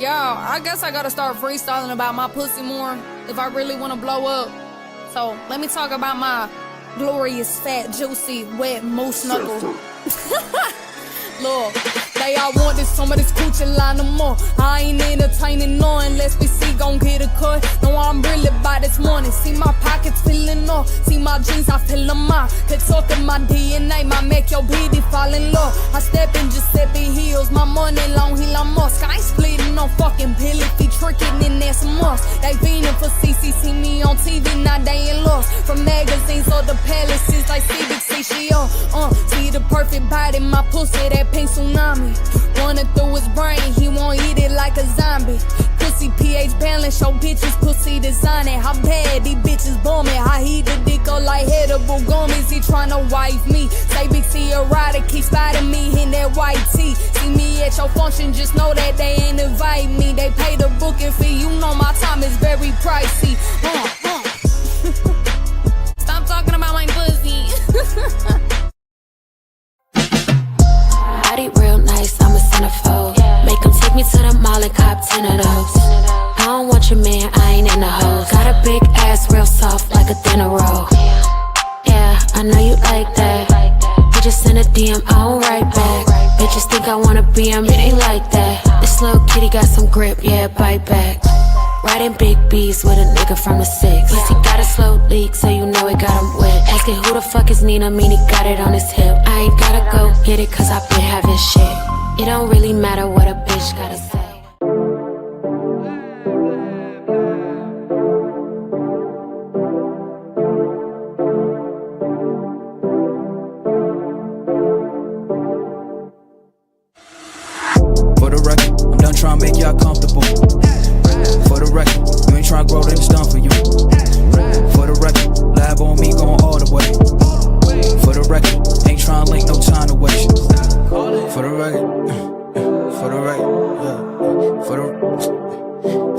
Yeah, I guess I gotta start freestyling about my pussy more if I really wanna blow up. So let me talk about my glorious, fat, juicy, wet moose knuckle. Look, they all want this, some of this coochie line no more. I ain't entertaining no unless we see gon' get a cut. No, I'm really by this morning. See my pockets filling up, see my jeans, I feel them out. Could talk in my DNA, might make your BD fall in love. I step in Giuseppe heels, my money long, Elon Musk. I ain't splitting no fucking pill if he tricking, then that's a must. They fiending for CC, see me on TV, now they in love. From magazines or the palaces, like Civic, see she on. See the perfect body, my pussy, that pink tsunami. Running through his brain, he won't eat it like a zombie. Pussy pH balance, show bitches pussy designing. How bad these bitches bombing, how he the dick up like edible gummies. He tryna wife me, say big C erotic, keep spotting me in that white tee. See me at your function, just know that they ain't invite me. They pay the booking fee, you know my time is very pricey. Stop talking about my pussy. Body real nice, I'm a centerfold. Make him take me to the mall and cop 10 of those. I don't want your man, I ain't in the hoes. Got a big ass, real soft, like a dinner roll. Yeah, I know you like that. You just send a DM, I don't write back. Bitches think I wanna be him, it ain't like that. This little kitty got some grip, yeah, bite back. Riding big B's with a nigga from the 6. Pussy got a slow leak, so you know it got him wet. Asking who the fuck is Nina, mean he got it on his hip. I ain't gotta go get it, cause I've been having shit. It don't really matter what a bitch gotta say. For the record, I'm done trying to make y'all comfortable. For the record, you ain't trying to grow, then it's done for you. For the record, lab on me going all the way. For the record, ain't trying to link, no time to waste. For the record, for the record, yeah.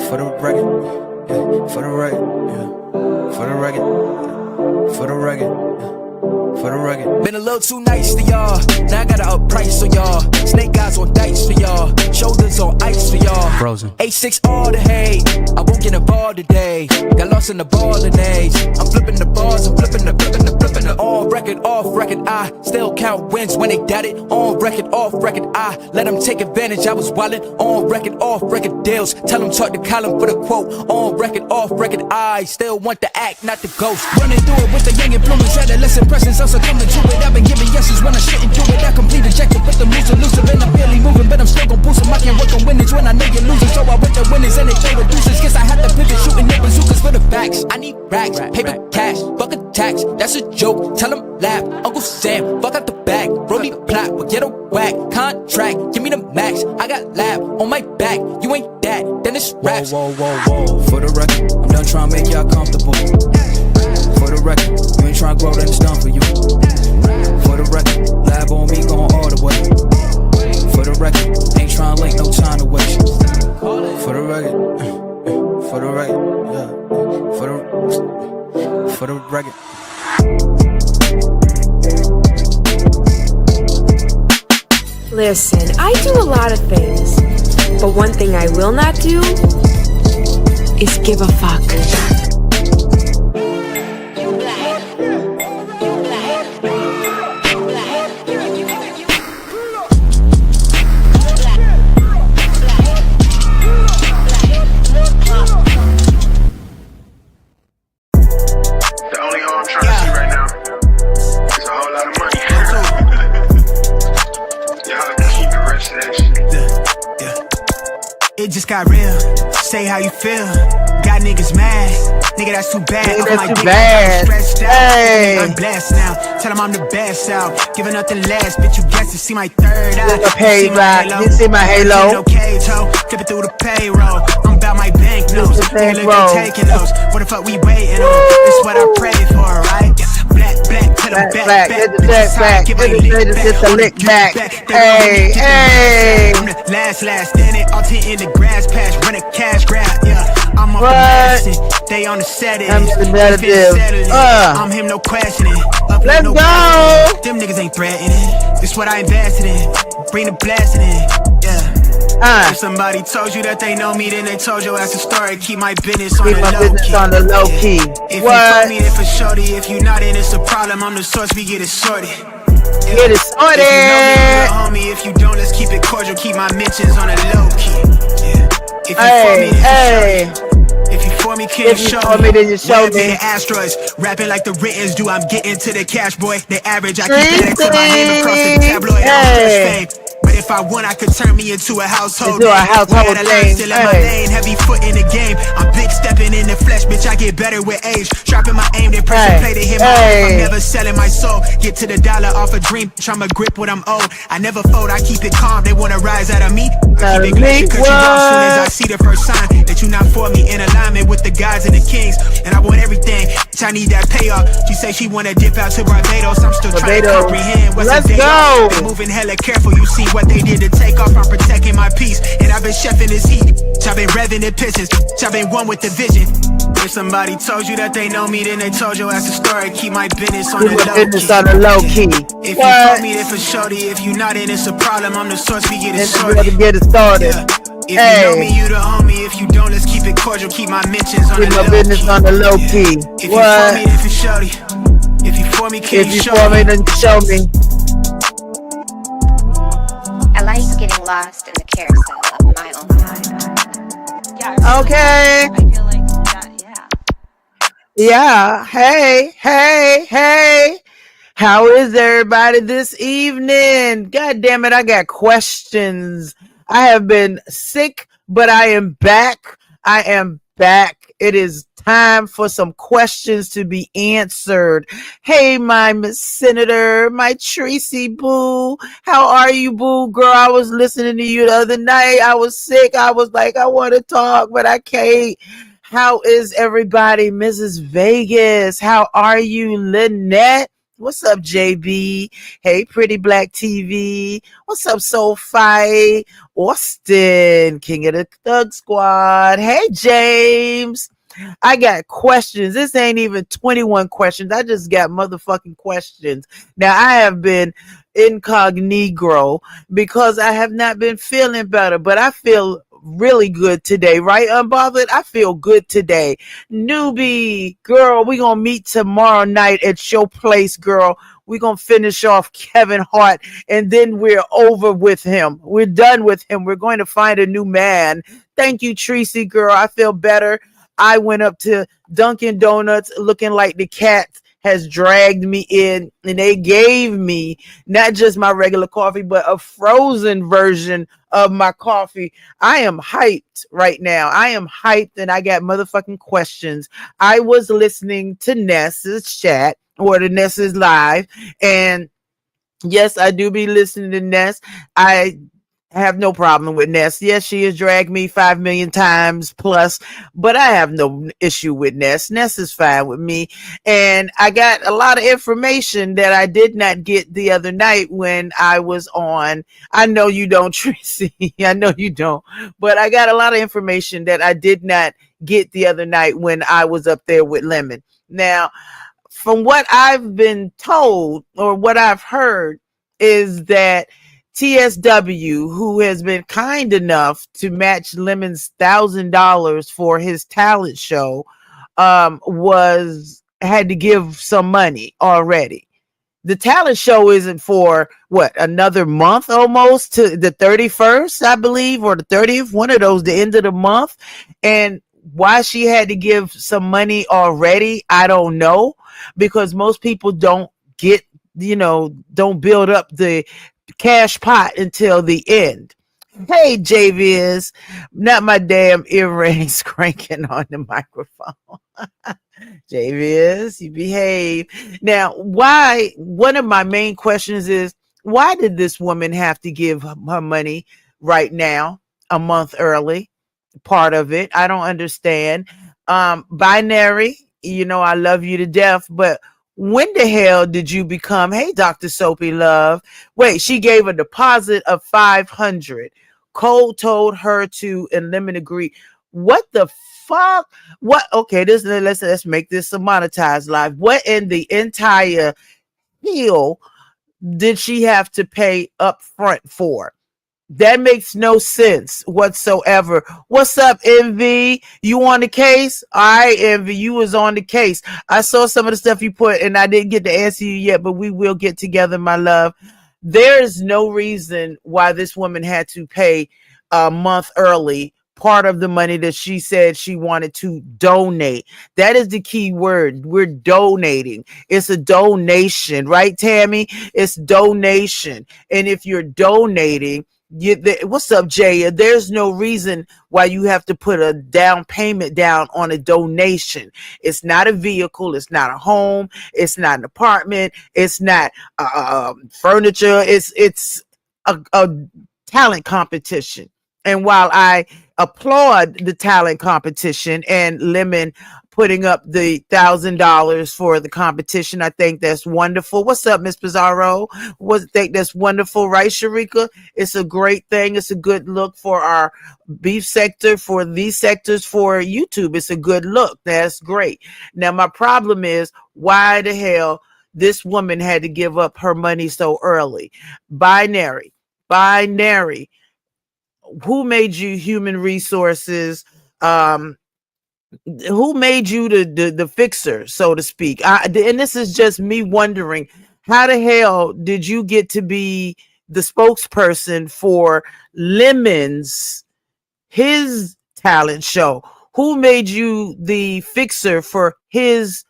For the record, yeah. For the record, yeah. For the record, for the record. For the record. Been a little too nice to y'all. Now I gotta up price for y'all. Snake eyes on dice for y'all. Shoulders on ice for y'all. Frozen. A6 all the hate. I won't get involved today. Got lost in the ballin' age. I'm flipping the bars. I'm flipping the on record, off record. I still count wins when they got it. On record, off record. I let them take advantage. I was wildin'. On record, off record deals. Tell them talk to Colin for the quote. On record, off record. I still want the act, not the ghost. Running through it with the young influence. Adolescent presence. I'm succumbing to it. I've been giving yeses when I shouldn't do it. I complete ejected with the moves elusive and I'm barely moving, but I'm still gon' boost them. I can't work on winnings when I know you're losing, so I went to winnings and they play with deuces. Guess I had to pivot, shooting their bazookas for the facts. I need racks, paper, cash, fuck a tax. That's a joke. Tell them laugh. Uncle Sam, fuck out the bag. Brody plot, but get a whack. Contract, give me the max. I got lab on my back. You ain't that, then it's raps. Whoa, whoa, whoa, whoa. For the record, I'm done trying to make y'all comfortable. For the record, you ain't trying to grow, then it's done for you. For the record, lab on me going all the way. For the record, ain't trying to link, no time to waste. For the record, for the record, yeah. For the record. Listen, I do a lot of things, but one thing I will not do is give a fuck. It just got real. Say how you feel. Got niggas mad. Nigga, that's too bad. Nigga, that's too bad. Stretched out. Hey. I'm blessed now. Tell them I'm the best out. Giving nothing less. Bitch, you guess to see my third eye. You see my halo. No cage, ho. Flipping through the payroll. I'm about my bank notes. Nigga, look at taking those. What the fuck we waiting on? This what I pray for, right? Black, to the back. Get the jack back. Get the lick back. Hey, hey. I'm the last, then it all in the grass patch. Run a cash grab, yeah. I'm on the medicine. They on the setting. I'm him, no questioning. Let's no go. Them niggas ain't threatening. This what I invested in. Bring the blasting in, yeah. If somebody told you that they know me, then they told your ass a story. Keep my business on Keep the my low business key. on the low key. If What? you told me that for shorty, if you not in, it's a problem. I'm the source, we get it sorted. Get it sorted. If you know me, you the homie. If you don't, let's keep it cordial. Keep my mentions on the low key. If you for me, then you show me. If you for me, can you show me? Then you show Where be me. the asteroids? Rapping like the writtens do. I'm getting to the cash, boy. The average, I keep adding to my name across the tabloid. I don't stress fame. But if I want, I could turn me into a household name. Where the line still in my lane, heavy foot in the game. I'm big stepping in the flesh, bitch. I get better with age. Trapping my aim, then pressing play to hit my own. I'm never selling my soul. Get to the dollar off a dream, bitch. I'ma grip what I'm owed. I never fold, I keep it calm. They wanna rise out of me. I keep it glacier, cut you off soon as I see the first sign that you not for me. In alignment with the gods and the kings, and I want everything. Bitch, I need that payoff. She say she wanna dip out to Barbados. I'm still trying to comprehend what's a day off. Been moving hella careful. You see what they did to take off. I'm protecting my peace, and I've been chefing this heat. I've been revving the pitches. I've been one with the vision. If somebody told you that they know me, then they told your ass a story. Keep my business on the low key. If you told me that for shorty, if you not in, it's a problem. I'm the source, we get it sorted. Get it started. If you know me, you the homie. If you don't, let's keep it cordial. Keep my mentions on the low key. Business on the low key. If you for me, then for shorty. If you for me, can you show me? Then show me. I like getting lost in the carousel of my own mind. Okay. I feel like that, Yeah. Hey. How is everybody this evening? God damn it, I got questions. I have been sick, but I am back. It is time for some questions to be answered. Hey, my Miss Senator, my Tracy boo. How are you, boo? Girl, I was listening to you the other night. I was sick. I was like, I want to talk, but I can't. How is everybody? Mrs. Vegas, how are you? Lynette? What's up, JB? Hey, Pretty Black TV. What's up, Soulfi? Austin, King of the Thug Squad. Hey, James. I got questions. This ain't even 21 questions. I just got motherfucking questions. Now, I have been incognito because I have not been feeling better, but I feel really good today, right? Unbothered. I feel good today. Newbie, girl, we gonna meet tomorrow night at your place, girl. We're gonna finish off Kevin Hart, and then we're over with him. We're done with him. We're going to find a new man. Thank you, Tracy, girl. I feel better. I went up to Dunkin' Donuts looking like the cat has dragged me in, and they gave me not just my regular coffee, but a frozen version of my coffee. I am hyped right now. I am hyped, and I got motherfucking questions. I was listening to Ness's chat, or the Ness's live, and yes, I do be listening to Ness. I have no problem with Ness. Yes, she has dragged me 5 million times plus, but I have no issue with Ness. Ness is fine with me. And I got a lot of information that I did not get the other night when I was on. I know you don't, Tracy. I know you don't. But I got a lot of information that I did not get the other night when I was up there with Lemon. Now, from what I've been told or what I've heard is that TSW, who has been kind enough to match Lemon's $1,000 for his talent show, had to give some money already. The talent show isn't for another month almost, to the 31st, I believe, or the 30th, one of those, the end of the month. And why she had to give some money already, I don't know, because most people don't build up the cash pot until the end. Hey, JVS, not my damn earrings cranking on the microphone. JVS, you behave. Now, one of my main questions is, why did this woman have to give her money right now, a month early? Part of it, I don't understand. Binary, I love you to death, but when the hell did you become, hey, Dr. Soapy Love? Wait, she gave a deposit of $500. Cole told her to, and Lemon agreed. What the fuck? What? Okay, let's make this a monetized live. What in the entire hell did she have to pay up front for? That makes no sense whatsoever. What's up, Envy? You on the case? All right, Envy, you was on the case. I saw some of the stuff you put, and I didn't get to answer you yet, but we will get together, my love. There is no reason why this woman had to pay a month early part of the money that she said she wanted to donate. That is the key word. We're donating. It's a donation, right, Tammy? It's donation. And if you're donating, what's up, Jaya? There's no reason why you have to put a down payment down on a donation. It's not a vehicle. It's not a home. It's not an apartment. It's not furniture. It's a talent competition. And while I applaud the talent competition and Lemon putting up the $1,000 for the competition, I think that's wonderful. What's up, Miss Pizarro? Think that's wonderful, right, Sharika? It's a great thing. It's a good look for our beef sector, for these sectors, for YouTube. It's a good look. That's great. Now, my problem is, why the hell this woman had to give up her money so early? Binary. Who made you human resources? Who made you the fixer, so to speak? And this is just me wondering, how the hell did you get to be the spokesperson for his talent show? Who made you the fixer for his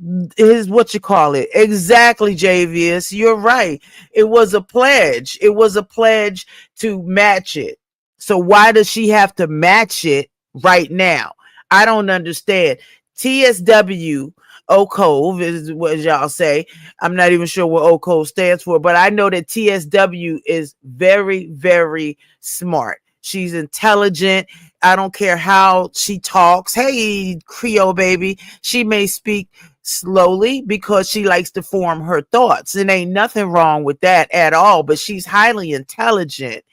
what you call it? Exactly, Javius. You're right. It was a pledge. It was a pledge to match it. So why does she have to match it right now? I don't understand. TSW OCOV is what y'all say. I'm not even sure what OCOV stands for, but I know that TSW is very, very smart. She's intelligent. I don't care how she talks. Hey, Creole baby. She may speak slowly because she likes to form her thoughts. And ain't nothing wrong with that at all, but she's highly intelligent.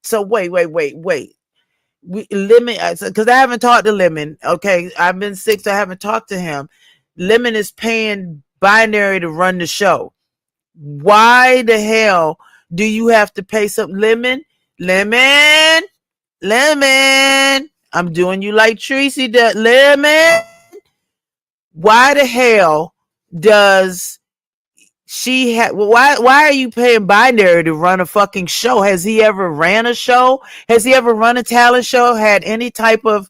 So wait. Lemon, because I haven't talked to Lemon. Okay, I've been sick, so I haven't talked to him. Lemon is paying Binary to run the show. Why the hell do you have to pay some? Lemon. I'm doing you like Tracy does. Lemon. Why the hell does she why are you paying Binary to run a fucking show? Has he ever ran a show? Has he ever run a talent show? Had any type of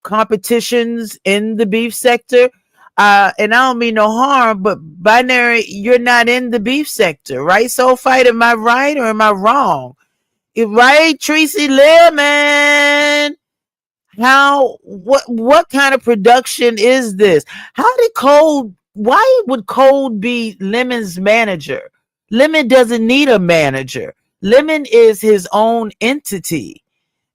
competitions in the beef sector? And I don't mean no harm, but Binary, you're not in the beef sector, right? So Fight, am I right or am I wrong? Right, Tracy Lemon? What kind of production is this? Why would Code be Lemon's manager? Lemon doesn't need a manager. Lemon is his own entity.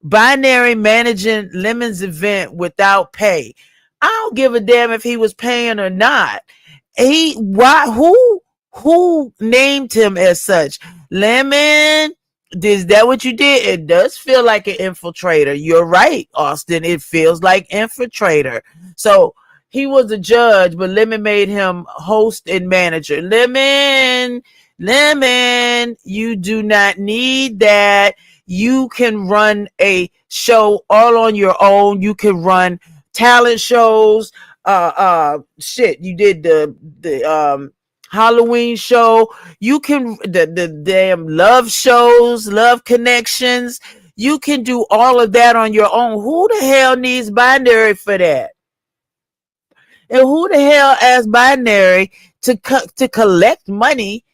Binary managing Lemon's event without pay. I don't give a damn if he was paying or not. Who named him as such? Lemon, is that what you did? It does feel like an infiltrator. You're right, Austin. It feels like infiltrator. So he was a judge, but Lemon made him host and manager. Lemon, you do not need that. You can run a show all on your own. You can run talent shows. You did the Halloween show. You can the damn love shows, love connections. You can do all of that on your own. Who the hell needs Binary for that? And who the hell asked Binary to collect money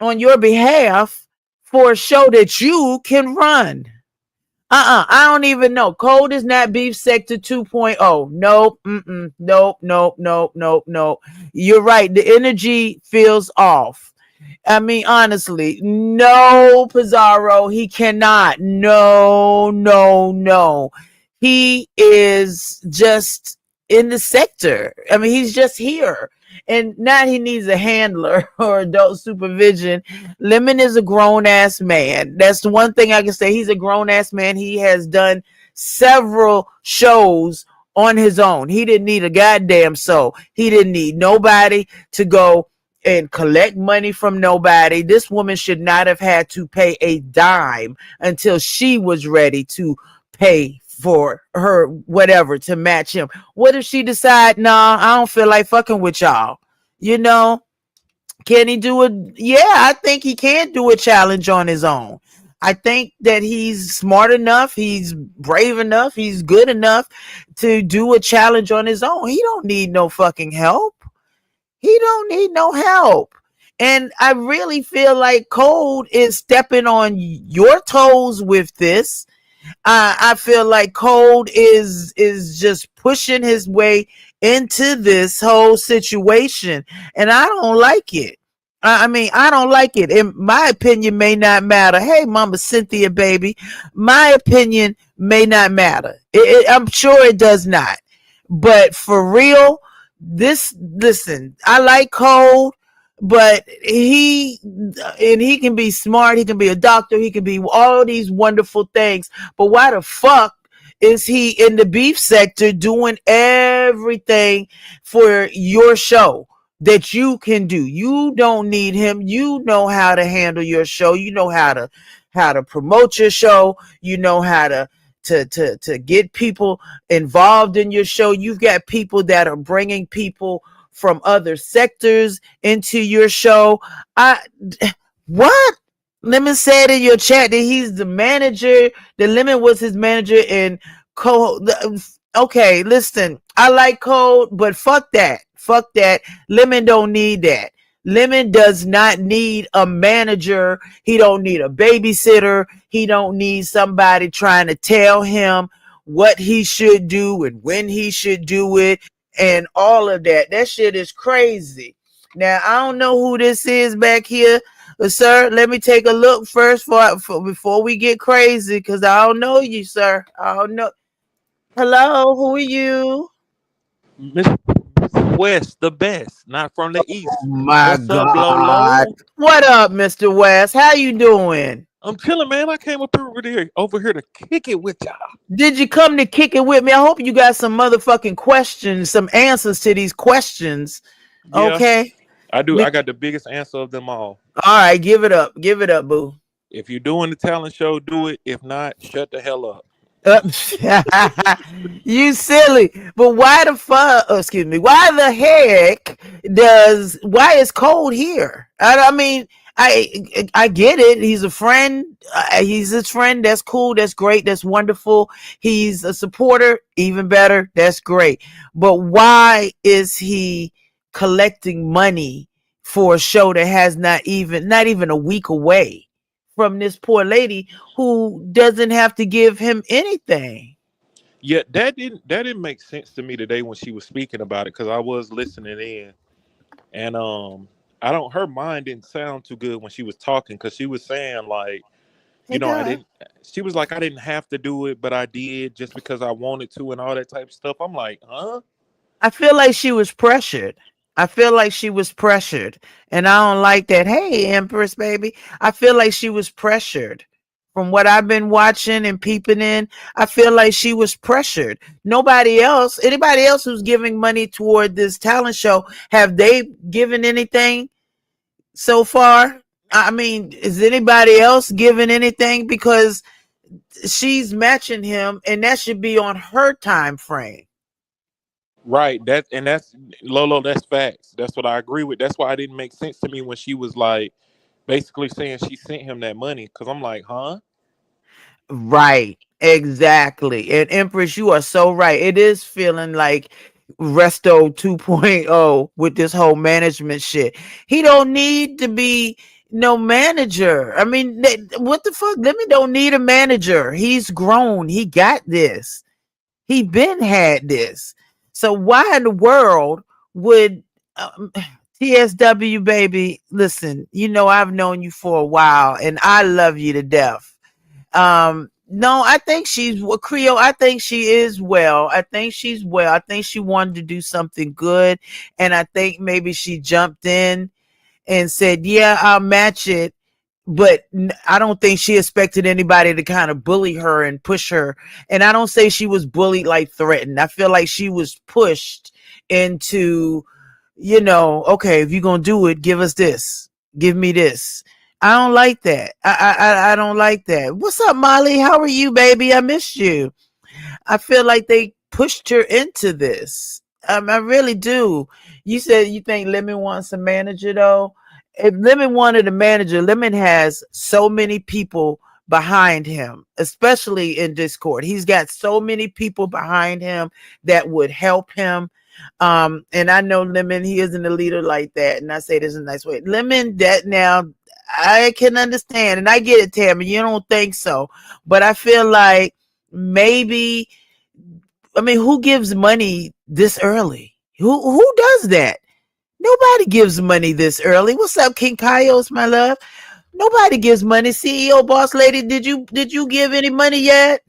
on your behalf for a show that you can run? I don't even know. Code is not Beef Sector 2.0. Nope. You're right. The energy feels off. I mean, honestly, no, Pizarro, he cannot. No. He is just in the sector. I mean, he's just here. And not he needs a handler or adult supervision. Lemon is a grown-ass man. That's the one thing I can say. He's a grown-ass man. He has done several shows on his own. He didn't need a goddamn soul. He didn't need nobody to go and collect money from nobody. This woman should not have had to pay a dime until she was ready to pay for her whatever to match him. What if she decide, nah, I don't feel like fucking with y'all? You know, can he do it? Yeah, I think he can do a challenge on his own. I think that he's smart enough, he's brave enough, he's good enough to do a challenge on his own. He don't need no fucking help. He don't need no help. And I really feel like Code is stepping on your toes with this. I feel like Code is just pushing his way into this whole situation, and I don't like it. I mean, I don't like it. And my opinion may not matter. Hey, Mama Cynthia, baby, my opinion may not matter. I'm sure it does not. But for real, listen, I like Code, but he can be smart, he can be a doctor, he can be all these wonderful things, but why the fuck is he in the beef sector doing everything for your show that you can do? You don't need him. You know how to handle your show. You know how to promote your show. You know how to get people involved in your show. You've got people that are bringing people from other sectors into your show. What? Lemon said in your chat that he's the manager. The Lemon was his manager and okay, listen, I like Code, but fuck that. Fuck that. Lemon don't need that. Lemon does not need a manager. He don't need a babysitter. He don't need somebody trying to tell him what he should do and when he should do it and all of that. That shit is crazy. Now, I don't know who this is back here, but sir, let me take a look first before we get crazy, because I don't know you, sir. I don't know. Hello, who are you? Mr. West, the best, not from the east. Oh my What's God. up, Lolo? What up, Mr. West? How you doing? I'm chilling, man. I came up over here to kick it with y'all. Did you come to kick it with me? I hope you got some motherfucking questions, some answers to these questions. Yeah, okay. I do. I got the biggest answer of them all. All right, give it up. Give it up, boo. If you're doing the talent show, do it. If not, shut the hell up. You silly. But why the fuck, excuse me, why the heck why is Code here? I mean, I get it. He's a friend. He's his friend. That's cool. That's great. That's wonderful. He's a supporter. Even better. That's great. But why is he collecting money for a show that has not even a week away from this poor lady who doesn't have to give him anything? Yeah, that didn't make sense to me today when she was speaking about it, because I was listening in, and her mind didn't sound too good when she was talking, because she was saying like, she was like, I didn't have to do it, but I did just because I wanted to and all that type of stuff. I'm like, huh? I feel like she was pressured. And I don't like that. Hey, Empress, baby. I feel like she was pressured. From what I've been watching and peeping in, I feel like she was pressured. Anybody else who's giving money toward this talent show, have they given anything so far? I mean, is anybody else giving anything? Because she's matching him, and that should be on her time frame. Right. That's Lolo, that's facts. That's what I agree with. That's why it didn't make sense to me when she was like basically saying she sent him that money, because I'm like, huh? Right. Exactly. And Empress, you are so right. It is feeling like Resto 2.0 with this whole management shit. He don't need to be no manager. I mean, what the fuck? Lemmy don't need a manager. He's grown. He got this. He been had this. So why in the world would TSW, baby? Listen, you know I've known you for a while, and I love you to death. No, I think she's Creole. I think she is well. I think she's well. I think she wanted to do something good, and I think maybe she jumped in and said, "Yeah, I'll match it." But I don't think she expected anybody to kind of bully her and push her. And I don't say she was bullied like threatened. I feel like she was pushed into okay, if you're gonna do it, give us this, give me this. I don't like that. I don't like that. What's up, Molly? How are you, baby? I missed you. I feel like they pushed her into this. I really do. You said you think Lemon wants a manager, though. If Lemon wanted a manager, Lemon has so many people behind him, especially in Discord. He's got so many people behind him that would help him. And I know Lemon, he isn't a leader like that. And I say this in a nice way. Lemon, that now I can understand, and I get it, Tammy. You don't think so, but I feel like maybe, I mean, who gives money this early? Who does that? Nobody gives money this early. What's up, King Kaios, my love? Nobody gives money. CEO boss lady, did you give any money yet?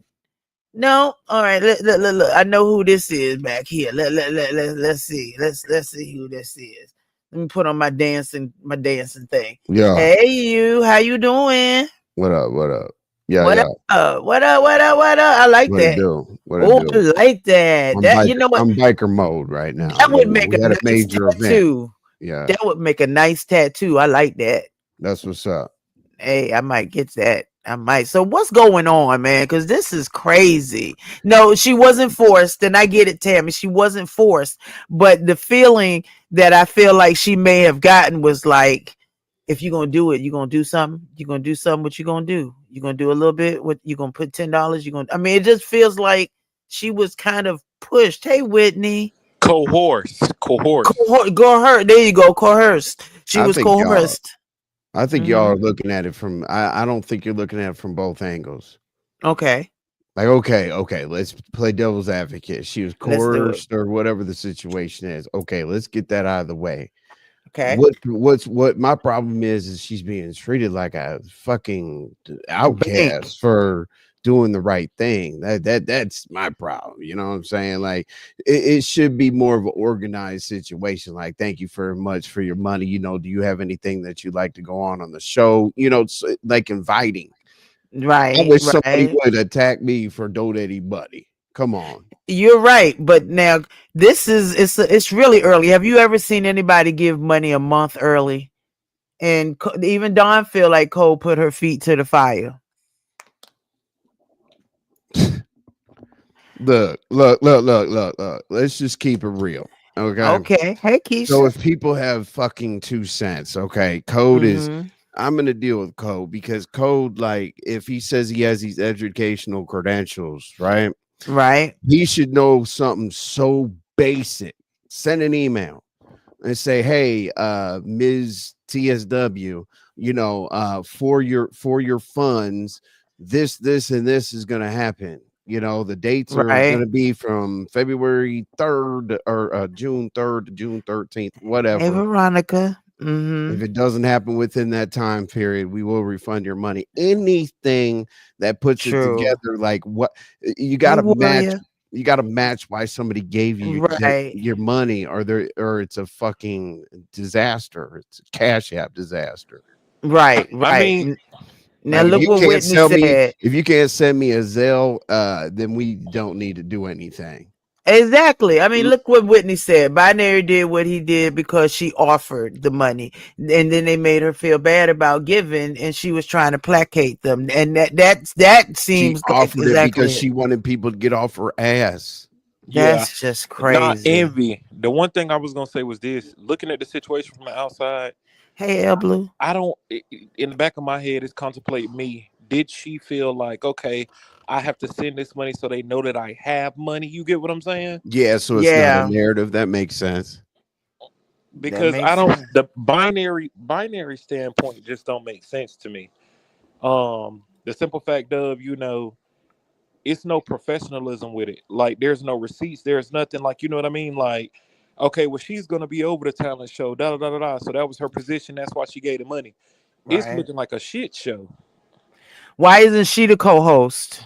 No. All right. Look. I know who this is back here. Let's see. Let's see who this is. Let me put on my dancing thing. Yeah. Hey, you. How you doing? What up? What up? Yeah, What yeah. up? What up? I like What it that. do? What it Oh, do? I like that. I'm That, you know what? I'm biker mode right now. That would make We a had a nice major event. tattoo. Yeah, That would make a nice tattoo. I like that. that's what's up. Hey, I might get that. I might. So what's going on, man? Because this is crazy. No, she wasn't forced, and I get it, Tammy. She wasn't forced, but the feeling that I feel like she may have gotten was like, if you're gonna do it, you're gonna do something. You're gonna do something. What you gonna do? You're gonna do a little bit. What you gonna put $10? You're gonna. I mean, it just feels like she was kind of pushed. Hey, Whitney. Coerced. Coerced. There you go. Coerced. She I was think y'all. coerced. I think y'all are looking at it from. I don't think you're looking at it from both angles. Okay. Like, okay, let's play devil's advocate. She was Let's do it. coerced or whatever the situation is. Okay, let's get that out of the way. Okay. What my problem is she's being treated like a fucking outcast for doing the right thing. That's my problem. You know what I'm saying? Like it should be more of an organized situation. Like, thank you very much for your money. You know, do you have anything that you'd like to go on the show? You know, like inviting. Right. I wish somebody would attack me for donating money. Come on. You're right, but now this is it's really early. Have you ever seen anybody give money a month early? And even Dawn feel like Cole put her feet to the fire. Look. Let's just keep it real. Okay. Okay. Hey, Keisha. So if people have fucking 2 cents, okay, Code is. I'm gonna deal with Code because Code, like, if he says he has these educational credentials, right? Right. He should know something so basic. Send an email and say, hey, Ms. TSW, you know, for your funds, this and this is gonna happen. You know, the dates are gonna be from February 3rd or June 3rd to June 13th, whatever. Hey, Veronica. If it doesn't happen within that time period, we will refund your money. Anything that puts it together, like what you got to match, you got to match why somebody gave you your money, or it's a fucking disaster. It's a Cash App disaster. Right. I mean, now look what Whitney said. If you can't send me a Zelle, then we don't need to do anything. Exactly. I mean, look what Whitney said. Binary did what he did because she offered the money, and then they made her feel bad about giving, and she was trying to placate them. And that seems she like offered it because she wanted people to get off her ass. That's just crazy. Not envy. The one thing I was gonna say was this: looking at the situation from the outside. Hey, El Blue. I don't. In the back of my head, is contemplate me. Did she feel like, okay, I have to send this money so they know that I have money? You get what I'm saying? Yeah, so it's not a narrative. That makes sense. Because I don't, the binary standpoint just don't make sense to me. The simple fact of, you know, it's no professionalism with it. Like, there's no receipts, there's nothing, like, you know what I mean? Like, okay, well, she's gonna be over the talent show, da da da da da. So that was her position. That's why she gave the money. Right. It's looking like a shit show. Why isn't she the co-host?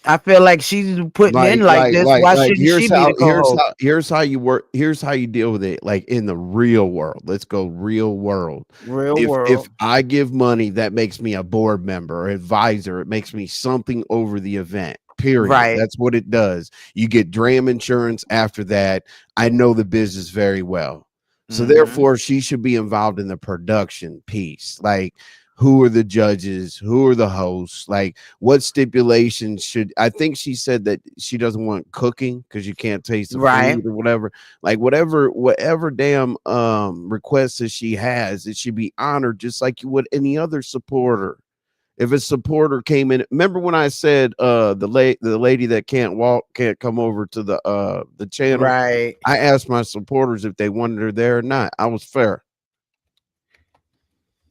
I feel like she's putting in like this. Why shouldn't she be the co-host? Here's how you work. Here's how you deal with it. Like in the real world. Let's go real world. If I give money, that makes me a board member or advisor. It makes me something over the event. period. Right. That's what it does. You get dram insurance after that. I know the business very well. So therefore, she should be involved in the production piece. Like, who are the judges? Who are the hosts? Like, what stipulations should, I think she said that she doesn't want cooking because you can't taste the Right. food or whatever. Like, whatever damn requests that she has, it should be honored just like you would any other supporter. If a supporter came in, remember when I said the lady that can't walk can't come over to the channel? Right. I asked my supporters if they wanted her there or not. I was fair.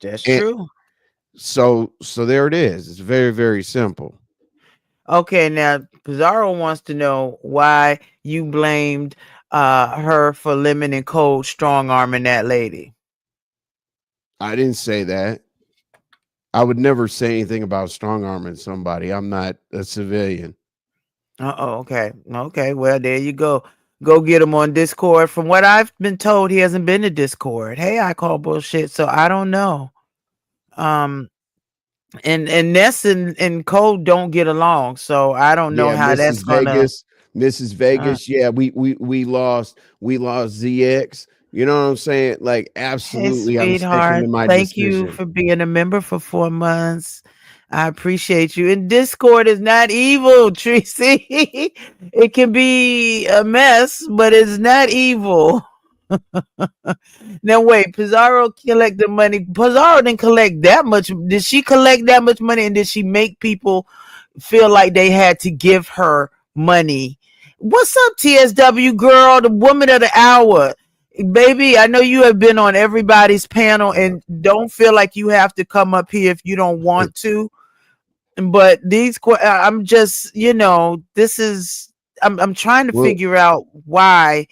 That's And true. so there it is. It's very, very simple. Okay, now Pizarro wants to know why you blamed her for lemon and cold strong arming that lady. I didn't say that. I would never say anything about strong arming somebody. I'm not a civilian. Okay. Okay. Well, there you go. Go get him on Discord. From what I've been told, he hasn't been to Discord. Hey, I call bullshit, so I don't know. And Ness and Cole don't get along, so I don't know Yeah, how that's gonna. Mrs. Vegas. Yeah, we lost ZX. You know what I'm saying? Like, Hey, absolutely, I'm sticking sweetheart. to my Thank you decision. for being a member for 4 months. I appreciate you. And Discord is not evil, Tracy. It can be a mess, but it's not evil. Now wait, Pizarro collect the money. Pizarro didn't collect that much. Did she collect that much money? And did she make people feel like they had to give her money? What's up, TSW girl, the woman of the hour? Baby, I know you have been on everybody's panel and don't feel like you have to come up here if you don't want to. But I'm just, this is, I'm trying to Well, figure out why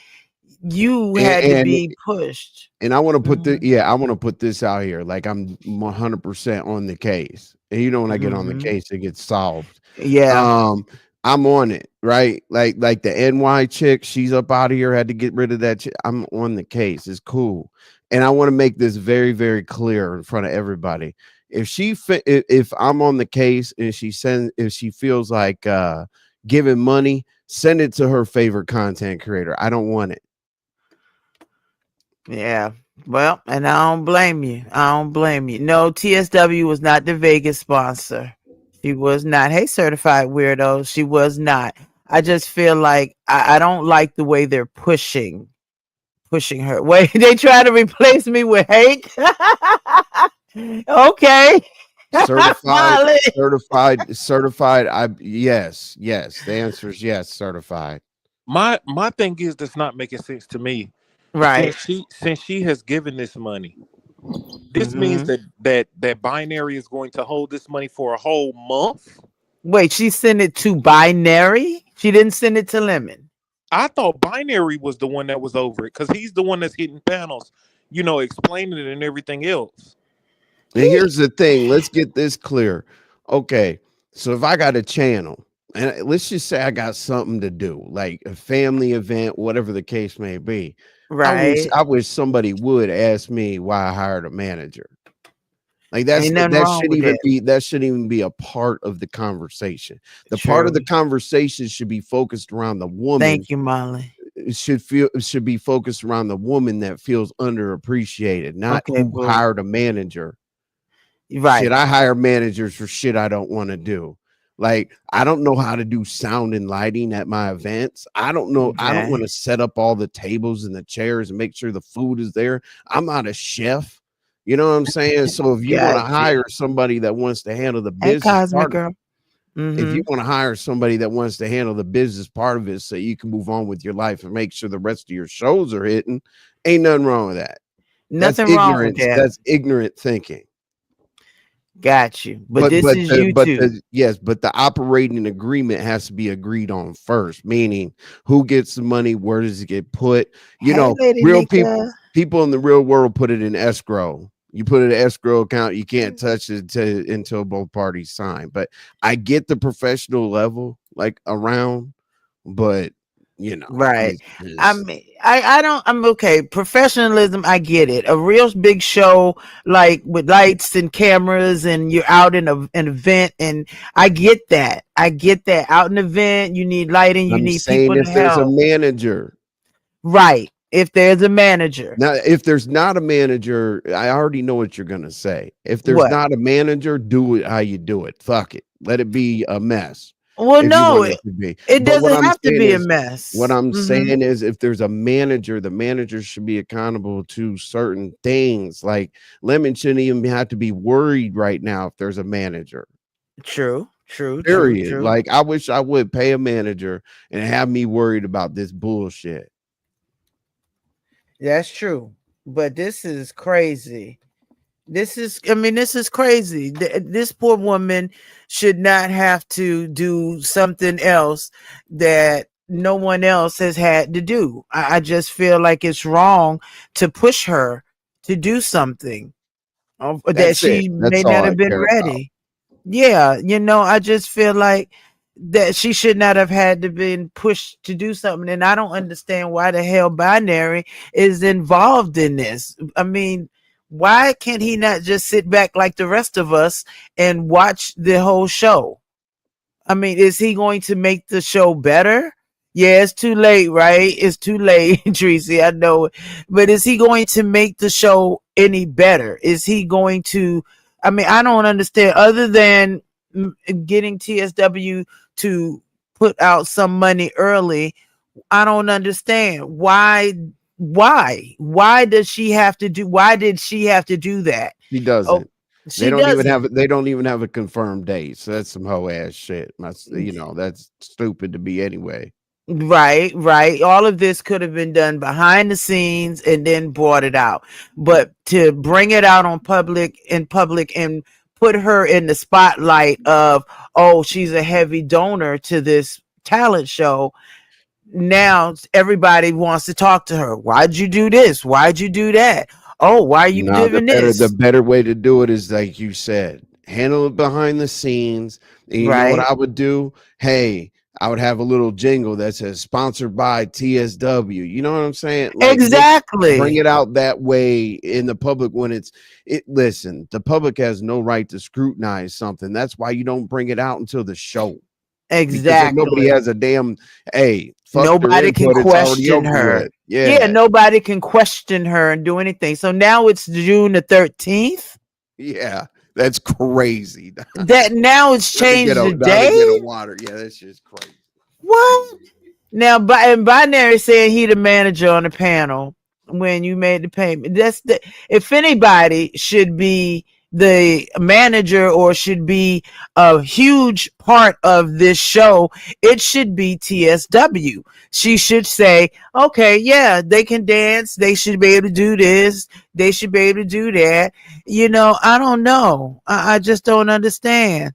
you had to and be pushed. and I want to put Mhm. I want to put this out here. Like, I'm 100% on the case. And when I get on the Mhm. case, it gets solved. Yeah. I'm on it, right? Like the NY chick, she's up out of here, had to get rid of that chick. I'm on the case. It's cool. And I want to make this very, very clear in front of everybody. If I'm on the case and if she feels like giving money, send it to her favorite content creator. I don't want it. Yeah. Well, and I don't blame you. I don't blame you. No, TSW was not the Vegas sponsor. She was not. Hey, certified weirdo. She was not. I just feel like I don't like the way they're pushing her. Wait, they try to replace me with Hank. Okay. Certified, Molly. certified. Yes. The answer is yes, certified. My thing is that's not making sense to me. Right. Since she has given this money, this means Mhm. that Binary is going to hold this money for a whole month. Wait, she sent it to Binary? She didn't send it to Lemon. I thought Binary was the one that was over it because he's the one that's hitting panels, explaining it and everything else. And here's the thing. Let's get this clear. Okay, so if I got a channel, and let's just say I got something to do, like a family event, whatever the case may be, Right. I wish somebody would ask me why I hired a manager. Like, Ain't nothing wrong with that. that shouldn't even be a part of the conversation. The part of True. the conversation should be focused around the woman. Thank you, Molly. It should be focused around the woman that feels underappreciated, not Okay, who boo. hired a manager. Right. Shit, I hire managers for shit I don't want to do. Like, I don't know how to do sound and lighting at my events. I don't know. I don't Okay. want to set up all the tables and the chairs and make sure the food is there. I'm not a chef. You know what I'm saying? So if you want to Gotcha. hire somebody that wants to handle the Hey, business Cosmic part, Girl. if you Mhm. want to hire somebody that wants to handle the business part of it so you can move on with your life and make sure the rest of your shows are hitting, ain't nothing wrong with that. Nothing wrong with that. That's ignorant thinking. Got you. But this is YouTube. But the operating agreement has to be agreed on first, meaning who gets the money, where does it get put? Hey, Lady Real Nika. people in the real world put it in escrow. You put it in escrow account, you can't touch it until both parties sign. But I get the professional level like around, but You know, Right. it's I just mean, I don't, I'm okay. Professionalism, I get it. A real big show, like with lights and cameras, and you're out in an event, and I get that. I get that. Out in an event, you need lighting, you I'm need saying people to if there's a help. manager. Right. If there's a manager. Now, if there's not a manager, I already know what you're gonna say. If there's What? not a manager, do it how you do it. Fuck it. Let it be a mess Well, if you no, want it to be. it But doesn't have to be a mess. if there's a manager, the manager should be accountable to certain things. Like Lemon shouldn't even have to be worried right now if there's a manager. True, true, true, Period. true. Like I wish I would pay a manager and have me worried about this bullshit. That's true. But this is crazy. I mean, this is crazy. This poor woman should not have to do something else that no one else has had to do. I just feel like it's wrong to push her to do something that That's it. she may That's all not I have been care about. ready. Yeah, I just feel like that she should not have had to been pushed to do something, and I don't understand why the hell Binary is involved in this. I mean, why can't he not just sit back like the rest of us and watch the whole show? I mean, is he going to make the show better? Yeah, it's too late, right? It's too late, Tracy. I know. But is he going to make the show any better? Is he going to? I mean, I don't understand. Other than getting TSW to put out some money early, I don't understand why. Why does she have to do? Why did she have to do that? He Oh, doesn't. she doesn't. They don't even have a confirmed date. So that's some hoe ass shit. That's stupid to be anyway. Right, right. All of this could have been done behind the scenes and then brought it out. But to bring it out in public and put her in the spotlight of, oh, she's a heavy donor to this talent show. Now everybody wants to talk to her. Why'd you do this? Why'd you do that? Oh, why are you No, doing the this? better way to do it is like you said, handle it behind the scenes. And you know what Right. I would do? Hey, I would have a little jingle that says sponsored by TSW. You know what I'm saying? Like bring Exactly. it out that way in the public when listen, the public has no right to scrutinize something. That's why you don't bring it out until the show. Because if nobody Exactly. has a damn fuck their Nobody can input, it's already question over her. with. Yeah, Yeah. nobody can question her and do anything. So now it's June the 13th. Yeah. That's crazy. That now it's changed the Now to get a day. water. Yeah, that's just crazy. What? Now, and Binary said he the manager on the panel when you made the payment. If anybody should be the manager or should be a huge part of this show, it should be TSW. She should say, okay, yeah, they can dance. They should be able to do this. They should be able to do that. I don't know. I just don't understand.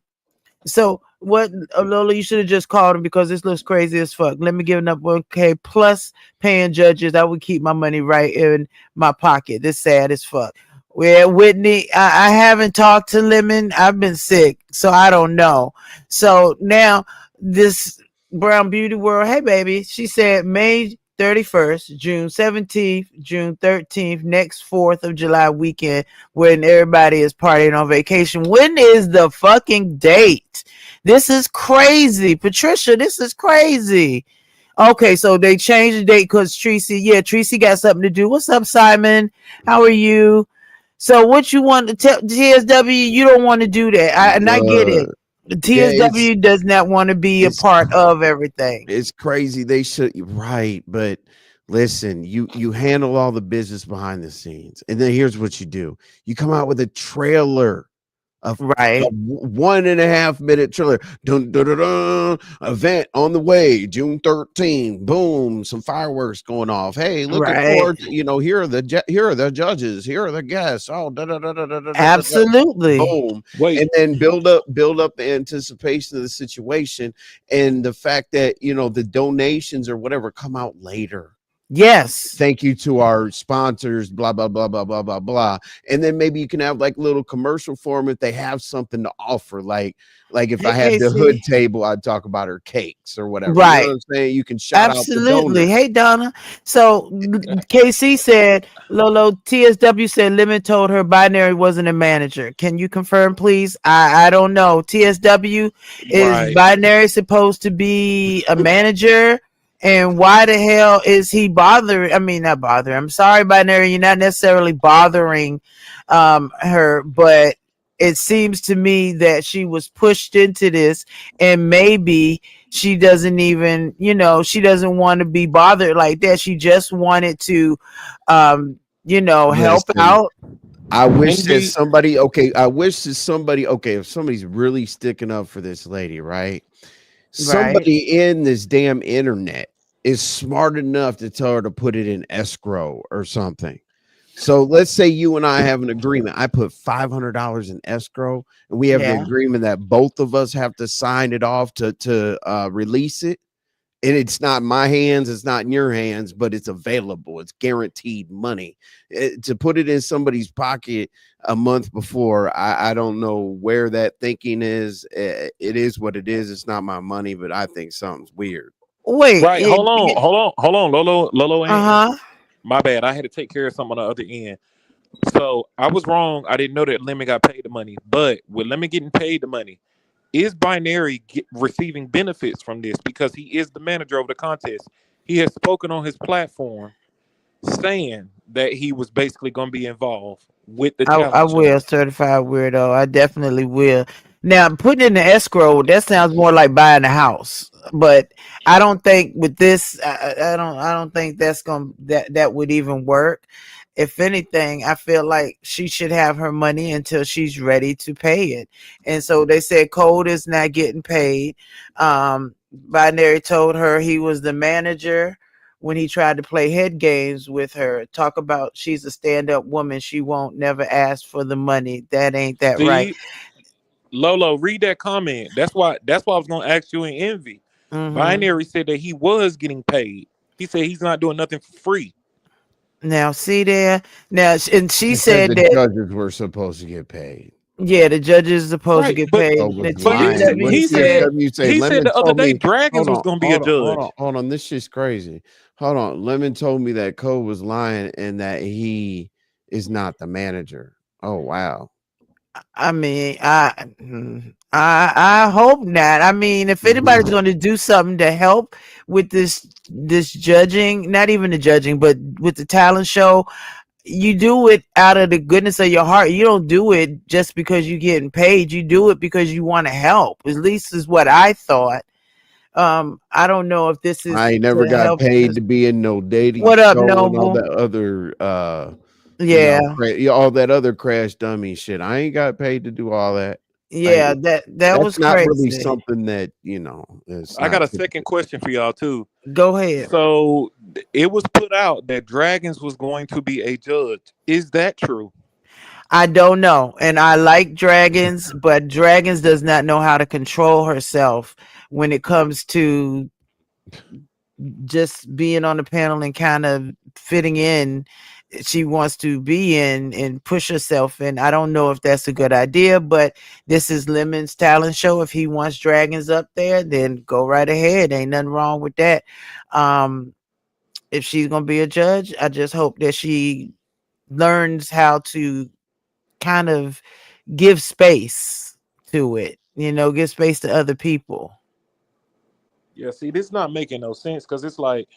So what, Lola? You should have just called him because this looks crazy as fuck. Let me give it up 1K plus paying judges. I would keep my money right in my pocket. This sad as fuck. Well, Whitney, I haven't talked to Lemon. I've been sick, so I don't know. So now this Brown Beauty World, hey baby, she said May 31st, June 17th, June 13th, next 4th of July weekend when everybody is partying on vacation. When is the fucking date? This is crazy. Patricia, this is crazy. Okay, so they changed the date because Tracy got something to do. What's up, Simon? How are you? So what you want to tell TSW? You don't want to do that. And I get it. Yeah, TSW does not want to be a part of everything. It's crazy. They should right, but listen, you handle all the business behind the scenes, and then here's what you do: you come out with a trailer, a Right. 1.5 minute trailer. Dun, dun, dun, dun, event on the way, June 13th. Boom, some fireworks going off. Hey, looking Right. forward. Here are the judges. Here are the guests. Oh, da, da, da, da, da, da, da, da. Absolutely. Boom. Wait, And then build up the anticipation of the situation and the fact that the donations or whatever come out later. Yes. Thank you to our sponsors, blah blah blah blah blah blah blah. And then maybe you can have like little commercial for them if they have something to offer. Like if I Hey, had the Casey. hood table, I'd talk about her cakes or whatever. You know what Right. I'm saying? You can shout out the Absolutely. donors. Hey, Donna. So KC said, Lolo, TSW said Lemon told her Binary wasn't a manager. Can you confirm, please? I don't know. TSW, is Right. Binary supposed to be a manager? And why the hell is he bothering? I mean, not bothering. I'm sorry, Binary. You're not necessarily bothering her, but it seems to me that she was pushed into this, and maybe she doesn't even, she doesn't want to be bothered like that. She just wanted to help Listen, out. I wish that Envy. somebody, okay, I wish that somebody, okay, if somebody's really sticking up for this lady, right? Right. Somebody in this damn internet is smart enough to tell her to put it in escrow or something. So let's say you and I have an agreement. I put $500 in escrow, and we have the Yeah. agreement that both of us have to sign it off to release it. And it's not in my hands, it's not in your hands, but it's available. It's guaranteed money. To put it in somebody's pocket a month before, I don't know where that thinking is. It is what it is. It's not my money, but I think something's weird. Wait. Right. Hold on, Lolo and Uh-huh. my bad. I had to take care of something on the other end. So I was wrong. I didn't know that Lemon got paid the money. But with Lemon getting paid the money, is Binary receiving benefits from this? Because he is the manager of the contest. He has spoken on his platform saying that he was basically going to be involved with the I talent show. will, certified weirdo. I definitely will. Now, putting in the escrow, that sounds more like buying a house. But I don't think with this, I don't think that would even work. If anything, I feel like she should have her money until she's ready to pay it. And so they said Code is not getting paid. Binary told her he was the manager when he tried to play head games with her. Talk about she's a stand-up woman. She won't never ask for the money. That ain't that right. See, Lolo, read that comment. That's why I was going to ask you in envy. Hmm. Binary said that he was getting paid. He said he's not doing nothing for free. Now, see there. Now, and she They said said the that, judges were supposed to get paid. yeah, the judges are supposed to Right, get but paid. So The was but he lying. said TSW What did he said, said TSW say? he said Lemon the other told day me, Dragons hold was on, going to be a hold on, hold on, judge. hold on. This shit's crazy. Hold on. Lemon told me that Cole was lying and that he is not the manager. Oh wow. I mean, I hope not. I mean, if anybody's going to do something to help with this judging, not even the judging, but with the talent show, you do it out of the goodness of your heart. You don't do it just because you're getting paid. You do it because you want to help. At least is what I thought. I don't know if this I is ain't never to got help. paid to be in no dating What up, show and all Noble? that other Yeah, all that other crash dummy shit. I ain't got paid to do all that. I yeah. That That's was not really crazy. something that, it's I got not a second typical. question for y'all too. Go ahead. So it was put out that Dragons was going to be a judge. Is that true? I don't know. And I like Dragons, but Dragons does not know how to control herself when it comes to just being on the panel and kind of fitting in. She wants to be in and push herself. And I don't know if that's a good idea, but this is Lemon's talent show. If he wants Dragons up there, then go right ahead. Ain't nothing wrong with that. Um, if she's going to be a judge, I just hope that she learns how to kind of give space to it, give space to other people. Yeah, see, this not making no sense because it's like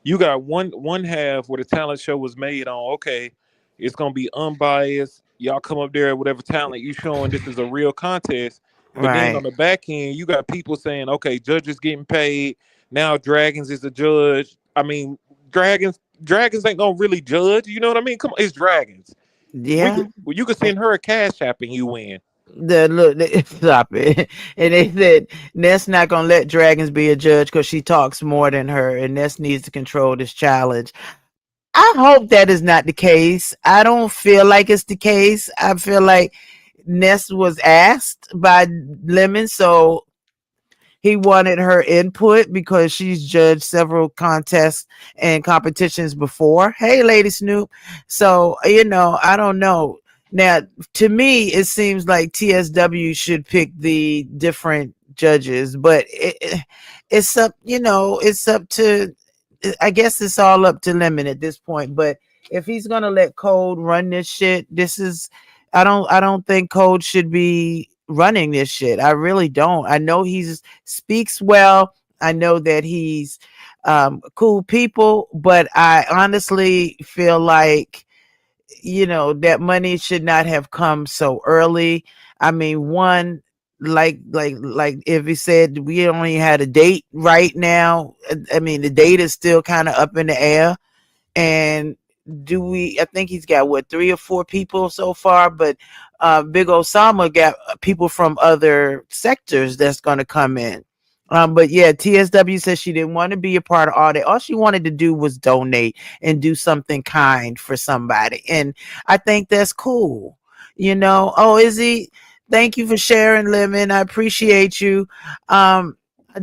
you got one half where the talent show was made on, okay, it's gonna be unbiased. Y'all come up there, whatever talent you showing, this is a real contest. But then Right. on the back end, you got people saying, okay, judges getting paid. Now Dragons is a judge. I mean, Dragons ain't gonna really judge. You know what I mean? Come on, it's Dragons. Yeah. You could send her a cash app and you win. Stop it. And they said Ness not gonna let Dragons be a judge because she talks more than her, and Ness needs to control this challenge. I hope that is not the case. I don't feel like it's the case. I feel like Ness was asked by Lemon, so he wanted her input because she's judged several contests and competitions before. Hey, Lady Snoop. So, I don't know. Now, to me, it seems like TSW should pick the different judges, but it's up, it's up to, I guess it's all up to Lemon at this point. But if he's gonna let Code run this shit, I don't think Code should be running this shit. I really don't. I know he speaks well. I know that he's cool people, but I honestly feel like that money should not have come so early. I mean, one, like if he said we only had a date right now, I mean the date is still kind of up in the air. And I think he's got what, 3 or 4 people so far, but Big Osama got people from other sectors that's going to come in. But yeah, TSW says she didn't want to be a part of all that. All she wanted to do was donate and do something kind for somebody. And I think that's cool. Oh, Izzy, thank you for sharing, Lemon. I appreciate you. I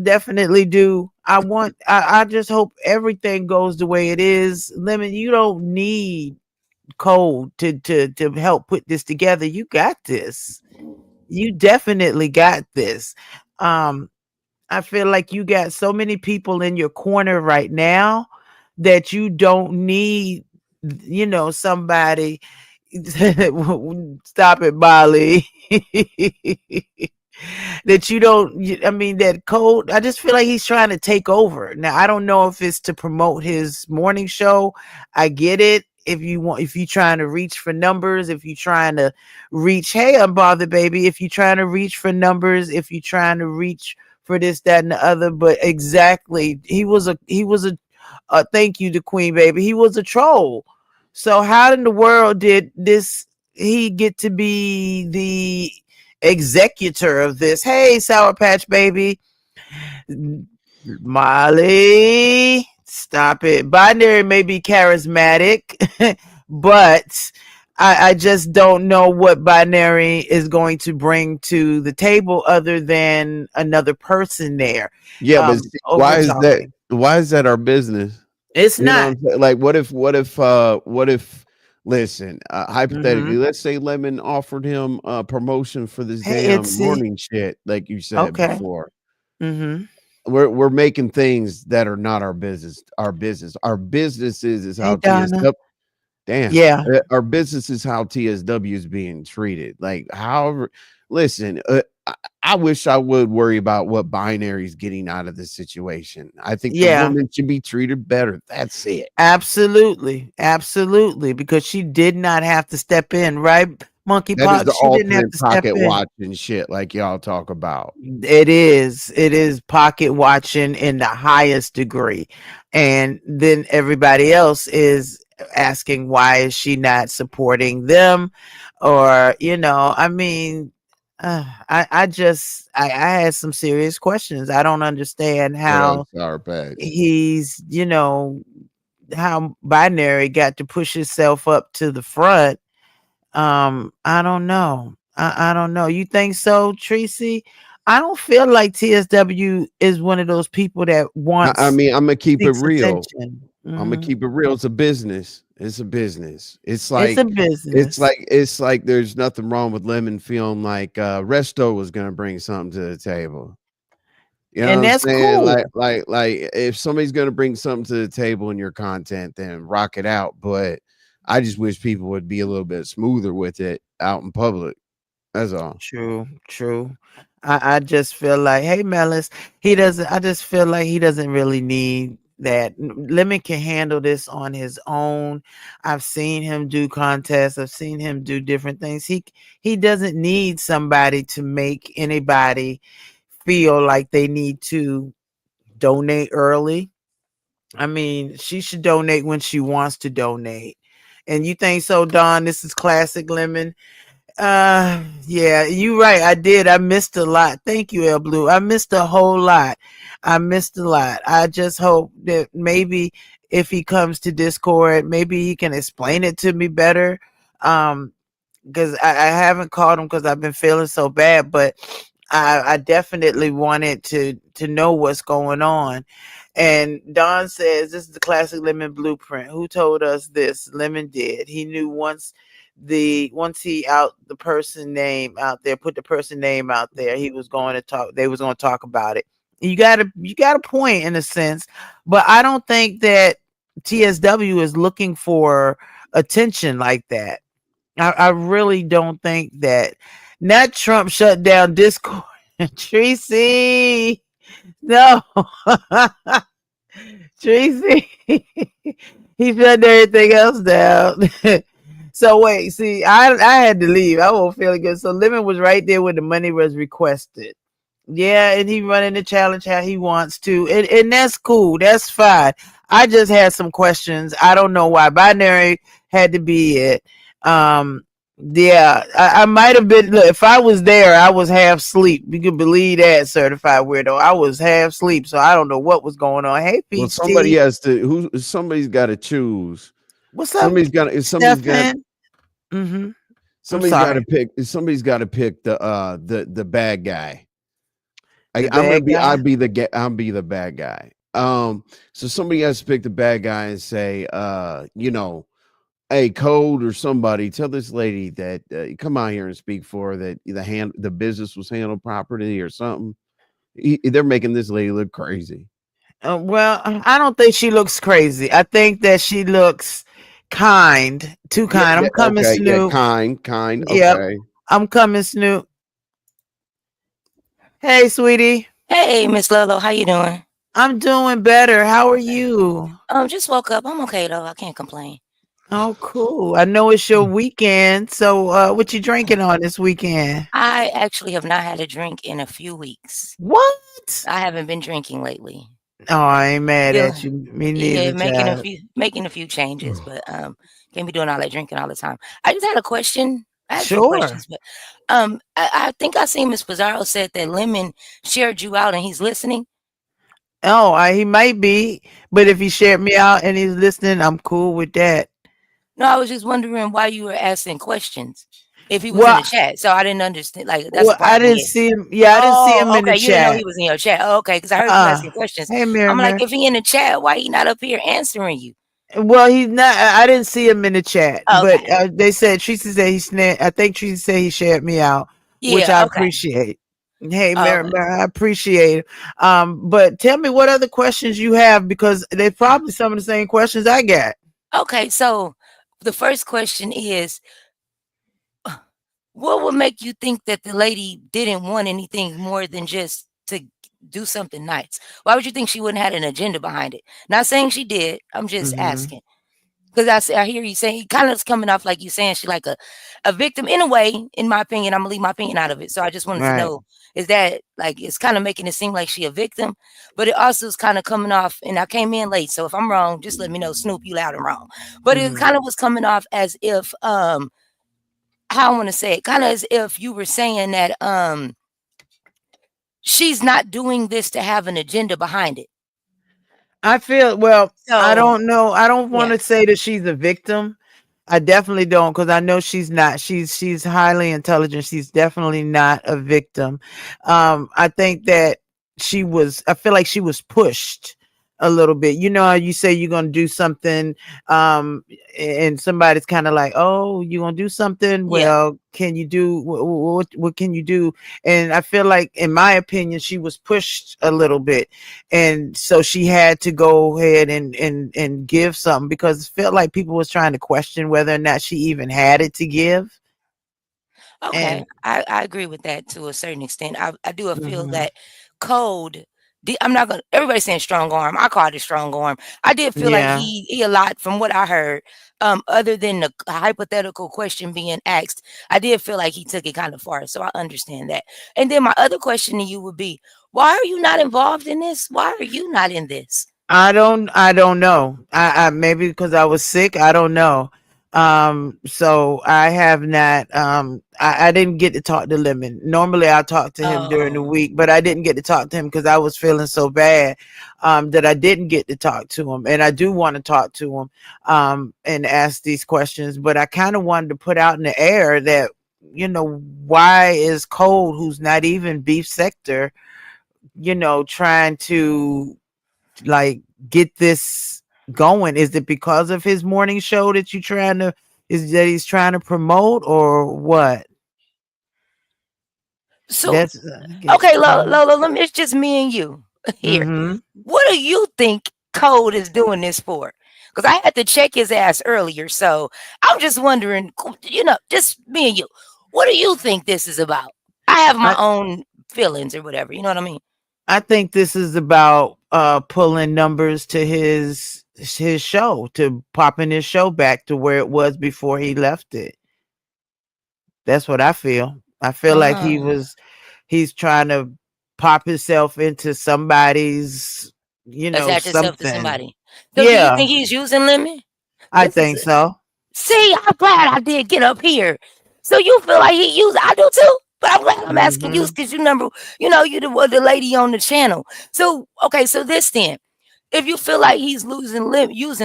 definitely do. I just hope everything goes the way it is. Lemon, you don't need Code to help put this together. You got this. You definitely got this. I feel like you got so many people in your corner right now that you don't need, somebody. Stop it, Molly. That you don't, I mean, that Code, I just feel like he's trying to take over. Now, I don't know if it's to promote his morning show. I get it. If you're trying to reach for numbers, if you're trying to reach, hey, Unbothered Baby, if you're trying to reach for numbers, if you're trying to reach for this, that, and the other. But exactly, he was a thank you to Queen Baby. He was a troll. So how in the world did he get to be the executor of this? Hey, Sour Patch Baby. Molly, stop it. Binary may be charismatic, but I just don't know what Binary is going to bring to the table other than another person there. Yeah, but see, why is that our business? It's not. Like, what if listen, hypothetically, let's say Lemon offered him a promotion for this damn morning shit, like you said before. We're making things that are not our business. Our business is how TSW. Damn. Yeah. Our business is how TSW is being treated. Like, however, listen, I wish I would worry about what Binary's getting out of this situation. I think the woman should be treated better. That's it. Absolutely. Absolutely. Because she did not have to step in, right? Monkeypox. She didn't have to pocket watching shit like y'all talk about. It is pocket watching in the highest degree. And then everybody else is asking why is she not supporting them, or I mean, I had some serious questions. I don't understand how he's how Binary got to push himself up to the front. I don't know. I don't know. You think so, Tracy? I don't feel like TSW is one of those people that wants. I mean, I'm gonna keep it real. I'm gonna keep it real. It's a business. It's a business. It's like a business. It's like there's nothing wrong with Lemon feeling like Resto was gonna bring something to the table. You know, and that's cool. Like if somebody's gonna bring something to the table in your content, then rock it out. But I just wish people would be a little bit smoother with it out in public. That's all. True. I just feel like, hey, Melis, I just feel like he doesn't really need that. Lemon can handle this on his own. I've seen him do contests. I've seen him do different things. He doesn't need somebody to make anybody feel like they need to donate early. I mean, she should donate when she wants to donate. And you think so, Don? This is classic Lemon. Yeah, you're right. I missed a lot. Thank you, El Blue. I missed a whole lot. I just hope that maybe if he comes to Discord, maybe he can explain it to me better. Because I haven't called him because I've been feeling so bad, but I definitely wanted to know what's going on. And Don says this is the classic Lemon blueprint. Who told us this? Lemon did. He knew once he out the person name out there, put the person name out there, he was going to talk. They was going to talk about it. You got a point in a sense, but I don't think that TSW is looking for attention like that. I really don't think that. Not Trump shut down Discord. Tracy, no. Tracy, he shut everything else down. So wait, see, I had to leave. I won't feel good. So Lemon was right there when the money was requested. Yeah, and he running the challenge how he wants to, and that's cool. That's fine. I just had some questions. I don't know why binary had to be it. Yeah, I might have been. Look, if I was there, I was half asleep. You can believe that, certified weirdo. I was half asleep, so I don't know what was going on. Hey, Peach. Well, somebody has to. Somebody's got to choose. What's up? Somebody's got. Somebody's got. Mm-hmm. Somebody's got to pick. Somebody's got to pick the bad guy. I'll be the bad guy. So somebody has to pick the bad guy and say, hey, Code or somebody, tell this lady that come out here and speak for her, that the business was handled properly or something. They're making this lady look crazy. Well, I don't think she looks crazy. I think that she looks kind, too kind. I'm coming, okay, Snoop. Yeah, kind. Yep. Okay. I'm coming, Snoop. Hey, sweetie. Hey, Miss Lolo, how you doing? I'm doing better. How are you? Just woke up. I'm okay though. I can't complain. Oh, cool. I know it's your weekend. So what you drinking on this weekend? I actually have not had a drink in a few weeks. What? I haven't been drinking lately. Oh, I ain't mad at you. Me neither. Yeah, making a few changes, but can't be doing all that drinking all the time. I just had a question. I had some questions, but I think I seen Miss Pizarro said that Lemon shared you out and he's listening. Oh, he might be, but if he shared me out and he's listening, I'm cool with that. No, I was just wondering why you were asking questions. If he was in the chat, so I didn't understand. Like that's I didn't see him. Yeah, I didn't see him in the chat. You didn't know he was in your chat. Oh, okay, because I heard you asking questions. Hey, I'm like, if he in the chat, why he not up here answering you? Well, he's not. I didn't see him in the chat, okay. But they said Tracy said I think Tracy said he shared me out, which I appreciate. Hey, Mary, I appreciate it. But tell me what other questions you have, because they're probably some of the same questions I got. Okay, so the first question is, what would make you think that the lady didn't want anything more than just to do something nice? Why would you think she wouldn't have an agenda behind it? Not saying she did. I'm just asking. Because I hear you saying, kind of coming off like you saying she like a victim in a way, in my opinion. I'm gonna leave my opinion out of it. So I just wanted to know, is that like, it's kind of making it seem like she a victim, but it also is kind of coming off, and I came in late, so if I'm wrong, just let me know. Snoop, you loud and wrong. But it kind of was coming off as if, how I want to say it, kind of as if you were saying that she's not doing this to have an agenda behind it. I feel, I don't know. I don't want to say that she's a victim. I definitely don't, because I know she's not. She's highly intelligent. She's definitely not a victim. I think that I feel like she was pushed a little bit. You know how you say you're going to do something, and somebody's kind of like, oh, you're going to do something? Well, can you do, what can you do? And I feel like, in my opinion, she was pushed a little bit. And so she had to go ahead and give something, because it felt like people was trying to question whether or not she even had it to give. Okay, I agree with that to a certain extent. I do feel that Code, I'm not gonna, everybody's saying strong arm. I call it a strong arm. I did feel like he a lot, from what I heard, other than the hypothetical question being asked, I did feel like he took it kind of far. So I understand that. And then my other question to you would be, why are you not involved in this? Why are you not in this? I don't know. I maybe because I was sick. I don't know. So I have not, I didn't get to talk to Lemon. Normally I talk to him during the week, but I didn't get to talk to him because I was feeling so bad, that I didn't get to talk to him. And I do want to talk to him, and ask these questions, but I kind of wanted to put out in the air that why is Cold, who's not even beef sector, trying to like get this going? Is it because of his morning show that he's trying to promote, or what? So, That's okay, Lolo, it's just me and you here. mm-hmm. What do you think Code is doing this for? Because I had to check his ass earlier. So I'm just wondering, just me and you. What do you think this is about? I have my I, own feelings or whatever. You know what I mean? I think this is about pulling numbers to his show, to popping his show back to where it was before he left it. That's what I feel. I feel like Uh, he's trying to pop himself into somebody's, attach yourself to something. somebody. So do you Yeah, think he's using lemon? I This is think so. see, I'm glad I did get up here. So you feel like he used I do too. But I'm glad I'm asking you Hmm. because you the lady on the channel. So okay, so this then. If you feel like he's using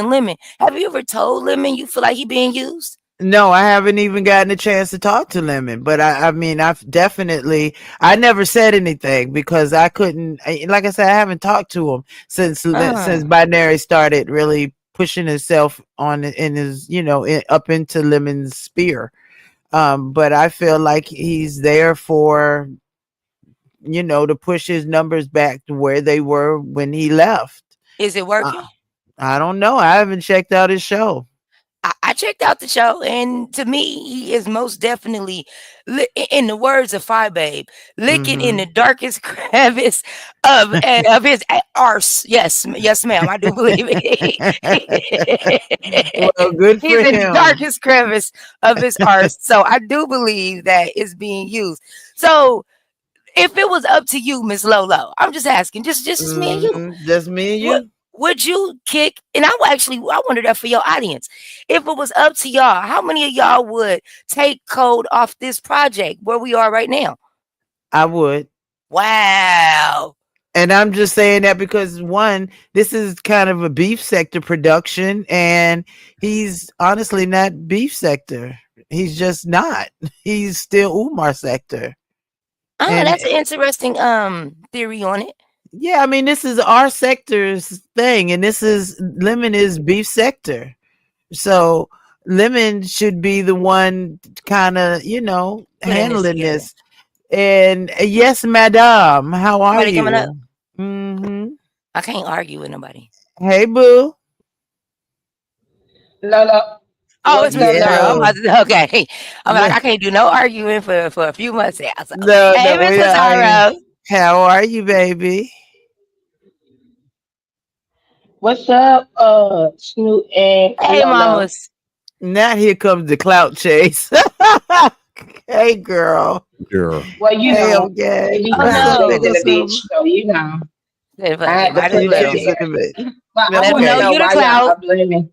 lemon, have you ever told lemon you feel like he being used? No, I haven't even gotten a chance to talk to Lemon, but I mean, I never said anything because I couldn't, like I said, I haven't talked to him since Uh, Binary started really pushing himself on in his, up into Lemon's spear. But I feel like he's there for, to push his numbers back to where they were when he left. is it Uh, working? I don't know. I haven't checked out his show. I checked out the show, and to me, he is most definitely, in the words of Fi Babe, licking in the Hmm. darkest crevice of his arse. Yes, yes, ma'am, I do believe it. Well, good for He's in the him. darkest crevice of his arse, so I do believe that it's being used. So, if it was up to you, Miss Lolo, I'm just asking, just me and you. Just me and What you. would you kick? And I wonder that for your audience. If it was up to y'all, how many of y'all would take Code off this project where we are right now? I would. Wow. And I'm just saying that because one, this is kind of a beef sector production, and he's honestly not beef sector. He's just not. He's still Umar sector. Oh, And that's an interesting theory on it. yeah, I mean, this is our sector's thing, and this is Lemon is beef sector. So Lemon should be the one kind of, Putting this handling together. this. And yes, madam, how are Somebody coming up. you? Hmm. I can't argue with nobody. Hey, boo. Lolo, Oh, it's what's Miss up, Cesaro. I'm Yeah. darling? about to, okay. I'm like, No, I can't do no arguing for a few months now. So, hey, no, Miss we are. Cesaro. How are you, baby? What's up, Snoot and Hey, Lolo? mamas. Now here comes the clout chase. Hey, girl. Yeah. Well, Hey, they okay. be Oh, What's trying to up? play no. to the What's up? bitch, so I They had to might as put that well. Jesus in there. the bit. But I Let them want to know Okay. know you the why y'all clout. are blaming.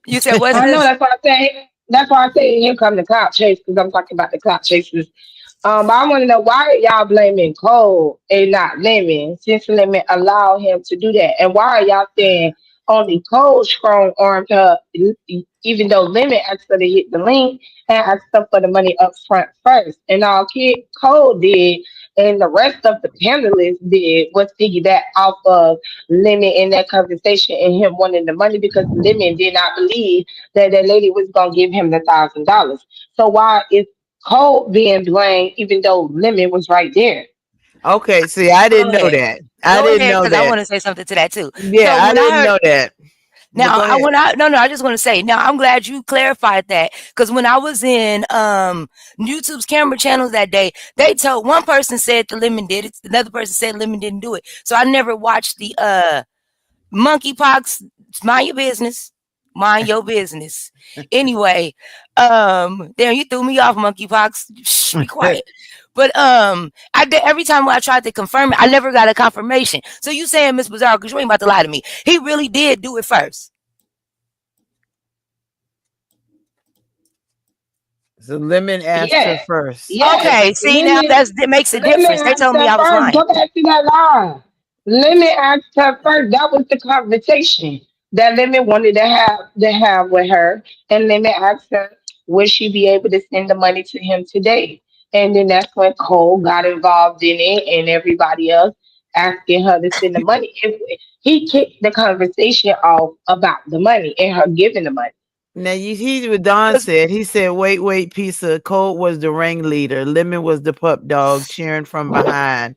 You said, what's I know this? that's why I say. That's why I say here come the clout chase because I'm talking about the clout chasers. But I want to know why are y'all blaming Cole and not Lemon, since Lemon allowed him to do that, and why are y'all saying only Cole strong armed her, even though Lemon asked her to hit the link and asked her for the money up front first, and all Kid Cole did. And the rest of the panelists did was piggyback off of Lemon in that conversation and him wanting the money because Lemon did not believe that that lady was gonna give him the $1,000. So why is Cole being blamed even though Lemon was right there? Okay. See, I Go didn't know ahead. that. I Go didn't ahead, know because I that. want to say something to that too. Yeah, So I when I didn't heard know that. But now, go I ahead. when I no, I just want to say now I'm glad you clarified that because when I was in YouTube's camera channels that day, they told one person said the lemon did it, another person said lemon didn't do it. So I never watched the monkeypox. Mind your business. Mind your business. Anyway, damn, you threw me off monkeypox. Shh, be quiet. But I did every time I tried to confirm it, I never got a confirmation. So you saying Miss Bizarre, because you ain't about to lie to me. He really did do it first. So Lemon asked her Yeah, first. yes. Okay, see now that makes a Lemon difference. They asked told me her I was first. lying. Go back to that line. Lemon asked her first. That was the conversation that Lemon wanted to have with her. And Lemon asked her, would she be able to send the money to him today? And then that's when Cole got involved in it and everybody else asking her to send the money. He kicked the conversation off about the money and her giving the money. Now you hear what Don said. He said, wait, pizza. Colt was the ringleader. Lemon was the pup dog cheering from behind.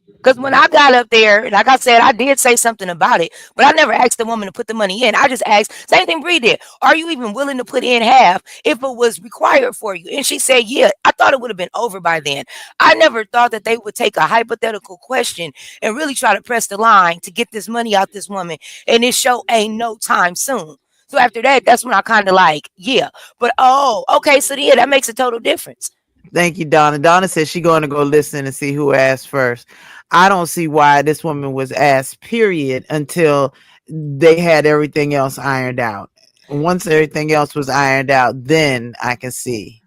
Because when I got up there, like I said, I did say something about it, but I never asked the woman to put the money in. I just asked, same thing Bree did. Are you even willing to put in half if it was required for you? And she said, yeah. I thought it would have been over by then. I never thought that they would take a hypothetical question and really try to press the line to get this money out this woman. And this show ain't no time soon. So after that, that's when I kind of like, yeah. But, oh, okay, so yeah, that makes a total difference. Thank you, Donna. Donna said she's going to go listen and see who asked first. I don't see why this woman was asked, period, until they had everything else ironed out. Once everything else was ironed out, then I can see.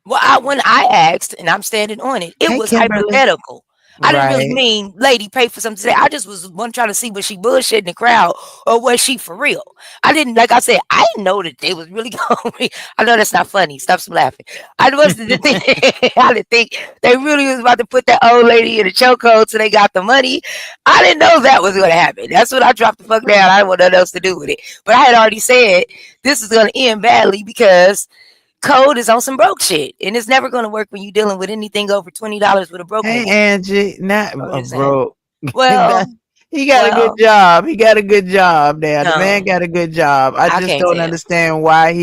Well, when I asked, and I'm standing on it, it was Kimberly. Hypothetical. I didn't really mean lady pay for something today. I just was one trying to see was she bullshitting the crowd or was she for real. I didn't, like I said, I didn't know that they was really going. I know that's not funny. Stop some laughing. I didn't think they really was about to put that old lady in a chokehold so they got the money. I didn't know that was going to happen. That's when I dropped the fuck down. I didn't want nothing else to do with it. But I had already said this is going to end badly because Code is on some broke shit, and it's never going to work when you're dealing with anything over $20 with a broke. Hey, Angie, not a broke. Well, he got a good job. He got a good job now. The man got a good job. I just don't understand why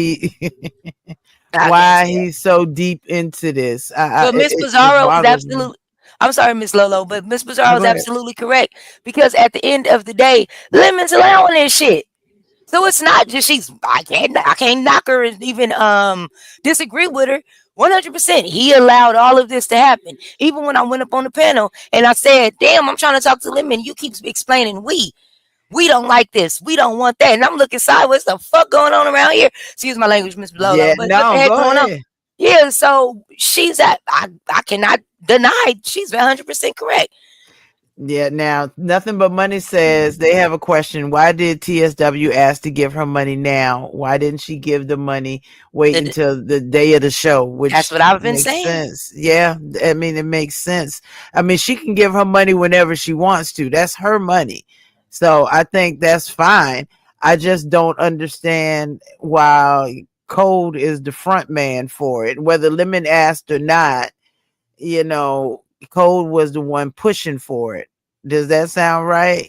he's so deep into this. But Miss Bizarro is absolutely. I'm sorry, Miss Lolo, but Miss Bizarro is absolutely correct because at the end of the day, Lemon's allowing this shit. So it's not just I can't knock her and even disagree with her 100%. He allowed all of this to happen. Even when I went up on the panel and I said, damn, I'm trying to talk to Lemon. You keep explaining we don't like this. We don't want that. And I'm looking sideways. The fuck going on around here? Excuse my language, Miss Lolo. Yeah, but what the heck going on? Yeah, so she's I cannot deny she's 100% correct. Yeah, now Nothing But Money says they have a question. Why did TSW ask to give her money now? Why didn't she give the money until the day of the show? Which that's what I've been saying. Sense. Yeah, I mean, it makes sense. I mean, she can give her money whenever she wants to. That's her money. So I think that's fine. I just don't understand why Code is the front man for it. Whether Lemon asked or not, Cole was the one pushing for it. Does that sound right?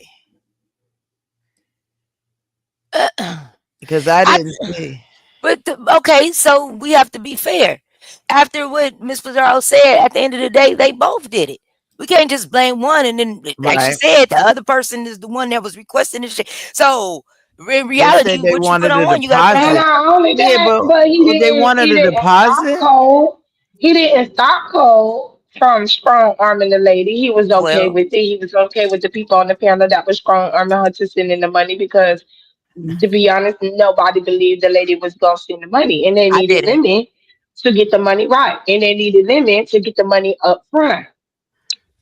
Because I didn't see. But okay, so we have to be fair. After what Miss Pizarro said, at the end of the day, they both did it. We can't just blame one and then, like she said, the other person is the one that was requesting this shit. So in reality, what you put on one, you got to. And not only that, but they wanted a deposit. He didn't stop Cole from strong arming the lady. He was okay with it. He was okay with the people on the panel that was strong arming her to send in the money because, to be honest, nobody believed the lady was going to send the money. And they needed Lemon to get the money right. And they needed Lemon to get the money up front.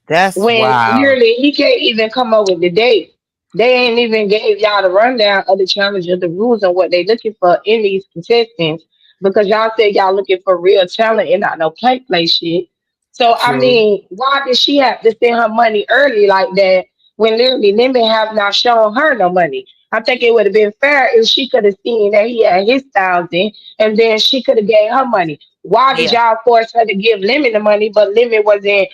That's when nearly he can't even come up with the date. They ain't even gave y'all the rundown of the challenge of the rules and what they looking for in these contestants because y'all said y'all looking for real talent and not no play shit. So, true. I mean, why did she have to send her money early like that when literally Lemon have not shown her no money? I think it would have been fair if she could have seen that he had his 1,000 and then she could have gave her money. Why did y'all force her to give Lemon the money, but Lemon wasn't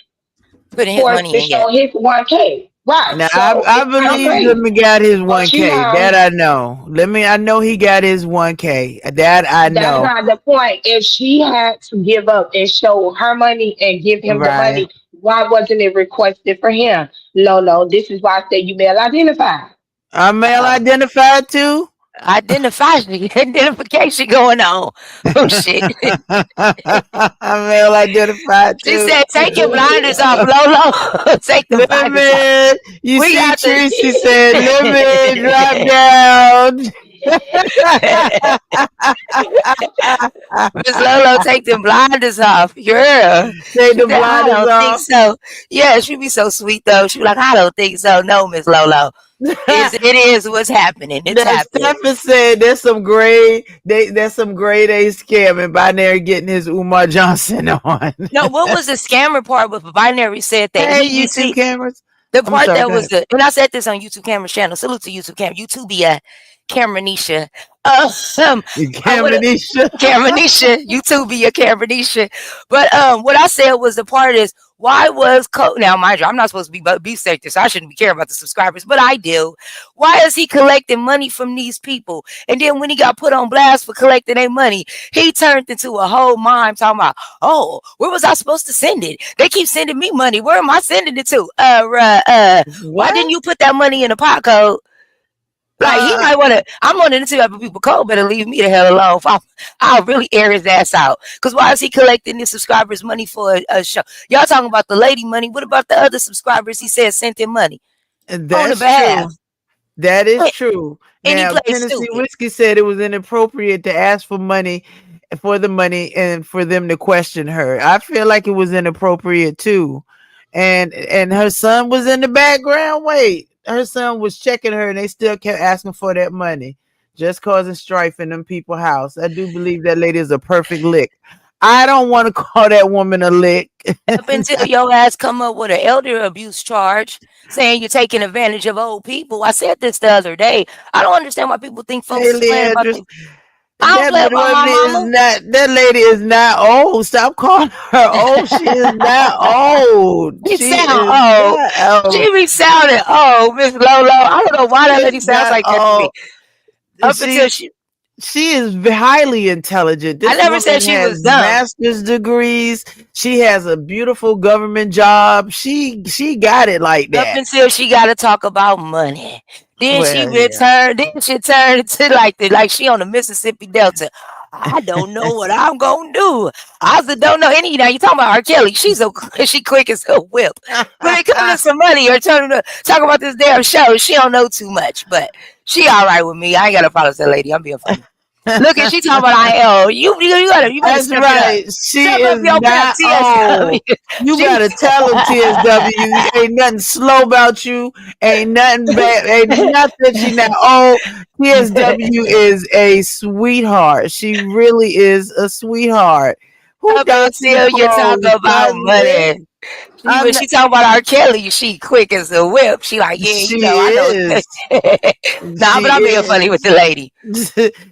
forced to show his 1K? Right. Now, so I believe Lemon got his 1K. That I know. I know he got his 1K. That I know. That's not the point. If she had to give up and show her money and give him the money, why wasn't it requested for him? Lolo, this is why I say you male identified. I'm male identified too? Identification going on. Oh shit. I'm male identified too. She said, take your blinders off, Lolo. Take the blinders off. You see Tracy said, Lemon, drop down. Miss Lolo, take them blinders off. Yeah. Take She the said, I blinders don't think off. so. Yeah, she be so sweet though. She be like, I don't think so. No, Miss Lolo. It is what's happening. It's That happening. Stephen said there's some grade A scamming by there getting his Umar Johnson on. No, what was the scammer part with Binary said that Hey, he YouTube received cameras. the I'm part sorry, that go was ahead. the, and I said this on YouTube Camera's channel. Salute to YouTube Camera. YouTubia Camera Nisha. I would Camanisha. Camanisha, YouTube be a Camanisha. But what I said was the part is why was now mind you, I'm not supposed to be beef sector, so I shouldn't be caring about the subscribers, but I do. Why is he collecting money from these people? And then when he got put on blast for collecting their money, he turned into a whole mime talking about, oh, where was I supposed to send it? They keep sending me money. Where am I sending it to? Why What? didn't you put that money in a pot code? Like he Uh, might want to. I'm one of the two other people. Cole better leave me the hell alone. I'll really air his ass out. Cause why is he collecting his subscribers' money for a show? Y'all talking about the lady money? What about the other subscribers? He said sent him money on the that's true. behalf, That is true. and he Now, plays Tennessee stupid. Whiskey said it was inappropriate to ask for money and for them to question her. I feel like it was inappropriate too. And her son was in the background. Wait, her son was checking her and they still kept asking for that money. Just causing strife in them people's house. I do believe that lady is a perfect lick. I don't want to call that woman a lick. Up until your ass come up with an elder abuse charge saying you're taking advantage of old people. I said this the other day. I don't understand why people think folks Hey, is playing about Leandra, the. I don't play about my mama. that lady is not old. Stop calling her old. She is not old. It She sound is old. not old. She be sounding old, Miss Lolo. I don't know why that She's lady sounds not like that to me. old. Up until She is highly intelligent. I This never said woman she was has dumb. master's degrees. She has a beautiful government job. She got it like Up that. until she got to talk about money. Then she Well, yeah. returned. Then she turned into like she on the Mississippi Delta. I don't know what I'm gonna do. I said, don't know any. Now you talking about R. Kelly? She quick as a whip. When it comes to some money or talk about this damn show, she don't know too much. But she all right with me. I ain't got a problem with that lady. I'm being funny. Look, and she talking about IL. You better That's step it up. right. She Step up is your prep, not TSW. old. You She better tell them TSW ain't nothing slow about you. Ain't nothing bad. Ain't nothing. She not old. TSW is a sweetheart. She really is a sweetheart. Who up doxing until you talk Cole? about Cousin? money. I'm When not, she talk about R. Kelly, she quick as a whip. She like, yeah, she I know. is. Nah, She but I'm being funny with is. the lady.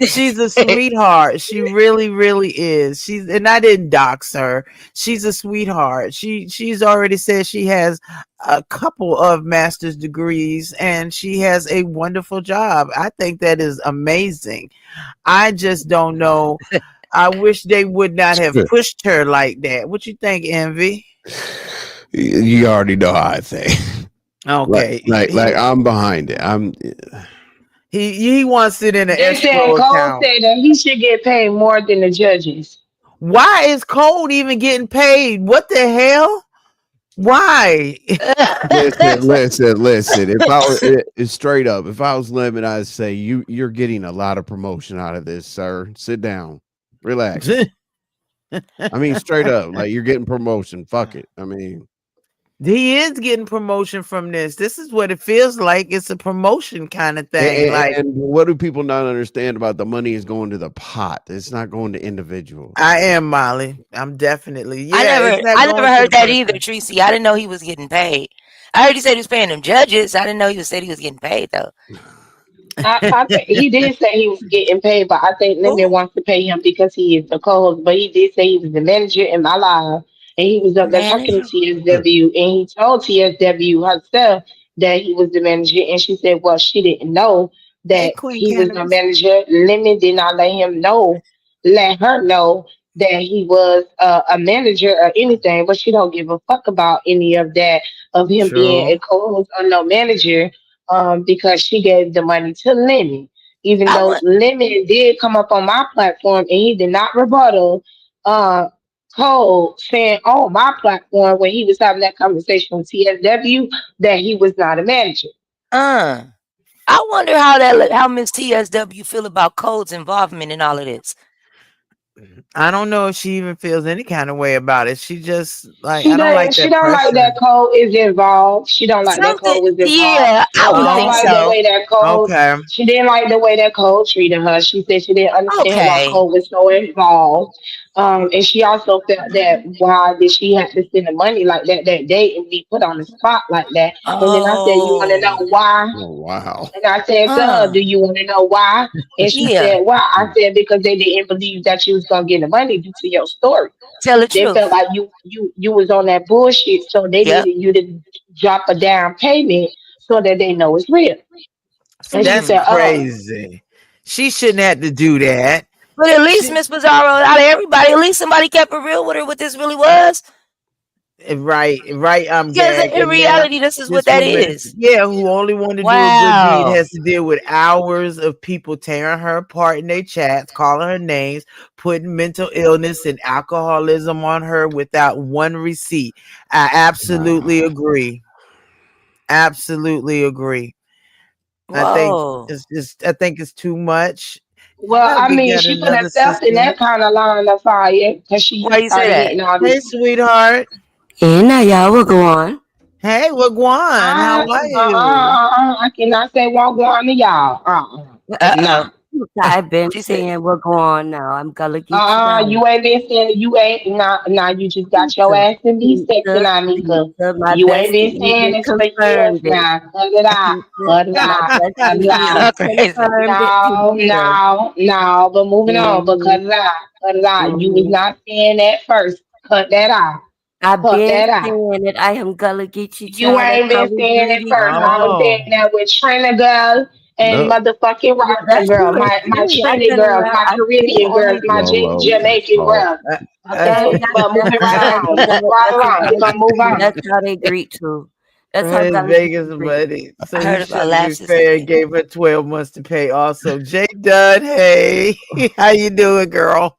She's a sweetheart. She really, really is. And I didn't dox her. She's a sweetheart. She's already said she has a couple of master's degrees and she has a wonderful job. I think that is amazing. I just don't know. I wish they would not have pushed her like that. What you think, Envy? You already know how I think. Okay. Like I'm behind it. He wants it in an They said escrow Cole account. said that he should get paid more than the judges. Why is Cole even getting paid? What the hell? Why? Listen. If I was straight up, if I was Lemon, I'd say you're getting a lot of promotion out of this, sir. Sit down, relax. I mean, straight up, like you're getting promotion. Fuck it. I mean, he is getting promotion from this. This is what it feels like. It's a promotion kind of thing. and what do people not understand about the money is going to the pot? It's not going to individuals. I am Molly. I'm definitely. I It's not never going to heard the that person. either, Tracy. I didn't know he was getting paid. I heard he said he was paying them judges. I didn't know said he was getting paid though. I think he did say he was getting paid, but I think Lemon Who? wants to pay him because he is the co-host. But he did say he was the manager in my live, and he was up there talking to Manager? TSW, and he told TSW herself that he was the manager, and she said, well, she didn't know Hey, that Queen he was no Cannabis. manager. Lemon did not let her know that he was a manager or anything, but she don't give a fuck about any of that of him being True. a co-host or no manager because she gave the money to Lemon, even I though want. Lemon did come up on my platform and he did not rebuttal uh, Cole saying on my platform when he was having that conversation with TSW that he was not a manager. Uh. I wonder how Miss TSW feel about Code's involvement in all of this. I don't know if she even feels any kind of way about it. She just like She I don't don't. like She that don't like pressure. that Cole is involved. She don't like that Something, Cole was involved. yeah, I She would don't think like the so. way that Cole. Okay. She didn't like the way that Cole treated her. She said she didn't understand why Okay. Cole was so involved. And she also felt that why did she have to send the money like that day and be put on the spot like that? And then I said, you want to know Oh, why? Oh wow. And I said, uh, do you want to know why? And she yeah. said, why? I said, because they didn't believe that you was gonna get the money due to your story. Tell the They felt truth. like you was on that bullshit, so they Yep. needed you to drop a down payment so that they know it's real. And she That's said, Mm. "Oh, crazy. She shouldn't have to do that. But at least She, Miss Bizarro, out of everybody, at least somebody kept it real with her. What this really was, right. I'm because gagged. in And now reality, this is what this that woman, is. yeah, who only wanted to do a good deed, Wow. has to deal with hours of people tearing her apart in their chats, calling her names, putting mental illness and alcoholism on her without one receipt. I absolutely agree. Absolutely agree. I think Whoa. I think it's too much. You well, I probably mean, got she put another herself in sister. that kind of line of fire because she Why you say started that? getting all Hey, these. sweetheart. And now y'all will go on. Hey, Wagwan. How are you? I cannot say one going to y'all. Uh Nah. oh. I've been She said, saying we'll go on now. I'm gonna get you down. You ain't been saying you ain't now you just got your Pizza, ass in these texting on me because pizza. My you ain't been bestie saying even this for years confirmed it. now. Cut it out. Pizza, Cut it my out. Cut bestie it out. even "Oh, crazy." confirmed it. No, Pizza. no, no. But moving on, but hmm cut it out. Cut it out. You was hmm not saying that first. Cut that out. I've Cut been that out. saying it. I am gonna get you, You child. That's ain't how been we saying greet it each first. I was other. Oh, saying that with Trina girls and No. motherfucking Yeah, Rasta that's girl, true. my It's true. I've Trinity been girls, around. my I've been Caribbean on girls, it. my Lolo, just Jamaican talk. girls. uh, uh, Okay, but moving right on. Move right That's how along. We're Gullah gonna gets move you. on. That's how they greet too. That's how his Gullah gets Vegas you greet. buddy. I So he heard about should be lapses fair. today. Gave her 12 months to pay. Also, Jay Dunn. Hey, how you doing, girl?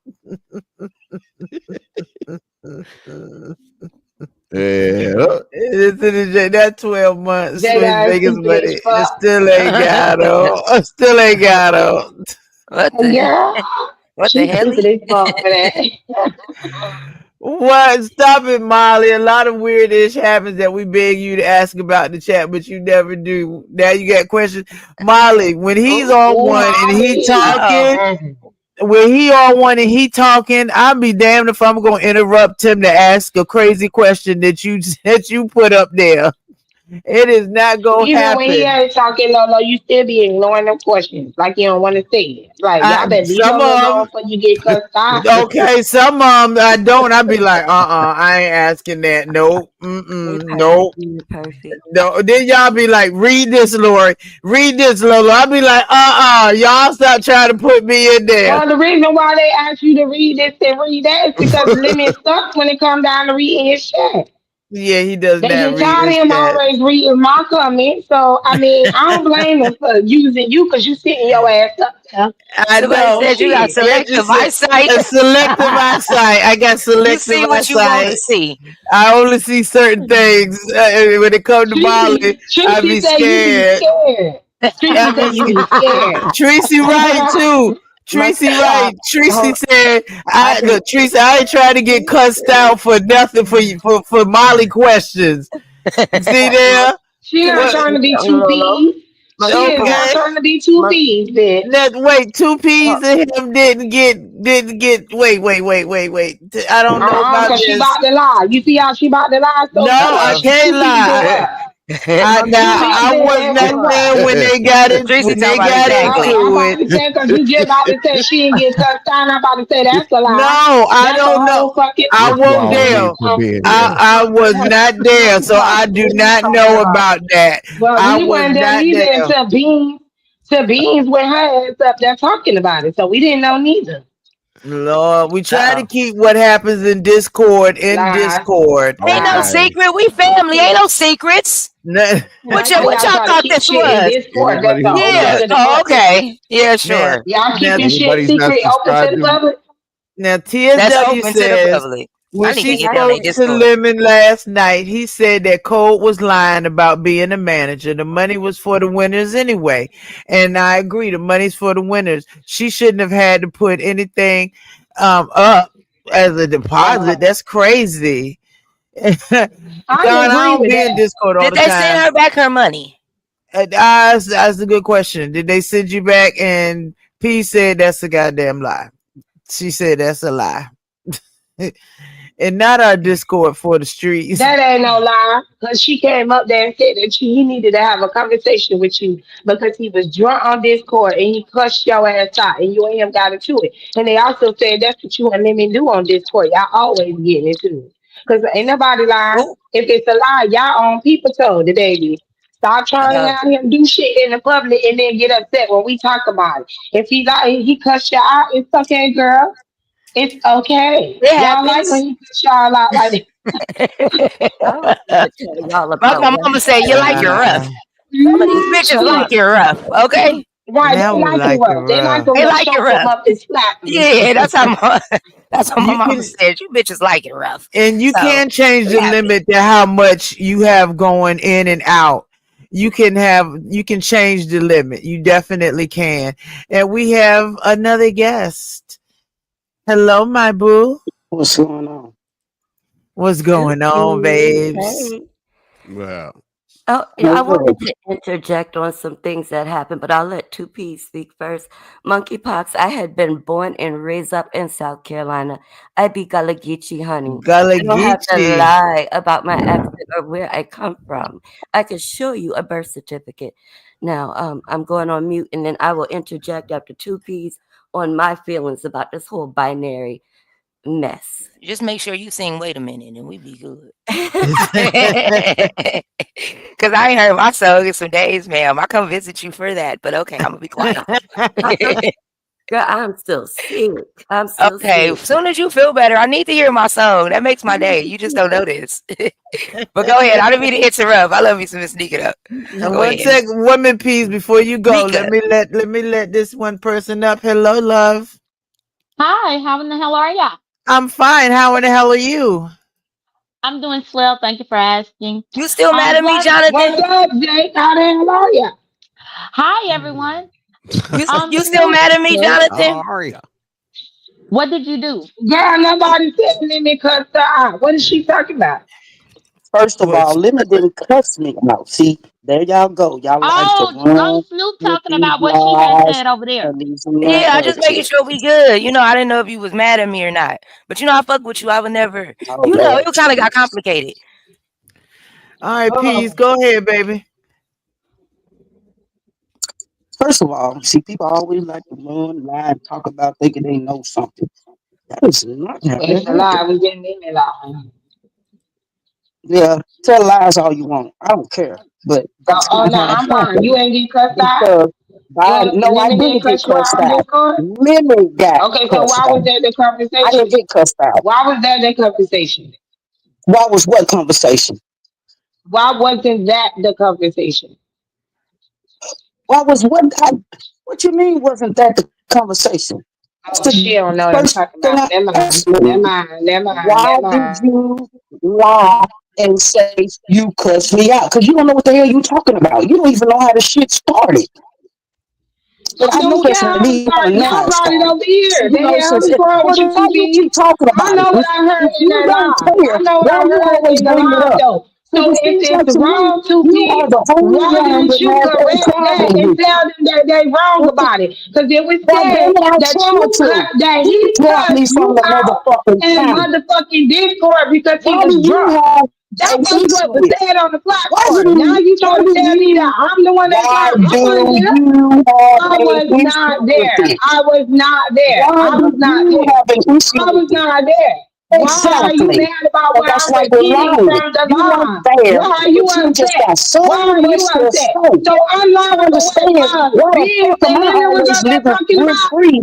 Yeah. Listen to Jay. That 12 months. So his Jada is Vegas stupid as buddy fuck. still ain't got him. Still ain't got him. What the Girl, what the she's hell? stupid as fuck for that. What? Stop it, Molly. A lot of weird ish happens that we beg you to ask about in the chat, but you never do. Now you got questions. Molly, when he's Oh, on Oh, one and he Molly. talking, Mm. when he on one and he talking, I'll be damned if I'm gonna interrupt him to ask a crazy question that you put up there. It is not gonna Even when he happen. ain't talking, Lolo, you still be ignoring them questions like you don't want to say it. Like y'all better leave Some Lolo of alone them. before you get cussed out. Okay, some of them I don't. I be like, I ain't asking that. Nope, You're nope. perfect. You're perfect. No, then y'all be like, read this, Lori. Read this, Lolo. I be like, y'all stop trying to put me in there. Well, the reason why they ask you to read this and read that is because Lemon sucks when it comes down to reading his shit. Yeah, he does They not get read tired of his him chat. always reading my comments. So, I mean, I don't blame them for using you because you sitting your ass up there I somebody know. talking said you got shit. It selective just eyesight. a selective eyesight. I got You selective see what you want to eyesight. see. I only see certain things. When it comes to Molly, I Tracy be said you be scared. scared. I Tracy said be you scared. be scared. Tracy Wright too. My Tracy uh, Wright. Tracy hold, said, I've "I been look, Tracy. I ain't trying to get cussed out for nothing for you for Molly questions. See my there? She not What? trying to be two Lolo. peas. My She is people. not Okay. trying to be two My, peas, bitch. Now, wait, two uh, peas of him didn't get. Wait. I don't know about Cause she this. about to lie. You see how she about to lie? No, So tell I her Uh can't two peas and lie. what? I my Two now people. peas I was not and what? there when they got in Tracy when talking they about got exactly. I'm into about it. to say because you just about to say she didn't get cussed out. I'm about to say that's a No, lie. I That's a don't know. whole fucking I What lie. you won't all there. need for being I here? I was not there, so I do What are you not talking know about? about that. Well, I we was weren't there not neither there. until Beans with her ass up there talking about it. So we didn't know neither. Lord, we try to Uh-oh. keep what happens in Discord in Lies. Discord. Ain't no Lies. Okay. secret. We family. Ain't no secrets. No- My How What y'all y'all try to thought keep this shit in was? Discord that's Anybody who's open not Yeah. to the Oh, public? okay. Yeah, now, sure. Y'all now, keeping anybody shit who's not secret open to subscribed the to public? now, That's TSW open to the says public. I When need to she get down spoke their to Discord. Lemon last night, he said that Cole was lying about being a manager. The money was for the winners anyway. And I agree, the money's for the winners. She shouldn't have had to put anything up as a deposit. That's crazy. Don, I agree don't with be in that. Discord all Did the they send time. her back her money? That's a good question. Did they send you back? And P said that's a goddamn lie. She said that's a lie. And not our Discord for the streets. That ain't no lie, because she came up there and said that he needed to have a conversation with you because he was drunk on Discord and he cussed your ass out and you and him got into it. And they also said that's what you and Lemon do on Discord. Y'all always getting into it. Because ain't nobody lying. Who? If it's a lie, y'all on people told the baby. Stop trying to have him do shit in the public and then get upset when we talk about it. If he like he cussed you out, it's okay, girl. It's okay. It Y'all like when happens. he cuss y'all out like that. I was gonna tell y'all My about what mama said you like it rough. Some of these bitches Right, like it rough. Okay, Now they we like it like it rough. They like rough. them they little like it short rough. up and flapping. Yeah, that's how my You mama can said. You bitches like it rough. and you So can change it the happens. limit to how much you have going in and out. You can change the limit. You definitely can. And we have another guest. Hello, my boo. What's going on? What's Juicy. going on, babes? Hey. Well, Oh, yeah, I What's wanted good? to interject on some things that happened, but I'll let 2P speak first. Monkeypox, I had been born and raised up in South Carolina. I be Gullah Geechee, honey. I don't have to Galagichi. lie about my accent or where I come from. I can show you a birth certificate. Now, I'm going on mute, and then I will interject after 2P's on my feelings about this whole binary mess. Just make sure you sing "Wait a Minute" and we be good. Cause I ain't heard my song in some days, ma'am. I come visit you for that, but okay, I'm gonna be quiet. Girl, I'm still sick. I'm still Okay, sick. as soon as you feel better, I need to hear my song. That makes my day. You just don't know this. But go ahead. I didn't mean to interrupt. I love you, so Miss Nika. Up. And Go one ahead, second, woman piece before you go. Nika. Let me let this one person up. Hello, love. Hi, how in the hell are ya? I'm fine. How in the hell are you? I'm doing swell. Thank you for asking. You still mad at me, What? What's Jonathan? up, Jake? How the hell are ya? Hi, everyone. You still Salute, mad at me, Jake. how Jonathan? are you? What did you do? Girl, nobody said Lemon cussed her out. What is she talking about? First of all, Which Lemon didn't cuss me out. See, there y'all go. Y'all like to Oh, go run Snoop with talking these about what she has lies said over there. and these Yeah, I just making narratives. sure we good. I didn't know if you was mad at me or not. But I fuck with you. I would never. Oh, Lord It kind of got Jesus. complicated. all right, peace. Oh, Go ahead, baby. First of all, see, people always like to run, lie, and talk about thinking they know something. That is not it's happening a either. lie. We getting Lemon lie. Yeah, tell lies all you want. I don't care. But Oh, that's oh, not no, how it I'm fine. You happened. ain't get cussed out? Because You I ain't, no, I Lemon didn't didn't get cuss you cussed out on out. Discord? Lemon got Okay, so cussed why was out. that the I didn't conversation? get cussed out. Why was that the conversation? What was what conversation? Why wasn't that the conversation? What was what? What you mean? Wasn't that the conversation? That's Oh, she the don't know what I'm first talking thing about. I Never mind. asked me. Never mind. Never mind. Why Never did mind. you lie and say you cussed me out? Because you don't know what the hell you talking about. You don't even know how the shit started. But I I know don't care that's not how it me. I started. know how Y'all it brought it started. over So here. The you know, hell since is wrong well, with then you, why you 2B? keep talking I about it? know what I heard If in you that don't live. I care, know what why I you heard always in the bring it live, up? though. Because So it if seems like it's to me wrong, you are 2B, the only why one didn't that you has a correct that problem and with tell them that they wrong it. about it? Because it was God damn said it, I that tried to. that He he dropped me cussed from you the out motherfucking in panel. motherfucking Discord because he Why was do you drunk. have That an was what issue was with? said on the Why platform. Now do you why trying to do tell me that you I'm the one that's why lying. I wasn't do there. you have I an was issue not with there. it? I was not there. Why I was do not you there. have an issue I with was it? not there. Why are you Exactly. mad about And what that's I'm like with repeating lying. from the You weren't line? there, Why are you but you just upset? got so Why are much you to upset? say. So I'm I lying don't for what understand why the being fuck am that I Lemon was always up there living talking rent about. free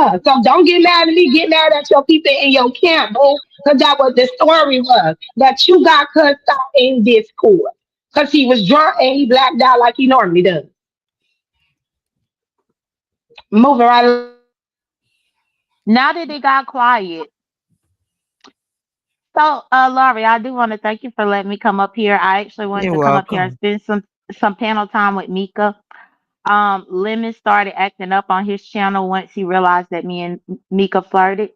was. So don't get mad at me. Get mad at your people in your camp, boo. Because that was the story was that you got cussed out in Discord. Because he was drunk and he blacked out like he normally does. Moving right along. Now that it got quiet, so Laurie, I do want to thank you for letting me come up here. I actually wanted You're to come up here and welcome. spend some panel time with Mika. Lemon started acting up on his channel once he realized that me and Mika flirted.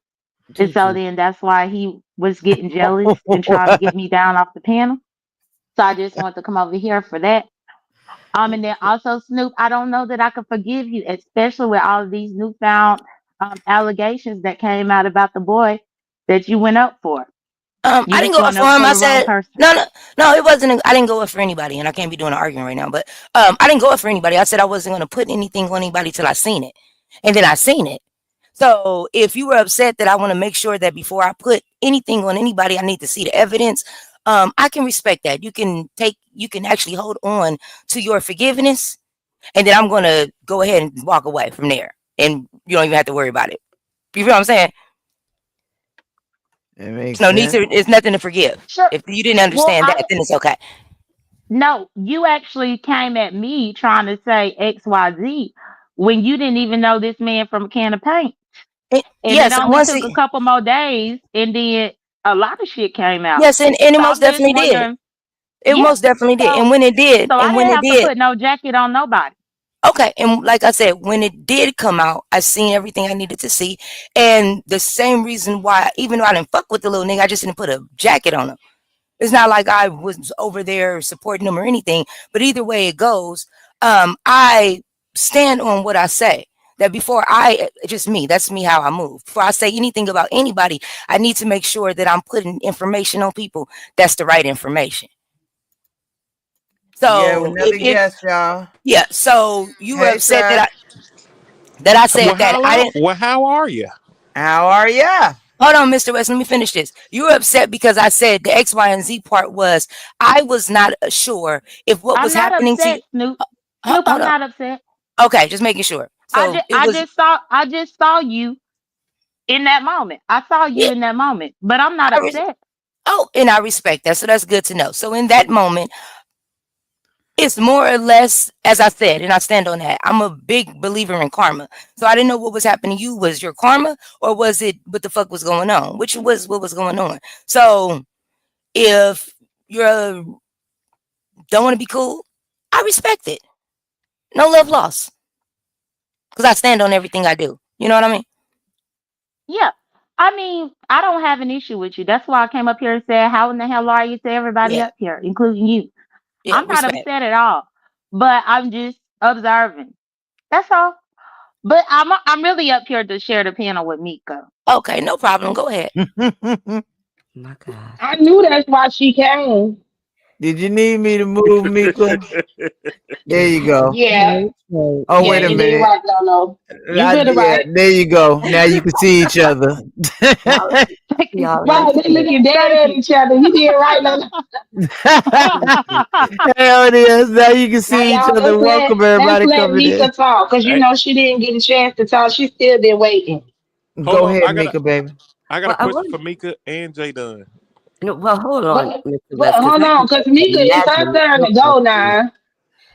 And so Gigi. then that's why he was getting jealous and trying to get me down off the panel. So I just want to come over here for that. And then also Snoop, I don't know that I can forgive you, especially with all of these newfound allegations that came out about the boy that you went up for. You I was didn't go up going for up him. for I the wrong said person. no, no, no. It wasn't. I didn't go up for anybody, and I can't be doing an argument right now. But I didn't go up for anybody. I said I wasn't going to put anything on anybody till I seen it, and then I seen it. So if you were upset that I want to make sure that before I put anything on anybody, I need to see the evidence. I can respect that. You can actually hold on to your forgiveness, and then I'm going to go ahead and walk away from there, and you don't even have to worry about it. You feel what I'm saying? It makes No need sense. to. It's nothing to forgive. Sure. If you didn't Well, understand that, then it's okay. no, you actually came at me trying to say XYZ when you didn't even know this man from a can of paint. And it Yes, and only once took it, a couple more days, and then a lot of shit came out. yes, and it So most I'm just definitely did. wondering, It yeah. most definitely did. So so I And when didn't it have to did, put no jacket on nobody. okay, and like I said, when it did come out, I seen everything I needed to see, and the same reason why, even though I didn't fuck with the little nigga, I just didn't put a jacket on him. It's not like I was over there supporting him or anything, but either way it goes, I stand on what I say. That before I, just me, that's me how I move. Before I say anything about anybody, I need to make sure that I'm putting information on people that's the right information. Yeah, So another guest, y'all. yeah, so you were Hey, upset sir. that I said Well, that I didn't. how are you? How are ya? Hold on, Mr. West. Let me finish this. You were upset because I said the X, Y, and Z part was I was not sure if what I'm was not happening to you. upset, Snoop. Snoop, Hold I'm on. not upset. Okay, just making sure. So it was, I just saw you in that moment. I saw you yeah. in that moment, but I'm not upset. Oh, and I respect that. So that's good to know. So in that moment, it's more or less, as I said, and I stand on that. I'm a big believer in karma. So I didn't know what was happening to you. Was your karma, or was it what the fuck was going on? Which was what was going on. So if you're don't want to be cool, I respect it. No love lost. Because I stand on everything I do. You know what I mean? Yeah. I mean, I don't have an issue with you. That's why I came up here and said, "How in the hell are you?" to everybody Yeah. up here, including you. Yeah. I'm not Respect. upset at all, but I'm just observing. That's all. But I'm really up here to share the panel with Mika. Okay, no problem. Go ahead. My God. I knew that's why she came. Did you need me to move, Mika? There you go. Yeah, Oh, yeah, wait a you did minute. right, Lolo. You did it Yeah, right. there you go. Now you can see each other. Y'all, y'all Right, they listen. looking dead Thank at you. each other. You did right, Lolo. Listen. Hell yes. Now you can Now, see each y'all, other. Welcome let's everybody let coming in. Mika talk, cause you Hey, know she didn't get a chance to talk. She still been waiting. hold Go on. ahead, Mika, baby. I got a Well, I question want for Mika and Jay Dunn. no, well, hold on, But Mr. but West, because hold I on, can cause only Mika, it's her imagine what turn your to go question is. now.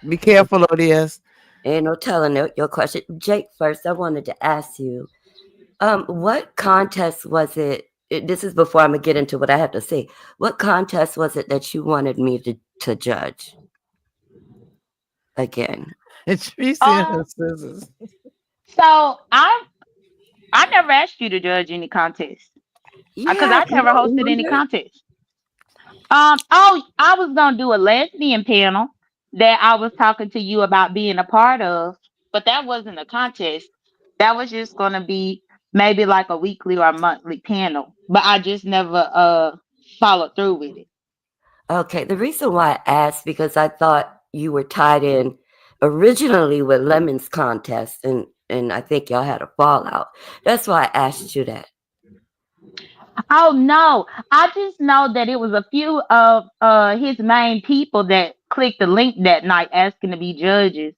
Be careful, ODS. Ain't no telling your question. Jake, first, I wanted to ask you, what contest was it? This is before I'm gonna get into what I have to say. What contest was it that you wanted me to judge again? It's Tracy and Um. her scissors. So I never asked you to judge any contest because Yeah, I you never don't hosted any remember? contest. Oh, I was gonna do a lesbian panel that I was talking to you about being a part of, but that wasn't a contest. That was just gonna be maybe like a weekly or a monthly panel, but I just never followed through with it. Okay, the reason why I asked because I thought you were tied in originally with Lemon's contest, and I think y'all had a fallout. That's why I asked you that. Oh no, I just know that it was a few of his main people that clicked the link that night asking to be judges,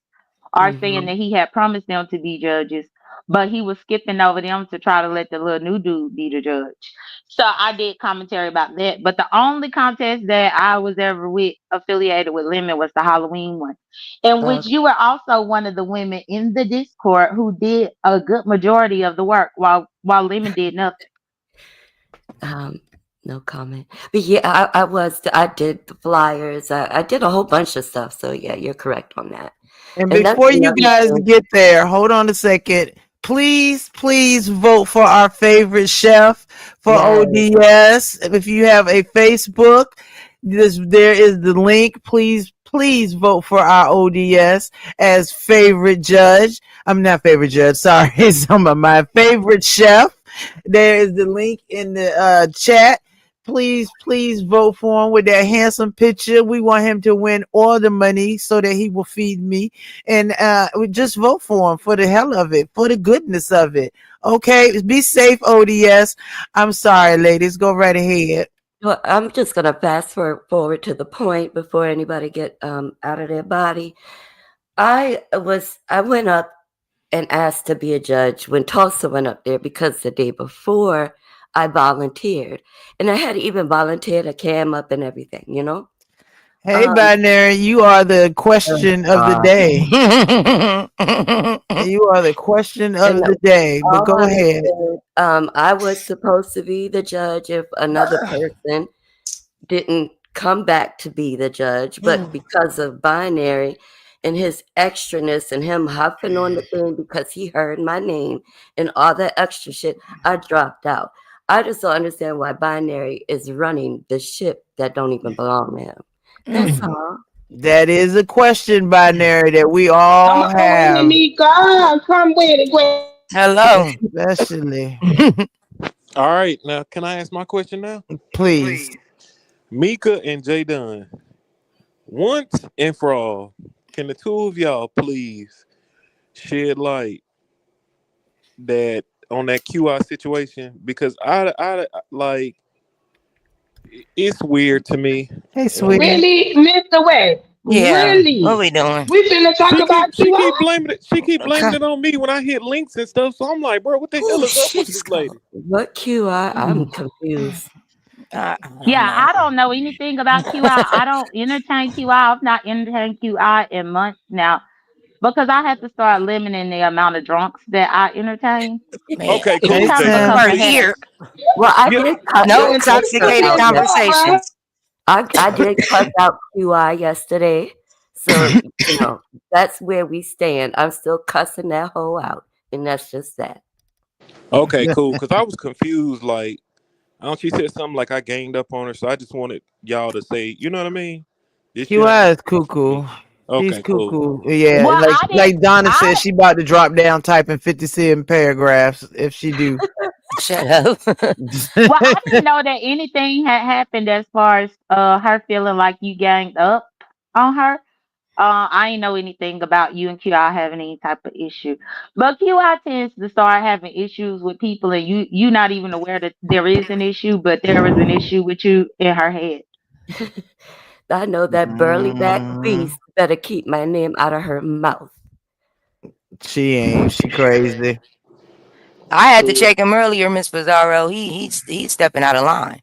are saying Hmm. that he had promised them to be judges. but he was skipping over them to try to let the little new dude be the judge. So I did commentary about that. But the only contest that I was ever with affiliated with Lemon was the Halloween one, in which you were also one of the women in the Discord who did a good majority of the work while Lemon did nothing. No comment. But yeah, I did the flyers. I did a whole bunch of stuff. So yeah, you're correct on that. And that's before you another guys thing. get there, hold on a second. Please vote for our favorite chef for ODS. If you have a Facebook, there is the link. Please vote for our ODS as favorite judge. I'm not favorite judge. Sorry, some of my favorite chef. There is the link in the chat. Please vote for him with that handsome picture. We want him to win all the money so that he will feed me. And we just vote for him for the hell of it, for the goodness of it. Okay, be safe, ODS. I'm sorry, ladies. Go right ahead. Well, I'm just gonna fast forward to the point before anybody get out of their body. I went up and asked to be a judge when Tulsa went up there because the day before I volunteered, and I had even volunteered a cam up and everything, you know. Hey, Binary, you are the question of the day. You are the question of the day. But go ahead. I was supposed to be the judge if another person didn't come back to be the judge, but because of Binary and his extraness and him huffing on the thing because he heard my name and all that extra shit, I dropped out. I just don't understand why Binary is running the ship that don't even belong to him. That's all. That is a question, Binary, that we all Come have. with me, God. Come with it, Gwen. Hello. Especially. All right, now can I ask my question now? Please. Mika and J Dunn, once and for all, can the two of y'all please shed light that on that QI situation? Because I like it's weird to me. Hey, sweetie. Really, Mr. West? Yeah. Really? What we doing? We finna talk about She QI? keep blaming it. She keep blaming it on me when I hit links and stuff. So I'm like, bro, what the hell is up with this lady? What QI? I'm confused. Yeah, I don't know anything about QI. I don't entertain QI. I've not entertained QI in months now because I had to start limiting the amount of drunks that I entertain. Okay, He cool, come J to Dunn. cover Per See, year. Well, I did cut No cuss her intoxicated out conversations. I did cuss out QI yesterday. So, you know, that's where we stand. I'm still cussing that hoe out. And that's just that. okay, cool. Because I was confused. Like, I don't. She said something like I ganged up on her, so I just wanted y'all to say, you know what I mean? This shit ain't QI is going for me. cuckoo. She's Okay, cool. cuckoo. Yeah, Well, I didn't. like Donna said, she about to drop down typing 57 paragraphs if she do. Shut up. Well, I didn't know that anything had happened as far as her feeling like you ganged up on her. I ain't know anything about you and QI having any type of issue, but QI tends to start having issues with people, and you not even aware that there is an issue, but there is an issue with you in her head. I know that burly back beast better keep my name out of her mouth. She ain't. She crazy. I had to check him earlier, Miss Pizarro. He's stepping out of line.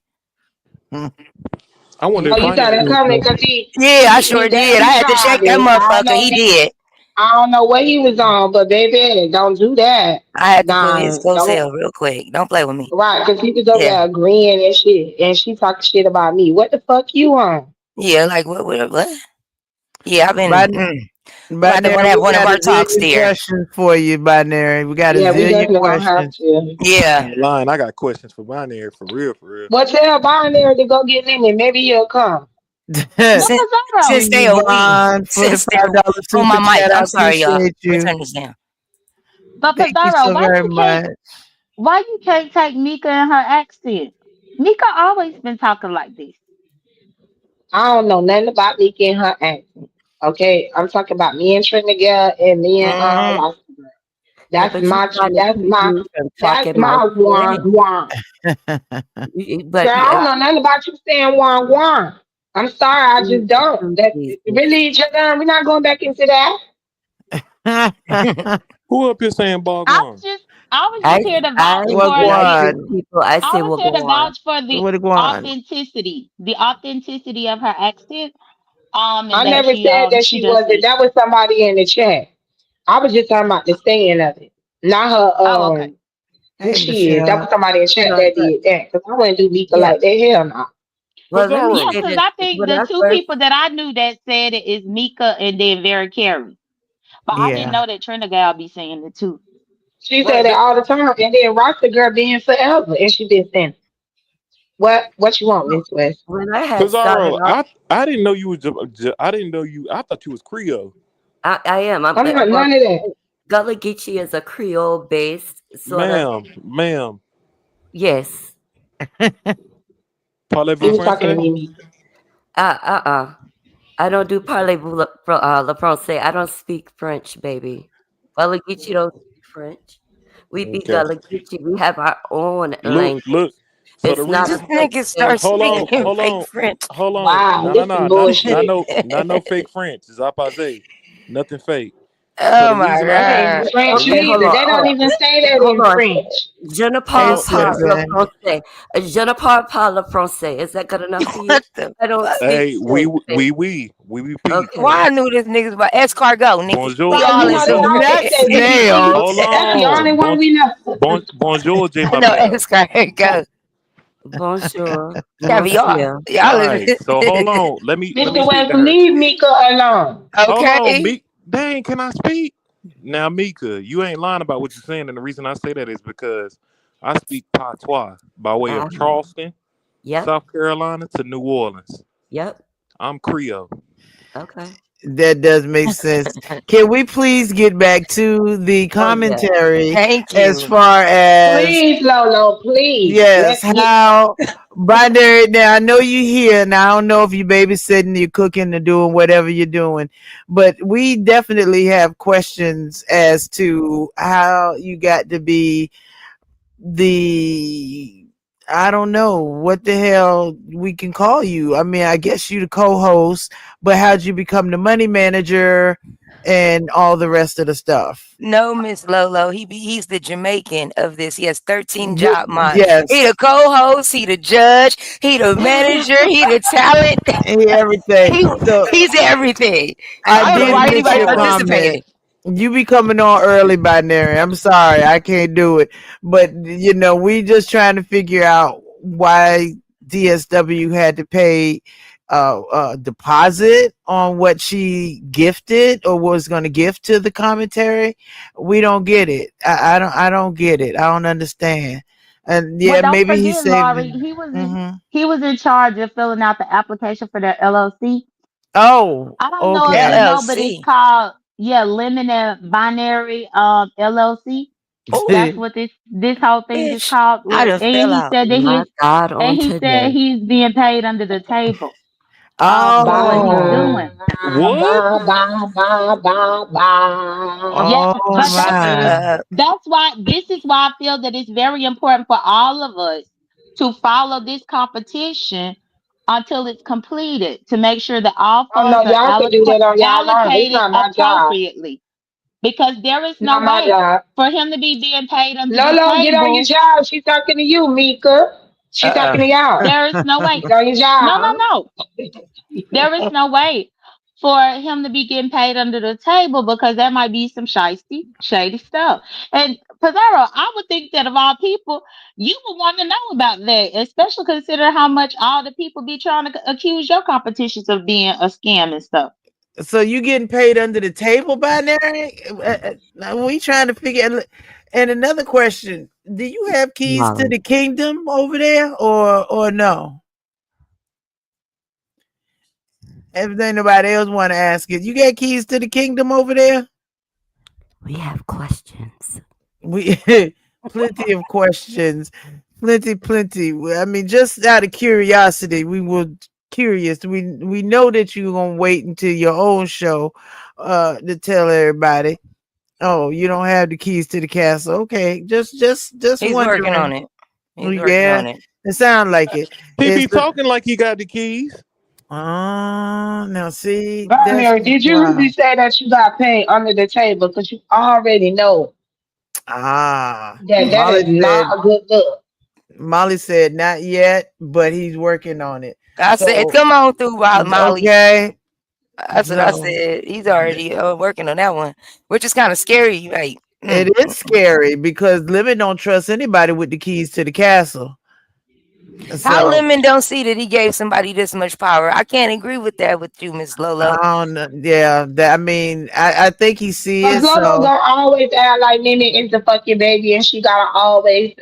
I wonder Oh, if you Binary started was coming talking. because Yeah, I sure did. I had to check that motherfucker. He did. I don't know what he was on, but baby, don't do that. I had to put Nah, his coat don't. tail real quick. Don't play with me. Right, because he was over Yeah. there agreeing and shit, and she talking shit about me. What the fuck you on? Yeah, like what? Yeah, I've been. Might Binary, want to have we one of got a our talks zillion there. questions for you, Binary. We got a Yeah, we zillion definitely gonna have questions. to. Yeah. I'm lying. I got questions for Binary for real, for real. Well, tell Binary to go get Lemon. Maybe he'll come. Since, since they are we, Yvonne for the since they're $5 on super my mic. chat. I I'm sorry, y'all. appreciate Let me you. turn this down. But Thank you Pizarro, so very much. why you can't take Mika and her accent? Mika always been talking like this. I don't know nothing about Nika and her accent. Okay, I'm talking about me and Trinidad and me and Mm-hmm. Ross. Yeah, That's but you my trying to keep me from that's talking my my shit. one. But Girl, I don't know nothing about you saying one. I'm sorry, I just don't. That Jesus. really, Jordan, we're not going back into that. Who up here saying I Bogwan? was just I was I just here to I vouch for like the it, Wagwan. people. I I say was we'll here go to on. vouch for the Wagwan. authenticity of her accent. And I that never said that she she does wasn't. say, That was somebody in the chat. I was just talking about the saying of it, not her. oh, okay. Hey, Shit, that Michelle. was somebody in the You chat know, that but did that. Cause I wouldn't do Mika yeah. like that. Hell no. Well, let me Pizarro. Yeah, say because this. I think When the I two first, people that I knew that said it is Mika and then Vera Carey. But I didn't Yeah. know that Trina Gal be saying it too. She Right. said that all the time, and then Rasta girl being forever, and she been saying, What you want, Miss West?" when I had started Pizarro, off, I didn't know you was I didn't know you. I thought you was Creole. I am. I'm not Well, none of that. Gullah Geechee is a Creole based sort of. Ma'am. Yes. You Parlez-vous was talking to français? me, Mika. I don't do parlez-vous le français. I don't speak French, baby. Gullah Geechee don't speak French. We be Okay. Gullah Geechee. We have our own Look, language. look. So the It's not This a reason, such nigga thing start hold as on, speaking hold fake on, French. hold on. Wow, No, no, this some no, not bullshit. not no fake French. It's apage. Nothing fake. So Oh the my reason I That asked, ain't god. the French Okay, reason, hold neither. on, They don't even say that hold in on. French. Je ne Hey, parle hold pas on. le Sylvan. français. Je ne parle pas le français. Is that good enough for you? What the I don't fuck? speak Hey, French, baby. we peep. Okay. Why I knew this niggas about escargot, niggas. We Bonjour, Right, all you know into they it. always Not say BBT. hold snails. That's the only on. one we know. Bonjour, J. I Ma know Belle. escargot. Bonjour, Caviar. monsieur. Y'all Right. So live. hold on. Let me Mr. speak West, to her. leave Mika alone. Hold on, Okay. Meek. Dang, can I speak? Now, Mika, you ain't lying about what you're saying, and the reason I say that is because I speak patois by way of Uh-huh. Charleston, Yep. South Carolina to New Orleans. Yep. I'm Creole. Okay. That does make sense. Can we please get back to the Oh yeah. commentary Thank as you. far as Please, Lolo, please. yes, Let's get how binary now I know you here and I don't know if you're babysitting, you're cooking or doing whatever you're doing, but we definitely have questions as to how you got to be the I don't know what the hell we can call you. I mean, I guess you the co-host, but how'd you become the money manager and all the rest of the stuff? No, Miss Lolo. He's the Jamaican of this. He has 13 job mods. He Yes, the co-host, he the judge, he the manager, he the talent. everything. he So he's everything. I I don't know did why miss anybody your participated. comment. You be coming on early, binary. I'm sorry, I can't do it. But we just trying to figure out why DSW had to pay deposit on what she gifted or was going to gift to the commentary. We don't get it. I don't get it. I don't understand. And Well, yeah, don't maybe he forget, saved Laurie, it. Hmm. he was in charge of filling out the application for their LLC. Oh, I don't know if you okay. know, but it's LLC. called Lemon and Binary LLC. Oh, That's what this whole thing is bitch. called. I done And fell he out. said that My God, on today. he's being paid under the table for what he's Oh, doing. Bye, What? bye, bye, bye, bye, bye. Yeah, oh but Shut my. up. that's why this is why I feel that it's very important for all of us to follow this competition until it's completed to make sure that all Oh no, funds are y'all can do that on y'all own. It's allocated not my job. appropriately because there is no Not my way job. for him to be being paid under the Lolo, get on your table. job. She's talking to you, Mika. She's talking Uh-uh. to y'all. There is no way. Get on your No, no, job. no. There is no way for him to be getting paid under the table because that might be some shady stuff. And Pizarro, I would think that of all people, you would want to know about that, especially considering how much all the people be trying to accuse your competitions of being a scam and stuff. So you getting paid under the table, binary? We trying to figure. And another question: do you have keys to Molly. the kingdom over there, or no? If ain't nobody else want to ask it, you got keys to the kingdom over there? We have questions. We plenty of questions, plenty. I mean, just out of curiosity, we were curious. We know that you're gonna wait until your own show, to tell everybody. Oh, you don't have the keys to the castle. Okay, just He's working on wondering. it. Oh, He's working yeah, on it. it sounds like it. He It's be talking like he got the keys. Now see, that's Valerie, did you wow. really say that you got paid under the table? Because you already know that that Molly is said. not a good look. Molly said not yet, but he's working on it. I said, So come on through, Molly. okay, That's what I so said. He's already working on that one, which is kind of scary. Like, it is scary because Lemon don't trust anybody with the keys to the castle. how So Lemon don't see that he gave somebody this much power? I can't agree with that with you, Miss I Lolo. don't know. Yeah, I mean, I think he see Because it. Lolo So gonna always act like Mimi is the fucking baby and she gotta always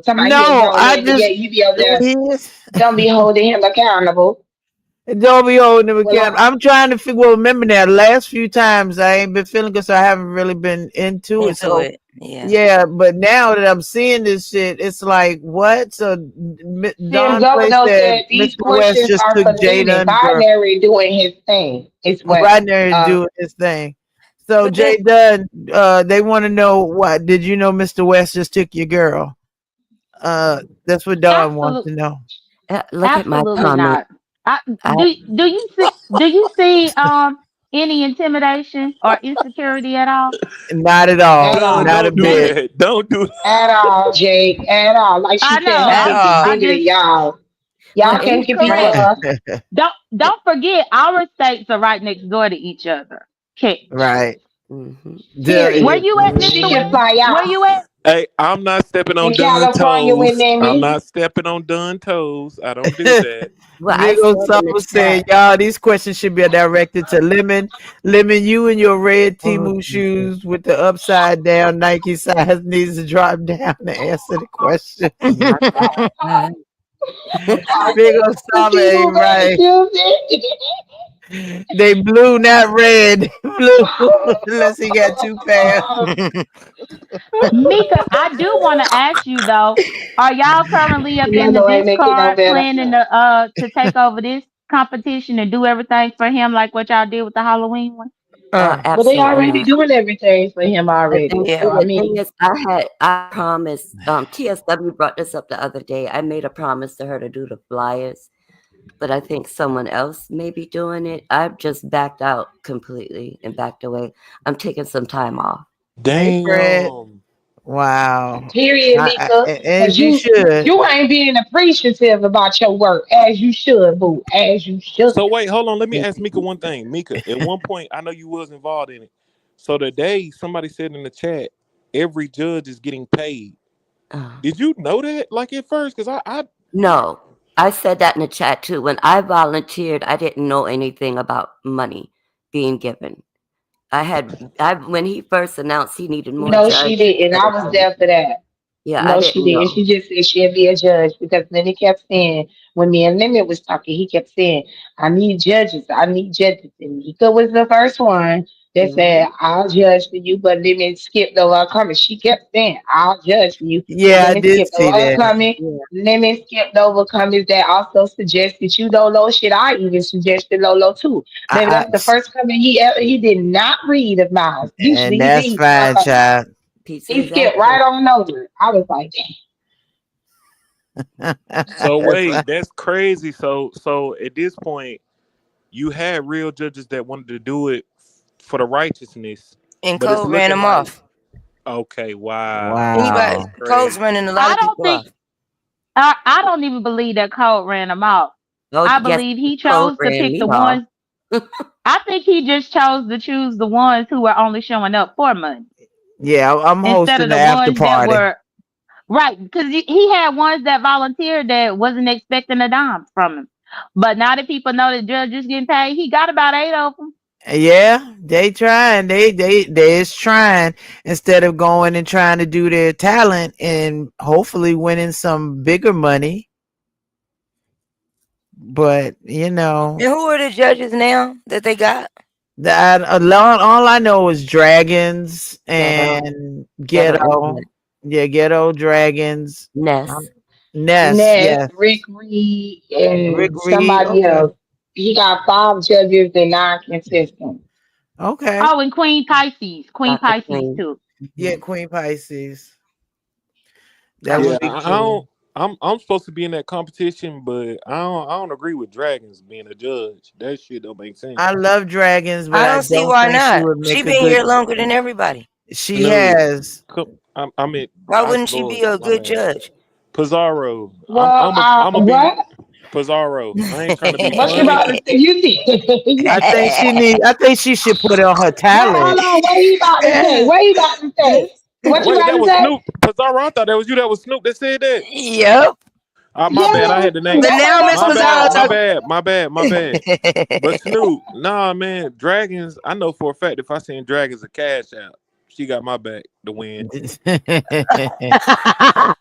somebody he a no, grown I man, but yeah, just you be over there. he is. Don't be holding him accountable. Don't be holding him Well, accountable. I'm trying to figure. Well, remember now, the last few times I ain't been feeling good, so I haven't really been into it. Into So it, yeah. yeah, but now that I'm seeing this shit, it's like what? So Tim Don Play Governor said said these Mr. West questions just are took for Lemon. Jada girl. Binary doing his thing is what Wagner is doing his thing. So But then, Jay Dunn, they want to know what did you know Mr. West just took your girl? That's what Don wants to Absolutely, know. Look at my absolutely comment. not. I, I, do you see any intimidation or insecurity at all? Not at all. at Done, all. Not a don't do And bit. that. Don't do At all, Jake. At all. Like I she said, know. her at I dick is all. I bigger than just y'all. Y'all well, in can't the compete with chat, correct. us. Don't forget our states are right next door to each other. Catch. Right. mhm. Where The, Period. you at, She Mr. can West? fly Where out you at? Hey, I'm not stepping in on Dunn California with toes. I'm Lemon. not stepping on Dunn toes. I don't do that. Well, I Big said old in the Summer chat. said, y'all, these questions should be directed to Lemon. Lemon, you and your red Oh, Timu Jesus. shoes with the upside down Nike size needs to drop down to answer the question. My God. Big old Summer ain't People gonna right. use it. They blue, not red. Blue, unless he got two pairs. Mika, I do want to ask you though, are y'all currently up in the Lolo ain't making no Discord better. planning to take over this competition and do everything for him like what y'all did with the Halloween one? But they Absolutely already not. doing everything for him The already. thing, So Yeah. I the thing mean, is, I promised. TSW brought this up the other day. I made a promise to her to do the flyers, but I think someone else may be doing it. I've just backed out completely and backed away. I'm taking some time off. Hey, Fred. Damn. Wow. period, Mika. As Cause you should. you ain't being appreciative about your work as you should, boo. As you should. So wait, hold on. Let me Thank ask Mika you. one thing. Mika, at one point, I know you was involved in it. So today, somebody said in the chat, every judge is getting paid. Uh, Did you know that? Like at first, because I no, I said that in the chat too. When I volunteered, I didn't know anything about money being given. I when he first announced he needed more No, she judges. didn't. I I didn't was know. there for that. Yeah, I No, she didn't didn't. know. She just said she'd be a judge because Lenny kept saying, when me and Lemon was talking, he kept saying, I need judges. I need judges. And Nika was the first one that Hmm. said, I'll judge for you. But Lemon skipped over her comment. She kept saying, I'll judge for you. But Yeah, I Lemon did skipped see over her that. comment. Yeah. Lemon skipped over comments that also suggested you Lolo shit. I even suggested Lolo too. Baby, I, that's the first comment he did not read of mine. and Usually he that's reads my fine, comment. child. Piece of He his skipped action. right on over it. I was like, so That's fine. wait, that's crazy. So at this point, you had real judges that wanted to do it for the righteousness, And but it's Cole ran looking him like off. okay, wow, Anybody, that's Wow. Cole's crazy. running a lot I of don't people think off. I don't even believe that Code ran them off. Oh, I yes, believe he code chose to ran pick me the off. ones. I think he just chose to choose the ones who were only showing up for money Yeah, I'm instead hosting of the the after ones that party. were right. Because he had ones that volunteered that wasn't expecting a dime from him. But now that people know the judge is getting paid, he got about 8 of them. Yeah, they trying. They is trying instead of going and trying to do their talent and hopefully winning some bigger money. But And who are the judges now that they got? that all I know is dragons Ghetto, and ghetto ghetto. internet. Yeah, ghetto dragons. Ness. Ness. Ness, Yes. Rick Reed, Rick and Reed. somebody Okay. else. He got 5 judges and 9 contestants. Okay. Oh, and Queen Pisces. Queen Dr. Pisces Queen. too. Yeah, Mhm. Queen Pisces. That Yeah, would be I cool. I'm supposed to be in that competition, but I don't agree with dragons being a judge. That shit don't make sense. I love dragons, but I I don't see don't why think she not. would She make a been good. here longer than everybody. She No, has. I mean, Why wouldn't she Lord, be a my good bad. judge? Pizarro, Well, I'm a be what? Pizarro. I ain't trying to be What you funny. about to say? You think? I think she need. I think she should put on her Hold talent. on, what he about to say? What he about to say? What you Wait, about that to was say? Snoop. Pizarro, I thought that was you. That was Snoop that said that. Yep. My bad. I Yeah, had the name. But that's now what Miss My Pizarro bad. My talk. bad. My bad. My bad. But Snoop, nah, man, dragons. I know for a fact if I seen dragons a cash out, she got my back to win. I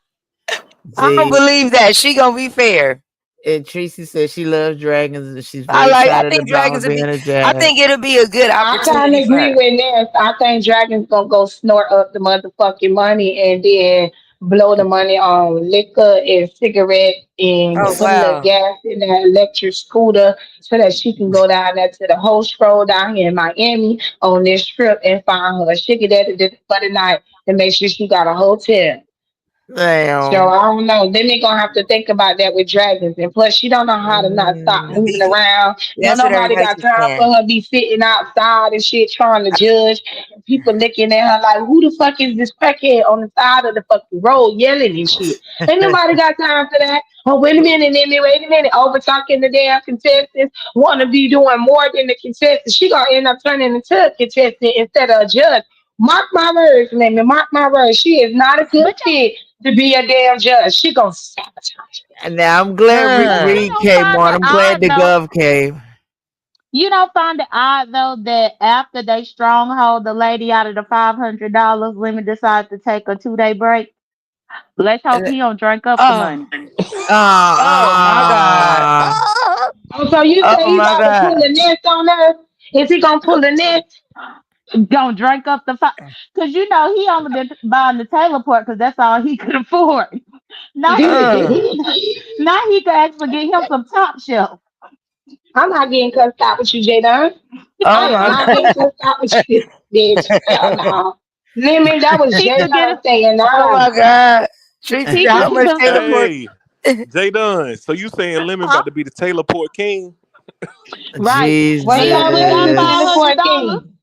don't See, believe that. She gonna be fair. and Tracy says she loves dragons and she's I very like. I excited think about her dragons would being be. a I judge. think it'll be a good I kind of opportunity for agree her. with Ness. I think Dragon's gonna go snort up the motherfucking money and then blow the money on liquor and cigarettes and Oh put a little wow. gas in that electric scooter so that she can go down there to the whole stroll down here in Miami on this trip and find her a sugar daddy for the night and make sure she got a hotel. So Damn. I don't know. Then they gonna have to think about that with dragons. And plus, she don't know how to not stop moving Be- around. No, That's what nobody everybody got keeps time for saying. her to be sitting outside and shit trying to judge. And people looking at her like, who the fuck is this crackhead on the side of the fucking road yelling and shit? Ain't nobody got time for that. Oh, wait a minute. Over talking the damn contestants, want to be doing more than the contestants. She gonna end up turning into a contestant instead of a judge. Mark my words, Lemon. Mark my words. She is not a good fit to be a damn judge. She gonna sabotage And now I'm glad Huh. You Reed don't came find on. it I'm glad odd the though. Gov came. You don't find it odd though that after they stronghold the lady out of the $500, women decide to take a 2 day break. Let's hope he don't drink up the Oh. money. Oh my God. Oh. her. Oh, so you say Oh he my about to God. pull the nest on her? Is he gonna pull the nest? Don't drink up the because you know he only been buying the Taylor port because that's all he could afford. Now he Uh. now he can actually get him some top shelf. I'm not getting cussed out with you, Jada. I Oh am my not getting God. cussed out with you, bitch. Hell no. Lemon, that was He could get Jada a saying Oh no. my God. Tracy, he how could much Taylor Port? Hey, Jay Dunn. So you saying Lemon huh? about to be the Taylor Port King? Right. Well, he He already already got the Jesus. $500. teleport king.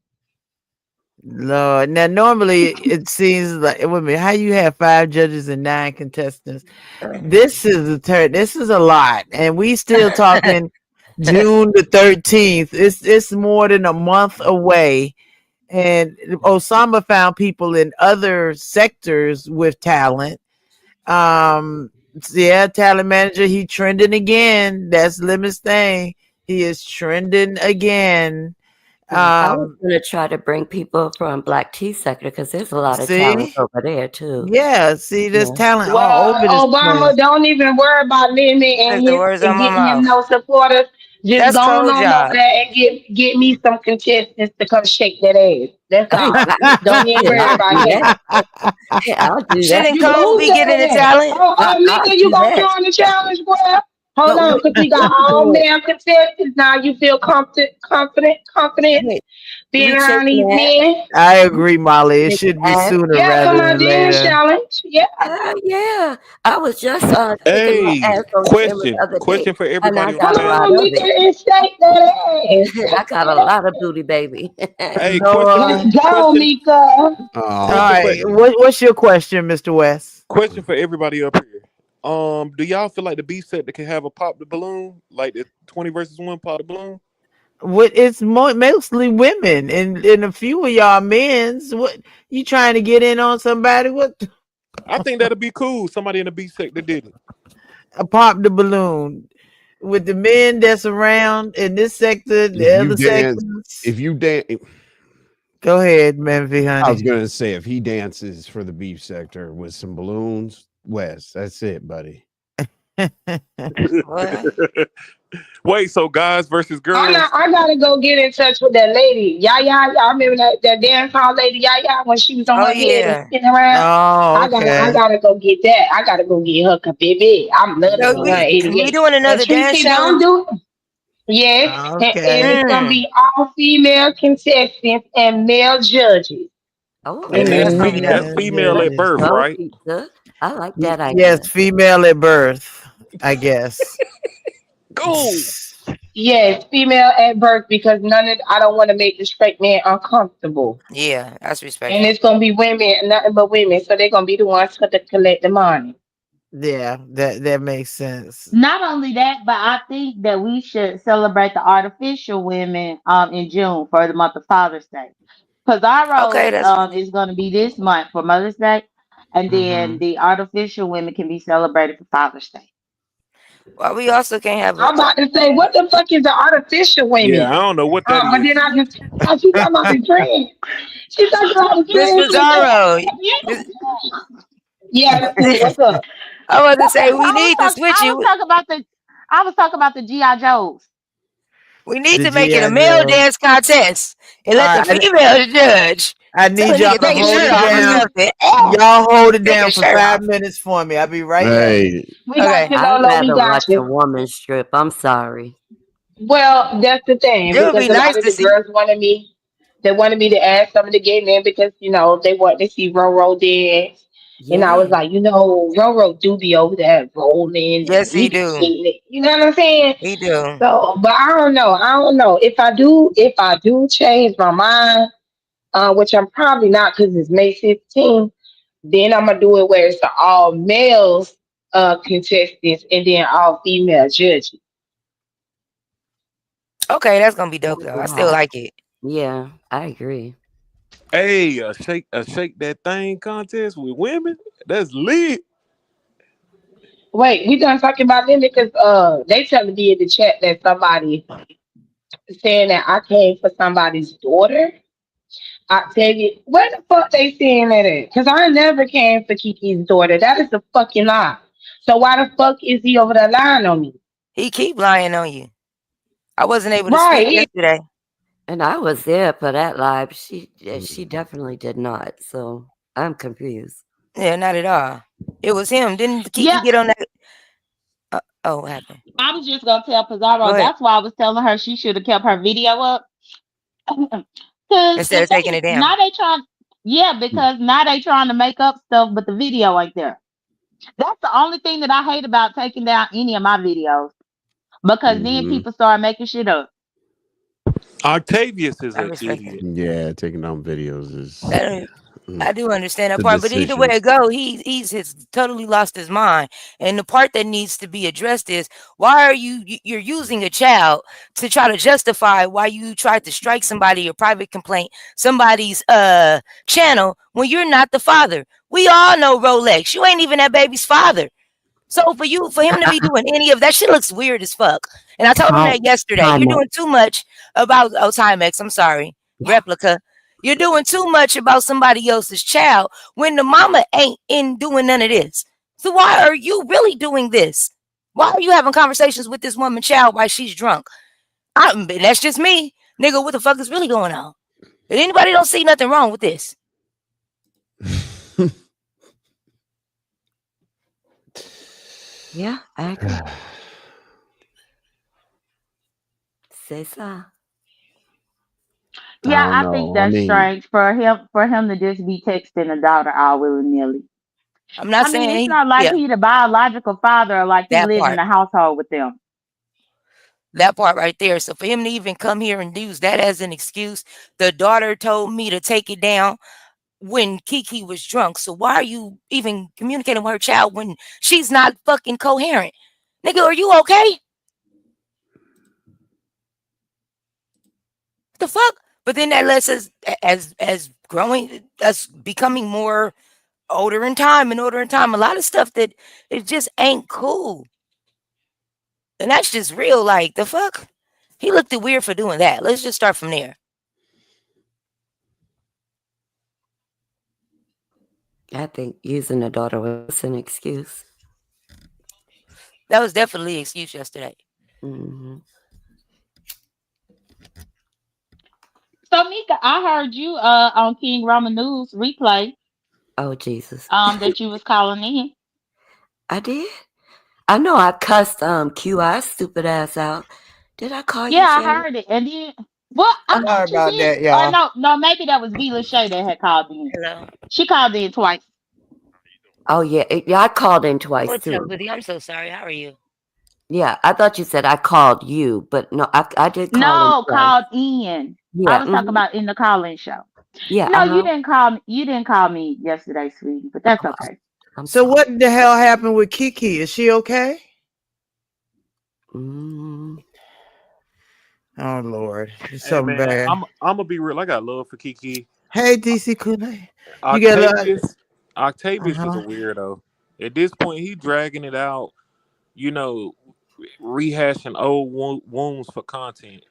Lord. Now, normally it seems like, wait a minute, how you have 5 judges and 9 contestants? This is a this is a lot. And we still talking June the 13th. It's more than a month away. And Osama found people in other sectors with talent. Um, yeah, talent manager, he trending again. That's Lemon's thing. He is trending again. I was Um, gonna try to bring people from Black Tea sector because there's a lot of talent see, over there too. yeah, see, there's Yeah. talent all Well, over this Obama, place. don't even worry about Lemon Took and the his words out and my getting him mouth. no supporters. Just That's go cold on over job. there and get me some contestants to come shake that ass. That's Oh, all. Don't even shit, worry I'll about do him. that. I'll do that. Shouldn't You go Cole who be said getting the that? talent? Oh, I'll nigga, you do gonna that. join the challenge, boy? Hold But on, cause we got all we male contestants now. You feel confident wait, being we around shaking these ass, men. I we agree, Molly. It shaking should be ass. sooner Yeah, rather come on, than dance later. challenge. Yeah. Yeah. I was just shaking my Hey, ass on camera the other day, question for and I everybody on the got Come a lot on, panel. of nigga, it. and shake that ass. I Shake got a that lot of ass. booty, baby. Hey, Let's Lord. go, Mika. All question for right. Oh, What's your question, Mr. West? question for everybody up here. Do y'all feel like the B set that can have a pop the balloon, like the 20 versus 1 pop the balloon? What it's mostly women and a few of y'all men's. What you trying to get in on somebody? What I think that'd be cool. Somebody in the B set that did it. pop the balloon with the men that's around in this sector, if the you other dance, sectors. if you dance, Go ahead, Memphis, I was honey. gonna say if he dances for the beef sector with some balloons, West, that's it, buddy. What? Wait, so guys versus girls? I gotta go get in touch with that lady. Y'all remember that dance hall lady, when she was on Oh her head and yeah. spinning around? Oh, I okay. gotta go get that. I gotta go get her, cause baby, I'm love to So see her we 88. doing And another dance Tracy, don't challenge? do it. Yes, and Okay. it's gonna Mm. be all female contestants and male judges. Oh, And That that's gonna hmm be that's dope. Yeah, female let's at judges. birth, go, right? pizza. I like that Yes, idea. female at birth, I guess. Go. Yes, female at birth because I don't want to make the straight man uncomfortable. Yeah, that's And respectful. it's gonna be women, nothing but women, so they're gonna be the ones to collect the money. Yeah, that makes sense. Not only that, but I think that we should celebrate the artificial women in June for the month of Father's Day. Because our Okay, rose that's cool. is going to be this month for Mother's Day, and then Hmm. the artificial women can be celebrated for Father's Day. Well, we also can't have I'm about to say, what the fuck is the artificial Yeah, women? I don't know what that But then is. I just, oh, she talking about the trend. She talking about the Miss trend. Bizarro. Miss- Yeah, what's up? I was to say we need to switch I was it. talking about the GI Joes. We need The to make it a GI male Joe. dance contest and let the I female judge. I Tell a need y'all nigga to take his hold shirt it off or down. something. Y'all hold it Take down his for shirt 5 minutes for me. I'll be right back. Hey, We got Okay. you, I'd Lolo. We rather got watch a you. woman strip. I'm sorry. Well, that's the thing It would because be a lot nice of to the see. girls wanted me. They wanted me to ask some of the gay men because they want to see Roro dance, and I was Yeah. like, Roro do be over there rolling and Yes, he he be do. shaking it. You know what I'm saying? He do. So, but I don't know. I don't know if I do change my mind, which I'm probably not because it's May 15th. Then I'm gonna do it where it's the all males contestants and then all female judges. Okay, that's gonna be dope though. I still Wow. like it. Yeah, I agree. Hey, a shake that thing contest with women. That's lit. Wait, we done talking about them because they telling me in the chat that somebody saying that I came for somebody's daughter. I tell you, where the fuck they saying that at? Because I never came for Kiki's daughter. That is a fucking lie. So why the fuck is he over there lying on me? He keep lying on you. I wasn't able to speak Right. yesterday. And I was there for that live. She mm, definitely did not. So I'm confused. Yeah, not at all. It was him. Didn't Kiki Yeah, get on that? Oh, what happened? I was just gonna tell Go Pizarro. ahead. That's why I was telling her she should have kept her video up. Because Instead the of taking thing it down. now they trying, yeah, because now they trying to make up stuff, but the video ain't there. That's the only thing that I hate about taking down any of my videos because then mm-hmm. people start making shit up. Octavius is I an respect it. idiot. Yeah, taking down videos is That mm, I do understand that the part, but either way decision. it go, he's has totally lost his mind. And the part that needs to be addressed is why are you're using a child to try to justify why you tried to strike somebody or private complaint somebody's channel when you're not the father. We all know Rolex. You ain't even that baby's father. So for him to be doing any of that shit looks weird as fuck. And I told him Time, that yesterday. You're time up. doing too much about Timex. I'm sorry, Yeah. replica. You're doing too much about somebody else's child when the mama ain't in doing none of this. So why are you really doing this? Why are you having conversations with this woman child while she's drunk? That's just me, nigga. What the fuck is really going on? If anybody don't see nothing wrong with this, Yeah, I agree. C'est ça. I Yeah, don't I think know. I that's mean, strange for him to just be texting a daughter all willy nilly. I'm not I mean, saying it's not like yeah, he the biological father or like he that lived in part. the household with them. That part right there. So for him to even come here and use that as an excuse, the daughter told me to take it down when Kiki was drunk. So why are you even communicating with her child when she's not fucking coherent? Nigga, are you okay? What the fuck? But then that lets us as growing us becoming more older in time and older in time. A lot of stuff that it just ain't cool. And that's just real. Like the fuck? He looked weird for doing that. Let's just start from there. I think using the daughter was an excuse. That was definitely an excuse yesterday. Hmm. So Mika, I heard you on King Roman News replay Oh, Jesus. that you was calling in. I did. I know I cussed QI stupid ass out. Did I call Yeah, you, I Shay? heard it. And then well, I Sorry thought you about did. that, Or y'all. no, maybe that was Vila Shay that had called in. Hello. She called in twice. Oh yeah, I called in twice What's too. up with you? I'm so sorry. How are you? Yeah, I thought you said I called you, but no, I did call in No, twice. called in. I Yeah, was talking about in the call-in show. yeah. No, you didn't call me. You didn't call me yesterday, sweetie. But that's okay. I'm So sorry. what the hell happened with Kiki? Is she okay? Mm. Oh Lord, it's Hey something man, bad. I'm gonna be real. I got love for Kiki. Hey, DC Kool-Aid. You got a lot. Octavius is a Uh-huh. weirdo. At this point, he dragging it out. You know, rehashing old wounds for content.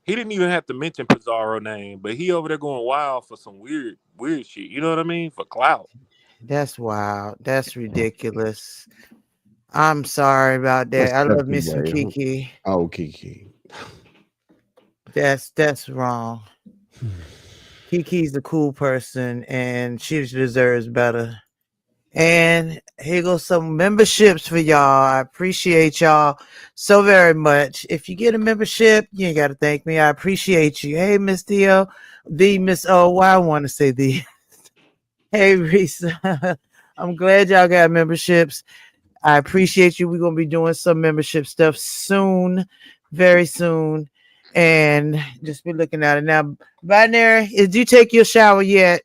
He didn't even have to mention Pizarro name, but he over there going wild for some weird shit. You know what I mean? For clout. That's wild. That's ridiculous. I'm sorry about What's that. I that love me some way? Kiki. Oh, Kiki. That's wrong. Kiki's a cool person and she deserves better. And here goes some memberships for y'all. I appreciate y'all so very much. If you get a membership, you ain't got to thank me. I appreciate you. Hey, Miss Theo, the Miss O. Why I want to say the. Hey, Reese. I'm glad y'all got memberships. I appreciate you. We're gonna be doing some membership stuff soon, very soon, and just be looking at it now. Binary, did you take your shower yet?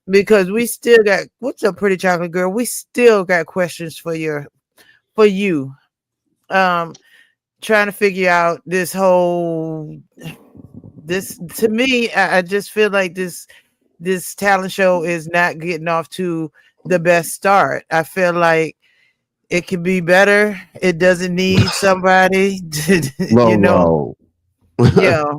Because we still got what's up, pretty chocolate girl. We still got questions for you. Um, trying to figure out this whole this to me. I just feel like this talent show is not getting off to the best start. I feel like it could be better. It doesn't need somebody Lolo. Yeah.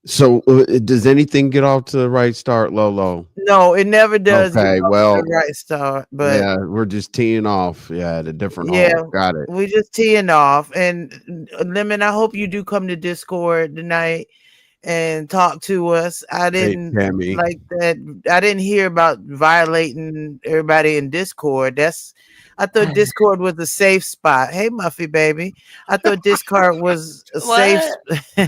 So, does anything get off to the right start, Lolo? No, it never does get Okay, off to the well, right start. But yeah, we're just teeing off. Yeah, at a different yeah, hole. Got it. we just teeing off. And Lemon, I hope you do come to Discord tonight and talk to us. I Hey, didn't Tammy. like that. I didn't hear about violating everybody in Discord. I thought Discord was a safe spot. Hey, Muffy baby. I thought Discord was a safe. What?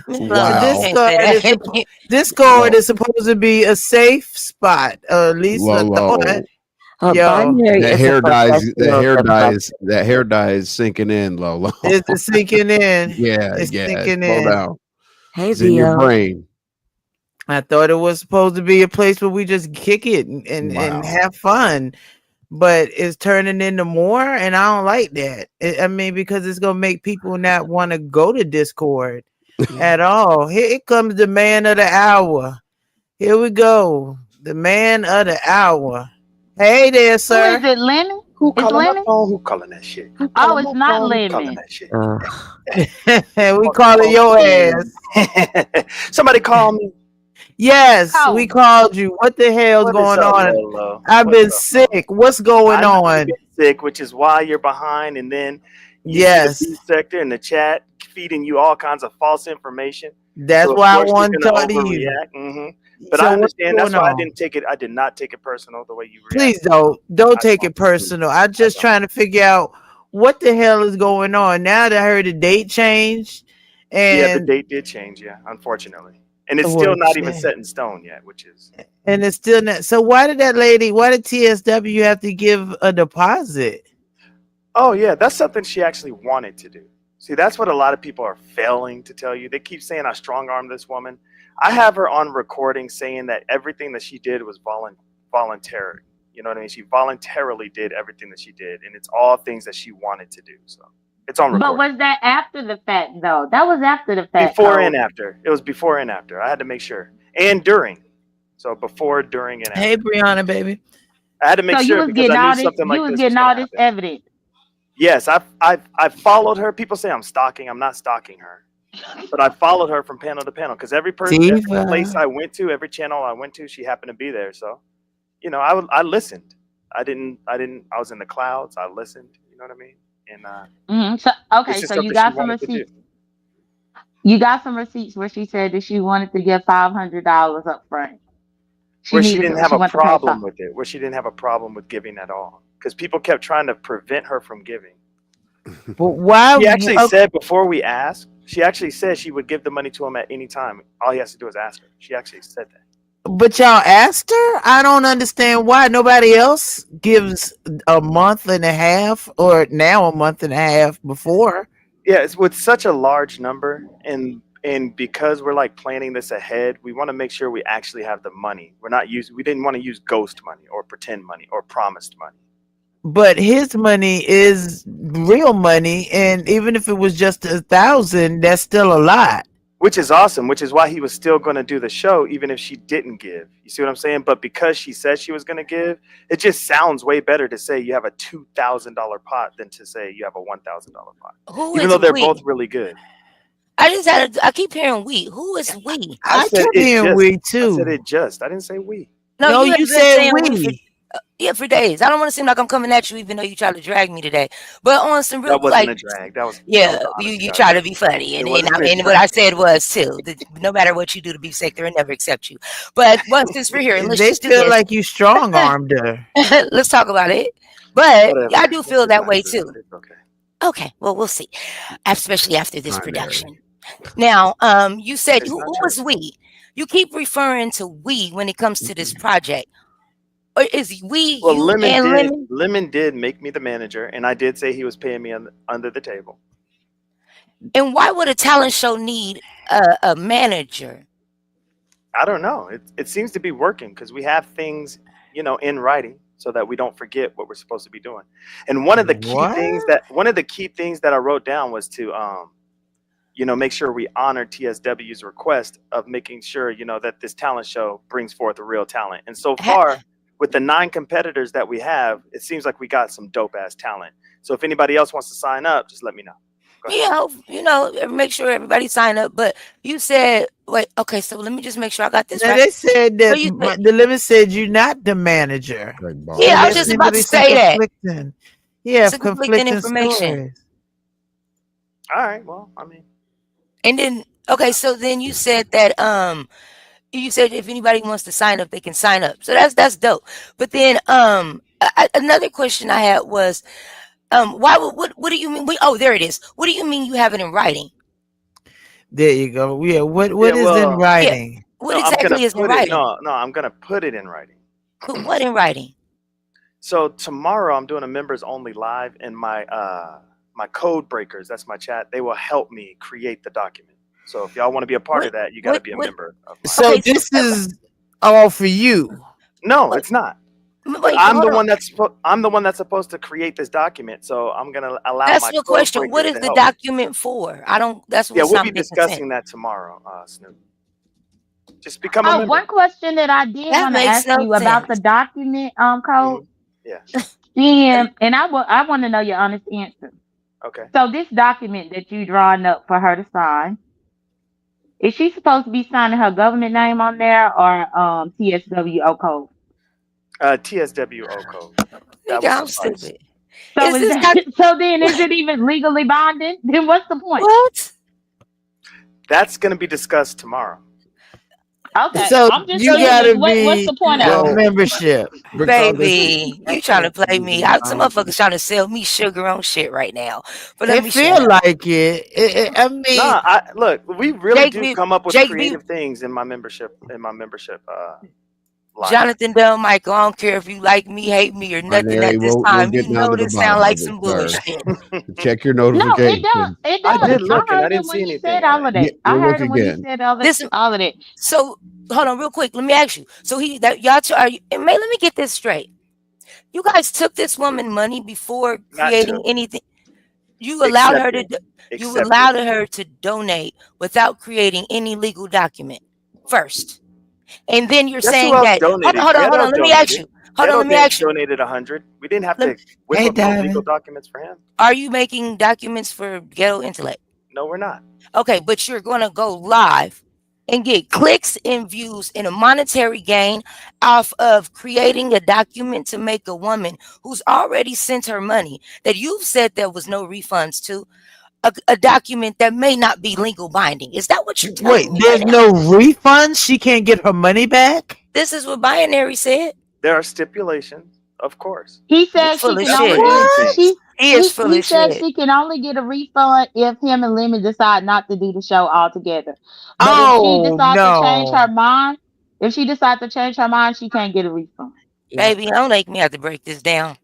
Miss Lolo, you Wow. can't say that. Discord is supposed to be a safe spot. At least I thought. Lolo. Yo, Binary That is a hair dye is professional developer. that hair dye is sinking in, Lolo. is it sinking in? Yeah, It's yeah. sinking Slow in. down. Hey, It's in your VO. brain. I thought it was supposed to be a place where we just kick it and Wow. have fun, but it's turning into more, and I don't like that. I mean, because it's gonna make people not want to go to Discord at all. Here comes the man of the hour. Here we go, the man of the hour. Hey there, Who is sir. it, Lemon? Who It's calling my Lemon? phone? Who calling that shit? Who Oh, calling it's my not phone? Who calling Lemon. that shit? We Fucking calling phone your scam. ass. Somebody call me. Yes, we Oh, called you. What the hell's What is going up, on? Lolo? I've What's been up, Lolo? sick. What's going I know you've on? been sick, which is why you're behind. And then you see the Yes, B sector in the chat feeding you all kinds of false information. that's So of why I course you're want to gonna talk to you. overreact. But I So what's understand. That's going why I on? didn't take it. I did not take it personal the way you Please reacted. don't I take don't. it personal. I'm I just don't. trying to figure out what the hell is going on. Now that I heard the date changed, Yeah, the and date did change. Yeah, unfortunately, and it's well, still not even set in stone yet, which is. and it's still not. So why did TSW have to give a deposit? Oh yeah, that's something she actually wanted to do. See, that's what a lot of people are failing to tell you. They keep saying I strong armed this woman. I have her on recording saying that everything that she did was voluntary. You know what I mean? She voluntarily did everything that she did, and it's all things that she wanted to do. So it's on but recording. was that after the fact, though? That was after the fact, Before and Cole. after. It was before and after. I had to make sure. And during. So before, during, and Hey, after. Brianna, baby. I had to make So you sure was because getting I knew all this. something You like was this was getting going to all this happen. evidence. Yes, I've followed her. People say I'm stalking. I'm not stalking her, but I followed her from panel to panel because every place Diva. I went to, every channel I went to, she happened to be there. So, I listened. I was in the clouds. I listened. You know what I mean? And So it's okay, just so you something she got some wanted to do. receipts. You got some receipts where she said that she wanted to give $500 up front. She Where she needed didn't to. have She a wanted to pay problem something. with it. Where she didn't have a problem with giving at all, because people kept trying to prevent her from giving. But why? She actually Okay, said before we asked, she actually said she would give the money to him at any time. All he has to do is ask her. She actually said that. But y'all asked her? I don't understand why nobody else gives a month and a half, or now a month and a half before. Yeah, it's with such a large number, and because we're like planning this ahead, we want to make sure we actually have the money. We didn't want to use ghost money or pretend money or promised money. But his money is real money, and even if it was just 1,000, that's still a lot. Which is awesome, which is why he was still going to do the show even if she didn't give. You see what I'm saying? But because she said she was going to give, it just sounds way better to say you have a $2,000 pot than to say you have a $1,000 pot. Who Even is though they're we? both really good. I keep hearing we. Who is we? I kept hearing we too. I said it just. I didn't say we. No, you you have been said saying we for, we. for days. I don't want to seem like I'm coming at you, even though you tried to drag me today. But on some real That wasn't like, a drag. That was yeah, the you honest God try to truth. be funny, It and wasn't a and what I drag. said was too. That no matter what you do to be sick, they'll never accept you. But since we're here, let's They just do feel this. like you strong armed her. Let's talk about it. But Whatever. I do That's feel just that not way true, too. but it's okay. Okay, well we'll see, especially after this Primary. production. Now, you said It's who not was true. we? You keep referring to we when it comes to this project. Or is we Well, you and Lemon? Lemon did make me the manager, and I did say he was paying me under the table. And why would a talent show need a manager? I don't know. It seems to be working because we have things, in writing so that we don't forget what we're supposed to be doing. And one of the key things that I wrote down was to make sure we honor TSW's request of making sure, that this talent show brings forth a real talent. And so far, with the 9 competitors that we have, it seems like we got some dope ass talent. So if anybody else wants to sign up, just let me know. Make sure everybody sign up. But you said, wait, okay, so let me just make sure I got this Now right. they said So that you said, the limit said you're not the manager. yeah, I was There just seemed to about be to some say that. conflicting. Yeah, It's a conflicting conflicting information. stories. All right. Well, I mean, And then okay, so then you said that you said if anybody wants to sign up, they can sign up. So that's dope. But then another question I had was why would what do you mean? Oh, there it is. What do you mean you have it in writing? There you go. Yeah, what yeah. is in Well, writing? What no, I'm gonna exactly is in put it. writing? No, I'm gonna put it in writing. Put what in writing? So tomorrow I'm doing a members only live, and my code breakers, that's my chat, they will help me create the document. So if y'all want to be a part of that, you got to be a member of mine. So this is all for you. No, it's not. Wait, I'm the hold one that's supposed to create this document. So I'm gonna allow That's my the code question. What breakers is to the help. document for? I don't. That's Yeah, what's we'll I'm be making sense. discussing that tomorrow, Snoop. Just become a Oh, member. one question that I did That want to makes ask no you about the sense. document code. Yeah. And I want to know your honest answer. Okay. So this document that you drawing up for her to sign, is she supposed to be signing her government name on there or TSWO code? TSWO code. That will I'm suffice. stupid. So Is is this that so then is it even legally binding? Then what's the point? what? That's gonna be discussed tomorrow. Okay. So I'm just you saying gotta what's be the point of Well, it? membership. regardless, Baby, you trying to play me? Some motherfuckers trying to sell me sugar on shit right now. But let It me shut feel up. like it. I mean, Nah, look, we really Jake do B, come up with Jake B, creative things in my membership. Line. Jonathan Bell, Michael. I don't care if you like me, hate me, or nothing. binary, At this we'll time, you get down know to the this sound bottom like of it, some sir. bullshit. Check your No, it does. notifications. It I does. did look I and I heard him didn't when see he anything said on all it. of that. I You'll heard look him when he again. said all Listen, of that. so hold on, real quick. Let me ask you. So y'all two are you? And let me get this straight. You guys took this woman money before Not creating to. anything. You allowed her to. Accepted. You Accepted. allowed her to donate without creating any legal document first. And then you're Guess who saying else that donated? hold on, Ghetto let me ask donated. you. Hold on, let me ask you. Donated 100. We didn't have Let, to whip hey, up no legal Diamond. documents for him. are you making documents for Ghetto Intellect? No, we're not. Okay, but you're gonna go live and get clicks and views and a monetary gain off of creating a document to make a woman who's already sent her money that you've said there was no refunds to a document that may not be legal binding. Is that what you're Wait, telling me right there's now? no refund? She can't get her money back? This is what Binary said. There are stipulations, of course. He You're said full she of can That's for only shit. get anything. He is full he of said shit. she can only get a refund if him and Lemon decide not to do the show altogether. But if she Oh decides to change no. her mind, If she decides to change her mind, she can't get a refund. Baby, don't make me have to break this down.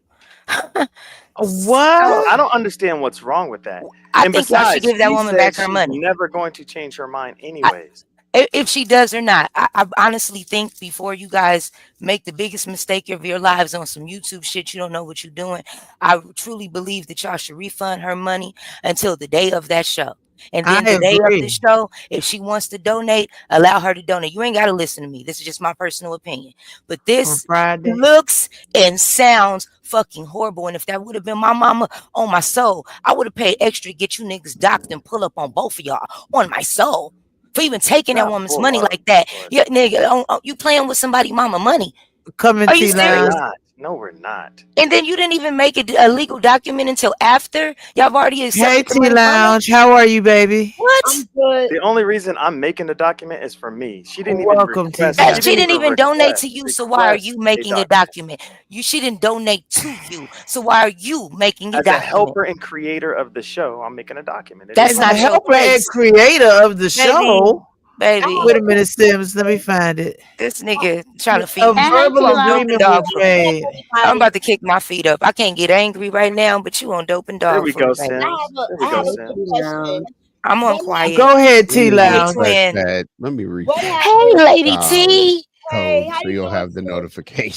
What? I don't understand what's wrong with that. I And think y'all should besides, give that she woman said back her she's money. never going to change her mind anyways. If she does or not, I honestly think before you guys make the biggest mistake of your lives on some YouTube shit, you don't know what you're doing. I truly believe that y'all should refund her money until the day of that show. And then I the day of the agree. show, if she wants to donate, allow her to donate. You ain't got to listen to me. This is just my personal opinion. But On this Friday. looks and sounds fucking horrible. And if that would have been my mama, on my soul, I would have paid extra to get you niggas docked and pull up on both of y'all on my soul. For even taking that Not woman's pull money up, like that. but Yeah, nigga, you playing with somebody mama money. Coming Are you T no, we're serious? Lounge. not. No, we're not. And then you didn't even make it a legal document until after y'all have already Hey accepted the T money from her? Lounge, how are you, baby? What? I'm good. The only reason I'm making the document is for me. She didn't even Welcome, T request. That Lounge. she didn't even donate to you, so why are request you a making a document. document? She didn't donate to you, so why are you making a As a document? helper and creator of the show, I'm making a document. It That's is As what a not it is. your helper and place. creator of the Baby, show. baby. Wait a minute, Sims. Let me find it. This nigga trying to feed A me And hey, verbal some T-Lo. dope and agreement dog was food. made. I'm about to kick my feet up. I can't get angry right now, but you on dope and There dog we go, food, baby. Sims. There we I go, have a Sims. quick question. I'm on What quiet. Go ahead, Let T me Hey, Lounge. refresh twin. that. Let me what refresh Hey, happened? Lady T. Hey, code how so you you'll doing, have the sis?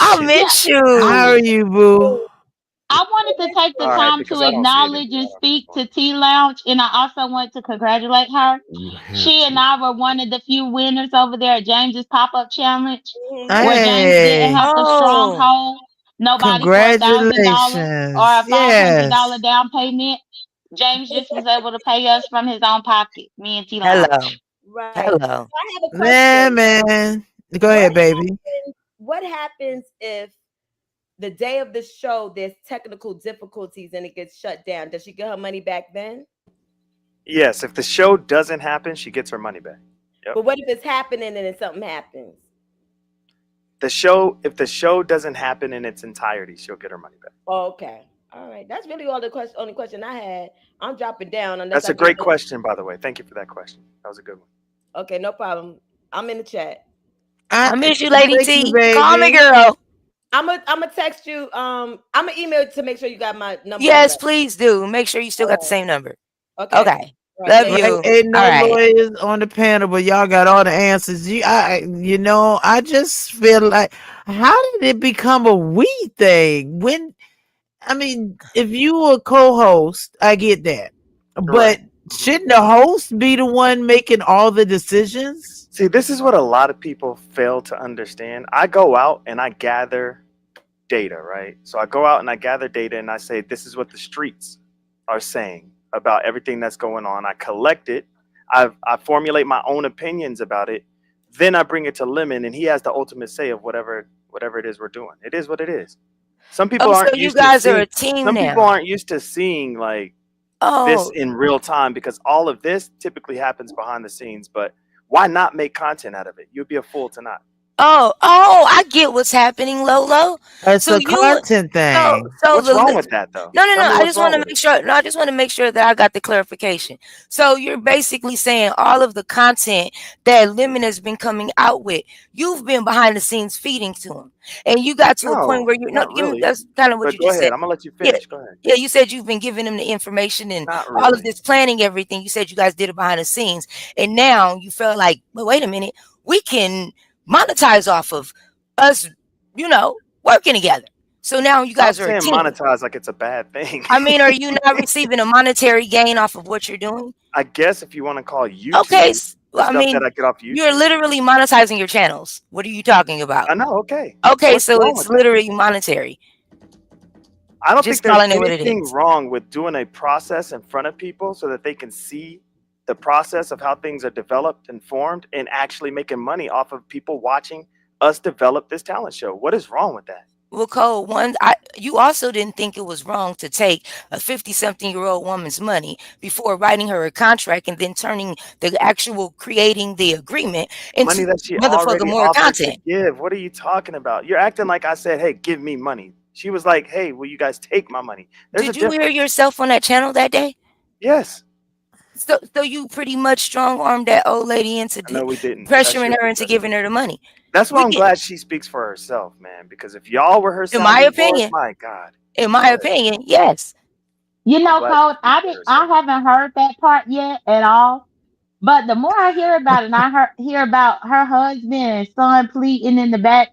I notification. miss Yeah, How you. are you, boo? I wanted to take the All right, time to because I don't see it acknowledge anymore. and speak to T Lounge, and I also want to congratulate her. You have She and to. I were one of the few winners over there at James's pop-up challenge, where Yes. James didn't Hey, have to Oh, stronghold nobody for $1,000 or congratulations. a $500 Yes. down payment. James just was able to pay us from his own pocket, me and T hello. Lounge. Right. Hello. So I have a Man, question. man. Go What ahead, baby. what happens if the day of the show there's technical difficulties and it gets shut down? Does she get her money back then? Yes, if the show doesn't happen, she gets her money back. Yep. But what if it's happening and then something happens? If the show doesn't happen in its entirety, she'll get her money back. Oh, okay. All right. That's really all the only question I had. I'm dropping down unless That's I a great get question, by the way. Thank you for that question. That was a good one. Okay, no problem. I'm in the chat. I miss you, Lady Thank you, T. Call me, baby. girl. I'm gonna text you. I'm gonna email to make sure you got my number. Yes, please do. Make sure you still got the All same number. right. Okay. Okay. All right. Love Thank Right? you. Ain't All no right. lawyers on the panel, but y'all got all the answers. I just feel like, how did it become a we thing? If you were a co-host, I get that, but Right. shouldn't the host be the one making all the decisions? See, this is what a lot of people fail to understand. I go out and I gather data, right? So I go out and I gather data and I say, this is what the streets are saying about everything that's going on. I collect it. I formulate my own opinions about it. Then I bring it to Lemon and he has the ultimate say of whatever it is we're doing. It is what it is. Some people Oh, so aren't you used to guys are seeing, a team some people now. aren't used to seeing like this Oh, in real time because all of this typically happens behind the scenes. But why not make content out of it? You'd be a fool to not. oh, I get what's happening, Lolo. It's So a you, content thing. so What's wrong with that though? no, Tell me I what's just want wrong to with make it. sure. No, I just want to make sure that I got the clarification. So you're basically saying all of the content that Lemon has been coming out with, you've been behind the scenes feeding to him, and you got to a point No, where you no, not give me, really. that's kind of what But you go just ahead. said. I'm gonna let you Yeah, finish. Go ahead. yeah, you said you've been giving him the information and Not all of really. this planning, everything. You said you guys did it behind the scenes, and now you feel like, well, wait a minute, we can monetize off of us, working together. So now you Stop guys are a saying team. monetize like it's a bad thing. I mean, are you not receiving a monetary gain off of what you're doing? I guess if you want to call YouTube Okay, the I stuff that mean, I get off you're YouTube. literally monetizing your channels. What are you talking about? I know. Okay. Okay, What's so wrong it's with that? literally monetary. I don't think Just there's calling it what it anything is. wrong with doing a process in front of people so that they can see the process of how things are developed and formed and actually making money off of people watching us develop this talent show. What is wrong with that? Well, Cole, you also didn't think it was wrong to take a 50-something-year-old woman's money before writing her a contract and then turning the actual creating the agreement Money into that she motherfucker already more offered to content. give. What are you talking about? You're acting like I said, hey, give me money. She was like, hey, will you guys take my money? There's a Did you hear difference. yourself on that channel that day? Yes. So you pretty much strong armed that old lady into No, we didn't. But that's pressuring your her into perspective. giving her the money. That's why We I'm get, glad she speaks for herself, man. Because if y'all were her in my sounding board, opinion, my God. yes. You I'm know, glad she Cold, speaks for I herself. haven't heard that part yet at all. But the more I hear about it, and hear about her husband and son pleading in the back,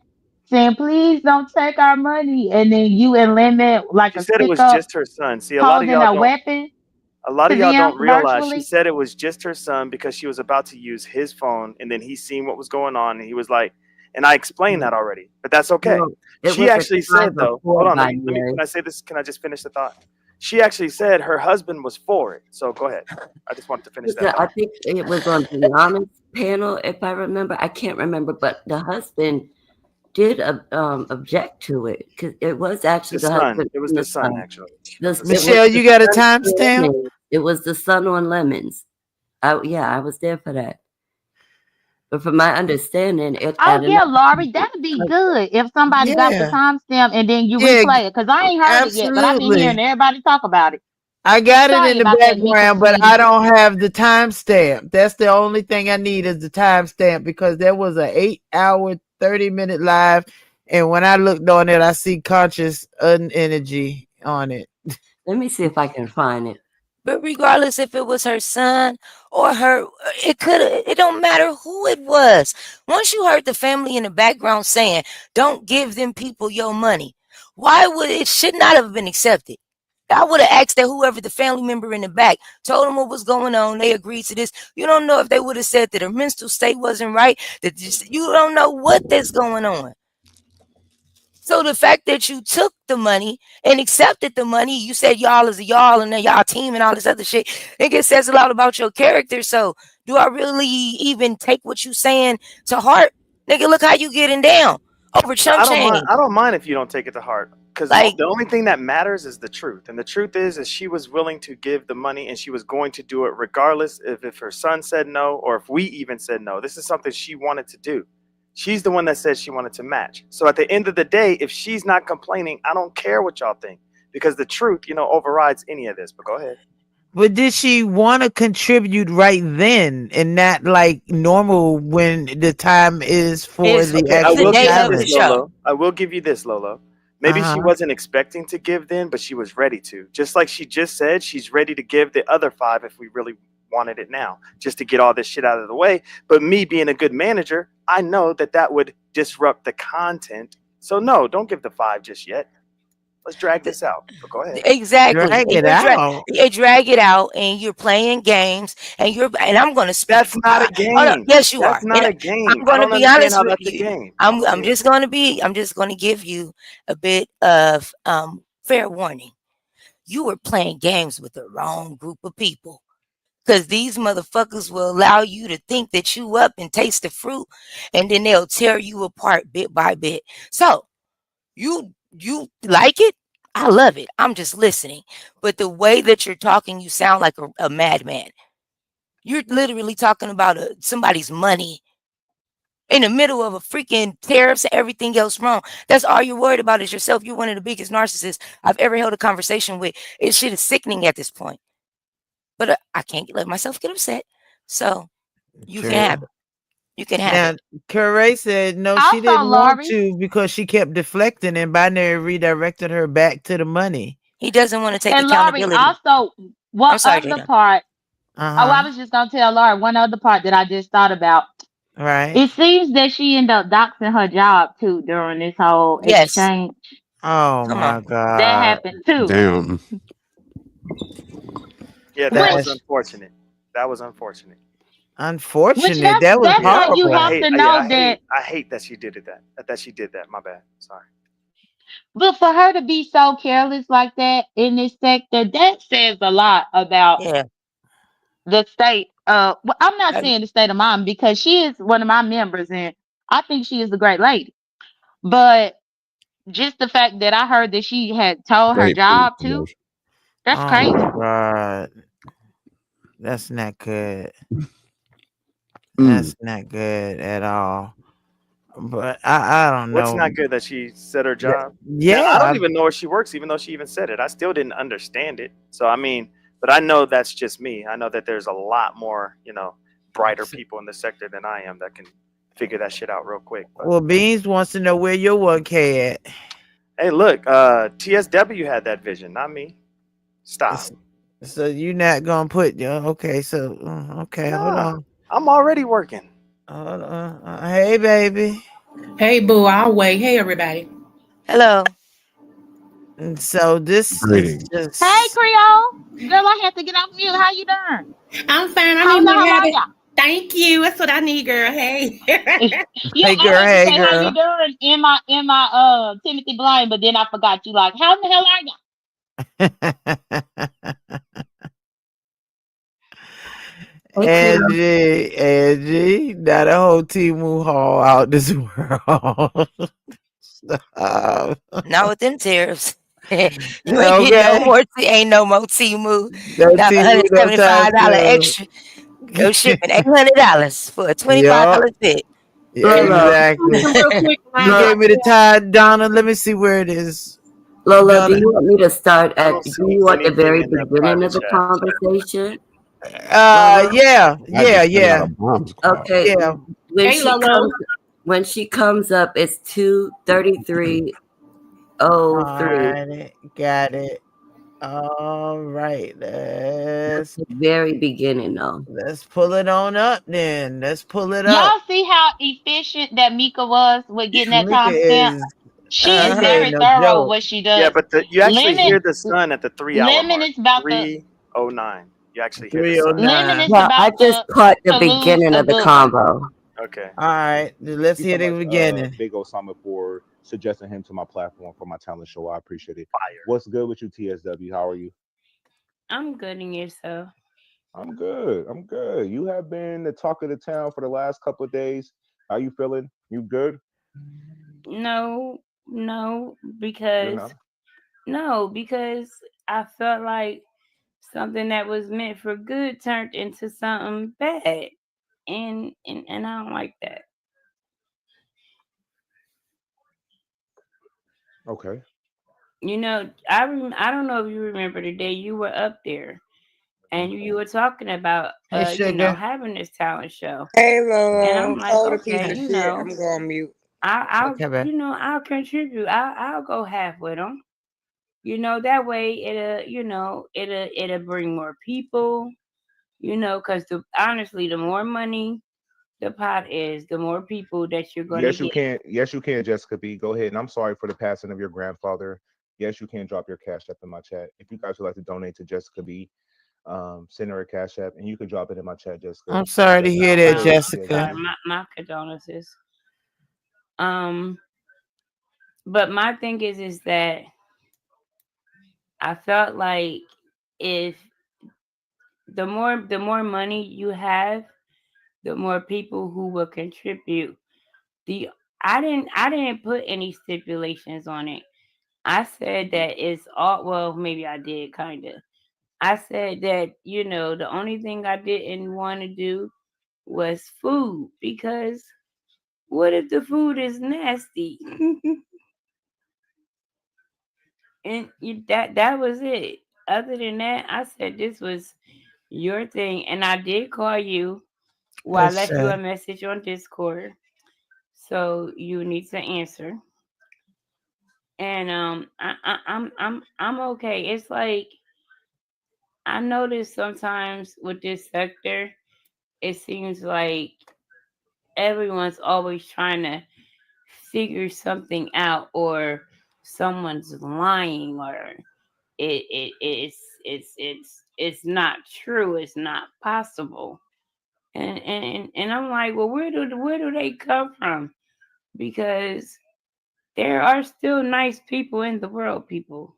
saying, "Please don't take our money," and then you and Lemon like She a said it stick was up just her son. See, holding a weapon a lot to of y'all them don't realize she virtually. said it was just her son because she was about to use his phone and then he seen what was going on and he was like, and I explained that already, but that's okay. No, it She was a actually 5 said or though, 4 hold on, let me, binary. can I say this? Can I just finish the thought? She actually said her husband was for it. So go ahead. I just wanted to finish that I thought. think it was on Brianna's panel, if I remember. I can't remember, but the husband did object to it because it was actually The the son. husband It was and the the son son. actually. It was Michelle, the you got a son on timestamp? lemons. It was the son on lemons. I was there for that. But from my understanding, it Oh at yeah, another Laurie, that'd be good if somebody got the Yeah, timestamp and then you yeah, replay it. Cause I ain't heard it yet, but I've been hearing absolutely. everybody talk about it. I got it in Sorry the about that, Mika background, but Sweetie. I don't have the timestamp. That's the only thing I need is the timestamp because there was a 8 hour, 30-minute live, and when I looked on it, I see conscious energy on it. Let me see if I can find it. But regardless if it was her son or her, it don't matter who it was. Once you heard the family in the background saying, don't give them people your money, why would it should not have been accepted? I would have asked that whoever the family member in the back told them what was going on. They agreed to this. You don't know if they would have said that her mental state wasn't right. You don't know what that's going on. So the fact that you took the money and accepted the money, you said y'all is a y'all and then y'all team and all this other shit, it says a lot about your character. So do I really even take what you saying to heart? Nigga, look how you getting down over chump change. I don't mind if you don't take it to heart because Like, the only thing that matters is the truth, and the truth is she was willing to give the money and she was going to do it regardless if her son said no or if we even said no. This is something she wanted to do. She's the one that said she wanted to match. So at the end of the day, if she's not complaining, I don't care what y'all think because the truth, overrides any of this. But go ahead. But did she want to contribute right then and not like normal when the time is for it's the Okay, I the actual will give day you of this, the challenge? show. Lolo. I will give you this, Lolo. Maybe she Uh-huh. wasn't expecting to give then, but she was ready to. Just like she just said, she's ready to give the other 5 if we really wanted it now, just to get all this shit out of the way. But me being a good manager, I know that would disrupt the content. So no, don't give the 5 just yet. Let's drag this out. But go ahead. Exactly. Drag And it out. you drag it out and you're playing games and I'm gonna speak That's for not a hold up. game. Yes, you That's are. not And a game. I'm I gonna don't be understand honest how with that's a you. game. I'm Go I'm ahead. just gonna give you a bit of fair warning. You were playing games with the wrong group of people. Cause these motherfuckers will allow you to think that you up and taste the fruit, and then they'll tear you apart bit by bit. So you like it? I love it. I'm just listening. But the way that you're talking, you sound like a madman. You're literally talking about somebody's money in the middle of a freaking tariffs and everything else wrong. That's all you're worried about is yourself. You're one of the biggest narcissists I've ever held a conversation with. It shit is sickening at this point. But I can't let myself get upset. So you can have True. it. You can have Now, it. Corey said no, she Also, didn't want Laurie, to because she kept deflecting and binary redirected her back to the money. He doesn't want to take and Laurie, accountability. also I'm one sorry, other Jada. part. Oh, I Uh-huh. was just gonna tell Laurie one other part that I just thought about. Right. It seems that she ended up doxing her job too during this whole Yes. exchange. Oh Come my on. That God. happened too. Damn. Yeah, that was Which That's unfortunate. That was unfortunate. which unfortunate. that's That was that's Yeah, how you I horrible. have hate. to Yeah, know that. I hate that she did it. That she did that. My bad. Sorry. But for her to be so careless like that in this sector, that says a lot about Yeah. the state. Well, I'm not Um, saying the state of mind because she is one of my members, and I think she is a great lady. But just the fact that I heard that she had told her Great job too, promotion. that's Oh my crazy. God. That's not good. Mm. That's not good at all. But I don't What's know. not good that she said her That- job? Now I Yeah. don't even know where she works, even though she even said it. I still didn't understand it. So I mean, but I know that's just me. I know that there's a lot more, brighter people in the sector than I am that can figure that shit out real quick. But. Well, Beans wants to know where your 1K at. Hey, look, TSW had that vision, not me. Stop. So you're not gonna put okay? So okay, hold on. I'm already working. Hold on. Hey, baby. Hey, boo. I'll wait. Hey, everybody. Hello. And so this is just. Hey, Creole. Girl, I had to get off mute. How you doing? I'm fine. I How need the my hell are habit. ya? Thank you. That's what I need, girl. Hey. Yeah, Hey, girl. I Hey, say how you girl. doing in my Timothy Blind, but then I forgot you. Like, how the hell are ya? Angie, not a whole Timu haul out this world. Stop. Not with them tariffs. You ain't Okay. getting no more. Ain't no more Timu. No Got Timu, no time $175 soon. extra. Go shipping $800 for a Yup. $25 fit. Yeah, exactly. Real quick, You gave me the tie, Donna. Let me see where it is. Lola, Donna. do you want me to start I at? don't Do see you want the anything very in the beginning private of the chat. conversation? Yeah. I just sent out a bomb squad. Okay. Yeah. Hey, Lolo. When she comes up, it's 2:33:03. Alright, got it. All right, That's the very beginning, though. let's pull it on up then. Let's pull it up. Y'all see how efficient that Mika was with getting that Mika timestamp? is She is ain't very no thorough joke. what she does. Yeah, but you actually Lemon, hear the sun at the 3 hour Lemon mark. is about to 3:09. You actually hear the sun. Lemon is Well, I about just caught the to lose beginning a of the good one. combo. Okay. All right, let's hear the beginning. Big Osama for suggesting him to my platform for my talent show. I appreciate it. What's good with you, TSW? How are you? I'm good in yourself. I'm good. I'm good. You have been the talk of the town for the last couple of days. How you feeling? You good? No, You're because I felt like something that was meant for good turned into something bad, and I don't like that. Okay. You know, I don't know if you remember the day you were up there, and you were talking about Hey, sugar. having this talent show. Hey, And I'm Lolo. like, Hold a piece okay, of shit. I'm going mute. I'll Okay, babe. I'll contribute. I'll go half with them. That way it'll bring more people. Because honestly, the more money the pot is, the more people that you're gonna Yes, you get. can. Yes, you can, Jessica B. Go ahead. And I'm sorry for the passing of your grandfather. Yes, you can drop your cash app in my chat. If you guys would like to donate to Jessica B, send her a cash app, and you can drop it in my chat, Jessica. I'm sorry to hear that, I'm Jessica. sorry, my condolences. But my thing is that I felt like if the more money you have, the more people who will contribute. I didn't put any stipulations on it. I said that it's all, well, maybe I did kind of. I said that, the only thing I didn't want to do was food, because what if the food is nasty? And that was it. Other than that, I said this was your thing, and I did call you. Well, I left you a message on Discord, so you need to answer. And I'm okay. It's like I notice sometimes with this sector, it seems like everyone's always trying to figure something out, or someone's lying, or it's not true, it's not possible. And I'm like, well, where do they come from? Because there are still nice people in the world, people.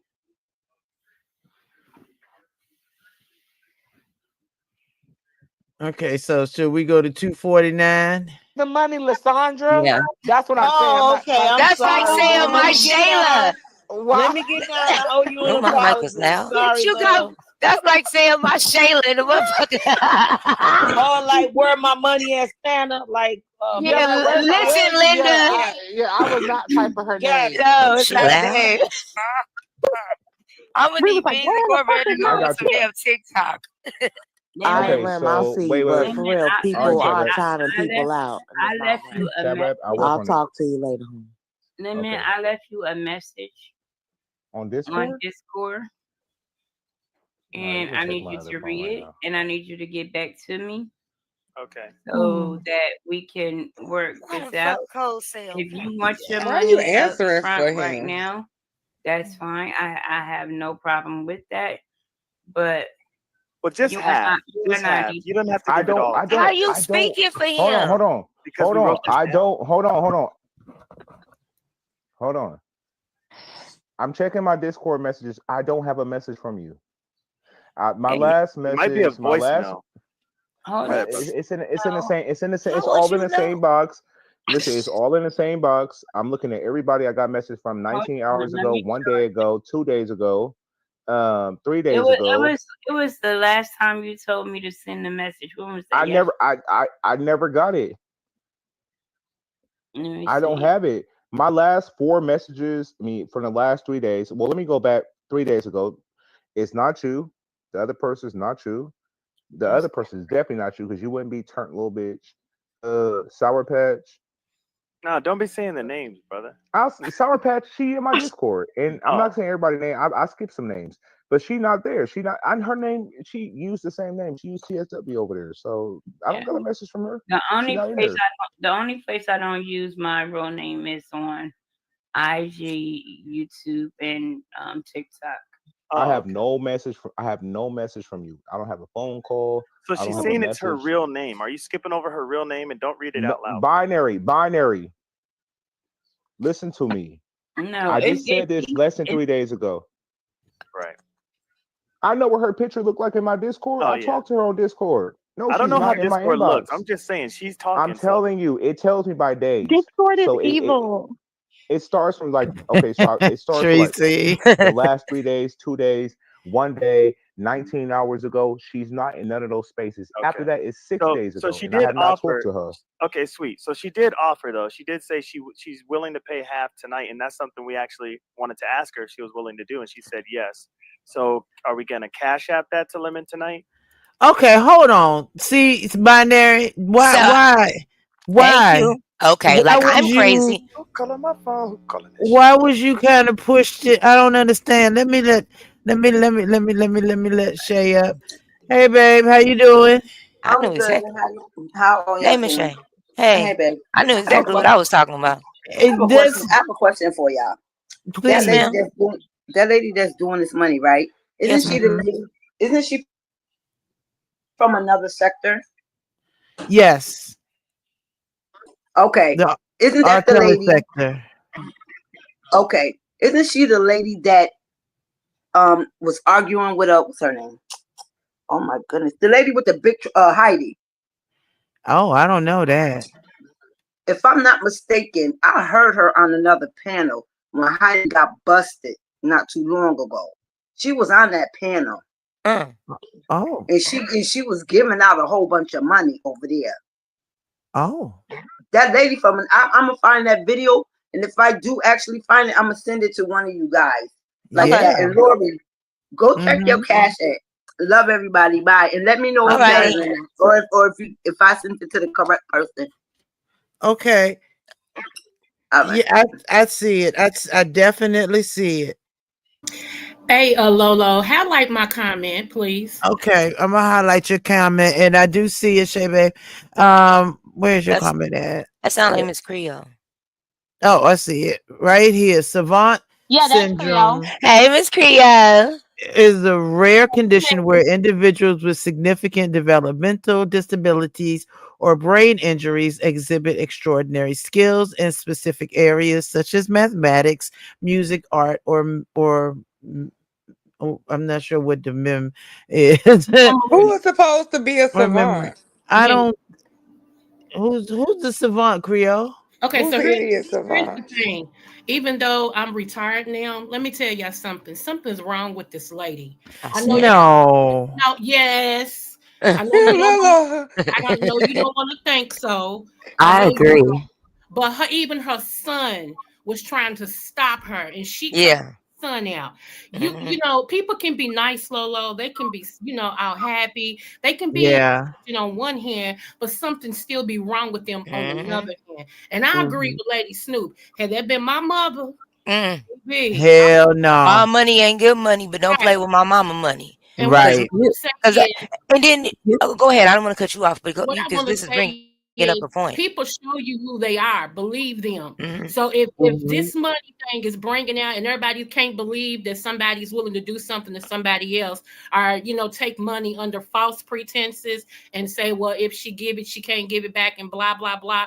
Okay, so should we go to 249? The money, Lysandra. Yeah. That's what I'm saying. Oh, okay. I'm That's sorry. like saying my Let me get down. Shayla. Let me get down. I owe you Oh, an my mic was apology. loud. Sorry, You got. love. That's like saying my Shayla in the motherfucker. Oh, like where my money at, Santa? Like, Yeah, where's my listen, Linda. I was not typing her name. No, it's not Shayla. that. I'm gonna We was need like, Beans where and the fuck Corbett to is go my on some shit? damn TikTok. Okay, IRM, I'll so see wait, you, wait, but wait. for real, All right, people chat are rep, timing people out, and it's I not left right. you a chat rep. I'll work I'll on it. talk to you later. Okay. I left you a message On on Discord. Discord, All right, let and me I check need my you other to phone read right it, now. and I need you to get back to me Okay. so that we can work Why this the out. fuck wholesale? If you want your Why are you money up answering front for right him? now, that's fine. I have no problem with that. But Well, just you are half. not Just half. You don't have to I give it don't. all. I Just How don't. you half. I don't. speaking for Hold on. him? Hold on. Because Hold we on. wrote this I down. don't. Hold on. Hold on. Hold on. I'm checking my Discord messages. I don't have a message from you. My last It might be a message. My last. voicemail. hold Go on. ahead, brother. It's in the same. It's in the same. It's How would all in you the know? same box. Listen, it's all in the same box. I'm looking at everybody I got message from Hold 19 on. hours Let ago, me. 1 day ago, 2 days ago, 3 days It ago. was it was the last time you told me to send the message. When was that? I Yes. never. I never got it. Let me I don't see. have it. My last 4 messages, I mean, from the last 3 days. Well, let me go back 3 days ago. It's not you. The other person is not you. The other person is definitely not you because you wouldn't be turned little bitch. Sour Patch. No, don't be saying the names, brother. Sour Patch. She in my Discord, and I'm not Oh, saying everybody's name. I skipped some names, but she not there. She not. And her name. She used the same name. She used TSW over there. So I don't Yeah. got a message from her. The She only not in place there. the only place I don't use my real name is on IG, YouTube, and TikTok. I oh, have okay. no message from. I have no message from you. I don't have a phone call. So I don't she's have a saying it's her message. real name. Are you skipping over her real name and don't read it No, out loud, please? binary. Listen to me. No, I it just said this less than it 3 days ago. Right. I know what her picture looked like in my Discord. Oh I yeah. talked to her on Discord. No, I don't she's know how not in my Discord looks. inbox. I'm just saying she's I'm talking. So telling you, it tells me by days. Discord is So evil. it starts from like okay, so it starts with like Tracy. the last 3 days, 2 days, 1 day, 19 hours ago. She's not in none of those spaces. After okay. that, it's six So days so ago, she and I did have not talked offer. to her. Okay, sweet. So she did offer though. She did say she's willing to pay half tonight, and that's something we actually wanted to ask her if she was willing to do, and she said yes. So are we gonna cash app that to Lemon tonight? Okay, hold on. See, it's binary. So Why? thank Why? you. Okay, Why like was I'm you? crazy. Who calling my phone? Who calling this shit? Why was you kind of pushed it? I don't understand. Let Shay up. Hey, babe, how you doing? I I'm knew good. exactly. How are Hey, y'all Miss doing? Shay. Hey, Hey, babe. I knew I have a exactly what question. I was talking about. This, I have a question for y'all. That Yes, please. lady ma'am. that's doing this money, right? Isn't Yes, she ma'am. the Mhm. lady? Isn't she from another sector? Yes, Okay. the Isn't R. that the Kelly lady? sector. Okay. Isn't she the lady that was arguing with what's her name? Oh my goodness, the lady with the big Heidi. Oh, I don't know that. If I'm not mistaken, I heard her on another panel when Heidi got busted not too long ago. She was on that panel. Oh, And she was giving out a whole bunch of money over there. oh, That lady I'm gonna find that video, and if I do actually find it, I'm gonna send it to one of you guys like Okay. yeah. that. And Lori, go check your Mm-hmm. cash app. Love everybody. Bye, and let me know All if y'all righty. in it, or if I sent it to the correct person. Okay. All right. Yeah, I see it. I definitely see it. Hey, Lolo, highlight my comment, please. Okay, I'm gonna highlight your comment, and I do see it, Shay babe. Where's your That's comment at? that sounds like Miss Creole. Oh, I see it right here. Savant Yeah, that's Creole. syndrome Hey, Miss Creole. is a rare condition where individuals with significant developmental disabilities or brain injuries exhibit extraordinary skills in specific areas such as mathematics, music, art, oh, I'm not sure what the mem is. Who is supposed to be a Remember, savant? I don't. Who's the savant, Creole? Okay, Who so said he is here's the savant? thing. Even though I'm retired now, let me tell y'all something. Something's wrong with this lady. I I know see y'all it. No. now, yes. I know you don't want Lolo. I don't know you don't want to think so. I I know you agree. don't. But even her son was trying to stop her, and she kept Yeah. son out. You Mhm. you know, people can be nice, Lolo. They can be, all happy. They can be Yeah. on one hand, but something still be wrong with them on Mhm. another hand. And I agree Mhm. with Lady Snoop. Had that been my mother, Mm. baby, Hell All no. money ain't good money, but don't play right. with my mama money. And what I Cause, Right. want to say cause, is, and then go ahead. I don't want to cut you off, but what I because want to this is bringing say up is a point. people show you who they are. Believe them. Mhm. So if Mhm. this money thing is bringing out, and everybody can't believe that somebody's willing to do something to somebody else, or take money under false pretenses and say, well, if she give it, she can't give it back, and blah blah blah.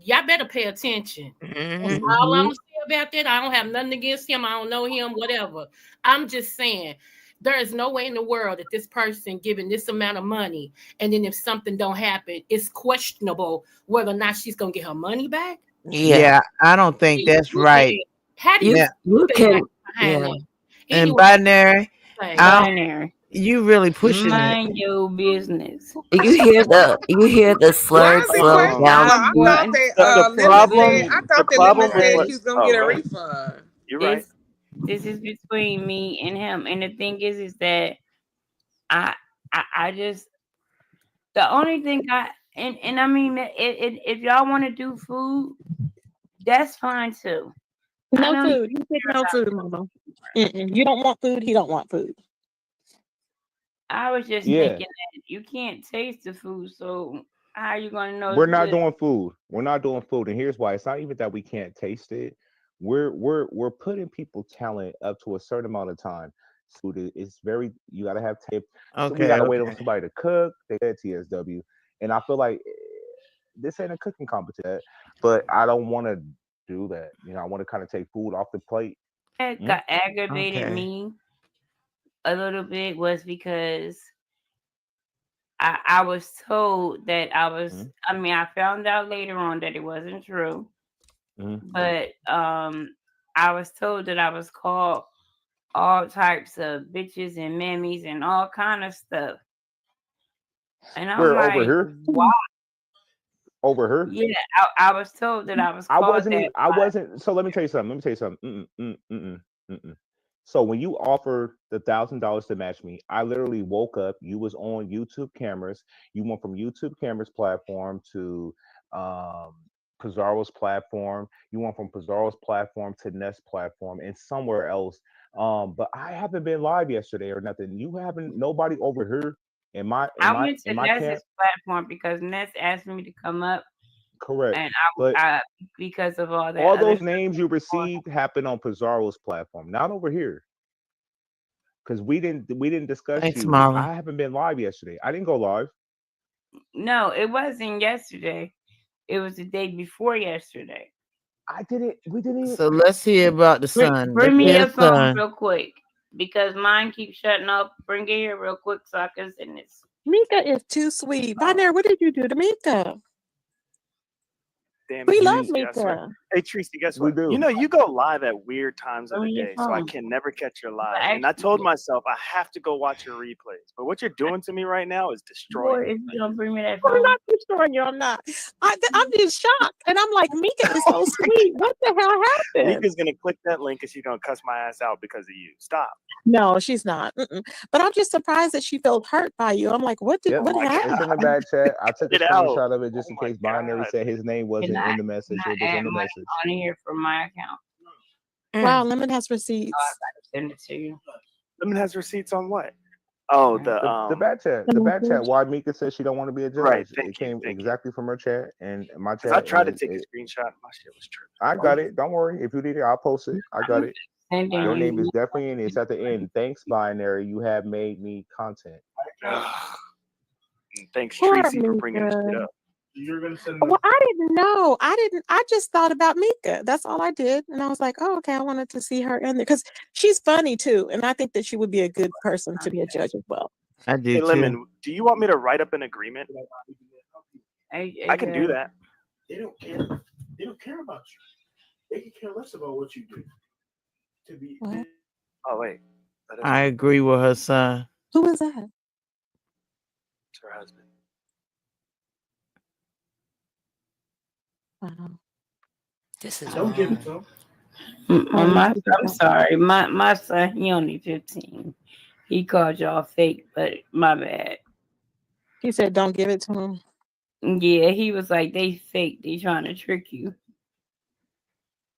Y'all better pay attention. That's Mhm. all I'm Mhm. gonna say about that. I don't have nothing against him. I don't know him, whatever. I'm just saying there is no way in the world that this person giving this amount of money, and then if something don't happen, it's questionable whether or not she's gonna get her money back. Yeah. Yeah, I don't think that's right. How do you You Yeah. you think can that behind yeah. that? And Anyway, binary, say I don't, Binary. you really pushing it. Mind your business. You hear the Why slurred is he slow questioning down. her? I'm I going thought to that The Lemon problem. said. I between the thought that Lemon problem with said what? she was gonna Oh, get a go ahead. refund. You're right. this is between me and him. And the thing is that I I just the only thing and I mean if y'all want to do food, that's fine too. I No know he food. He said no food, Mama. Mm-mm. You don't want food. He don't want food. I was just Yeah, thinking that you can't taste the food, so how are you gonna know we're it's not good? doing food. We're not doing food, and here's why. It's not even that we can't taste it. We're putting people talent up to a certain amount of time. Food is very. You got to have tape. So we got Okay, to wait on okay. somebody to cook. They said TSW, and I feel like this ain't a cooking competition. But I don't want to do that. I want to kind of take food off the plate. That Mm, got aggravated Okay. me a little bit was because I was told that mm, I mean I found out later on that it wasn't true, mm. but I was told that I was called all types of bitches and mammies and all kind of stuff. And I'm We're over like, here. why? Over here. Yeah, I was told that I was I called wasn't that. even. I wasn't. So let me tell you something. Let me tell you something. Mm-mm. So when you offered the $1,000 to match me, I literally woke up. You was on YouTube cameras. You went from YouTube cameras platform to um, Pizarro's platform. You went from Pizarro's platform to Nest platform and somewhere else. But I haven't been live yesterday or nothing. You haven't. Nobody over here in my in I my went in to my camp. Ness's platform because Ness asked me to come up, Correct. and But I because of all that all other those stuff names you going received happened on Pizarro's platform, not over here. Because we didn't discuss Thanks, you. Molly. I haven't been live yesterday. I didn't go live. on. No, it wasn't yesterday. It was the day before yesterday. I didn't. We didn't even. So let's hear about the sun. Bring Let's me hear your the phone sun. real quick because mine keeps shutting off. Bring it here real quick so I can send this. Mika is too sweet. Binary, what did you do to Mika? Damn it, We love Tracy, I swear. Mika. Hey, Tracy, guess We what? do. You go live at weird times of Bring the me your day, so I phone. can never catch your I live. And I actually told did. myself I have to go watch your replays. But what you're doing to me right now is destroying Boy, me. if you don't bring me that I'm phone. not destroying you. I'm not. I'm just shocked. And I'm like, Mika is so sweet. What the hell happened? Mika's gonna click that link and she's gonna cuss my ass out because of you. Stop. No, she's not. Mm-mm. But I'm just surprised that she felt hurt by you. I'm like, Oh Yep. what my It's god. in the happened? back chat. I took a Get it out. screenshot of it just Oh in my case Binary god. said his name Can wasn't I in the message. It was add in the money message. on here from my account? Wow, Lemon has I receipts. gotta send it to you. Lemon has receipts on what? Oh, The back chat. The back chat. Why Mika says she don't want to be a right. judge. Thank It you, came thank you. exactly from her chat and my Because I chat. tried And to take a screenshot. My shit was tripping. I got it. Don't worry. If you need it, I'll post it. I got it. Sending Your name you. is definitely in. It's at the end. Thanks, Binary. You have made me content. And thanks, Poor Tracy, for bringing this shit Mika. up. You're gonna send Well, I didn't know. I just thought about Mika. That's all I did. And I was like, oh, okay, I wanted to see her in there because she's funny too. And I think that she would be a good person to be a judge as well. I do Hey, too. Lemon, do you want me to write up an agreement? I can do good. that. They don't care. They don't care about you. They can care less about what you do. To be. What? Oh wait, that is I agree with her son. Who is that? it's her husband. Wow. This is Don't give wrong. it to him. I'm sorry. My son, he only 15. He called y'all fake, but my bad. He said, "Don't give it to him." Yeah, he was like, they fake. They trying to trick you.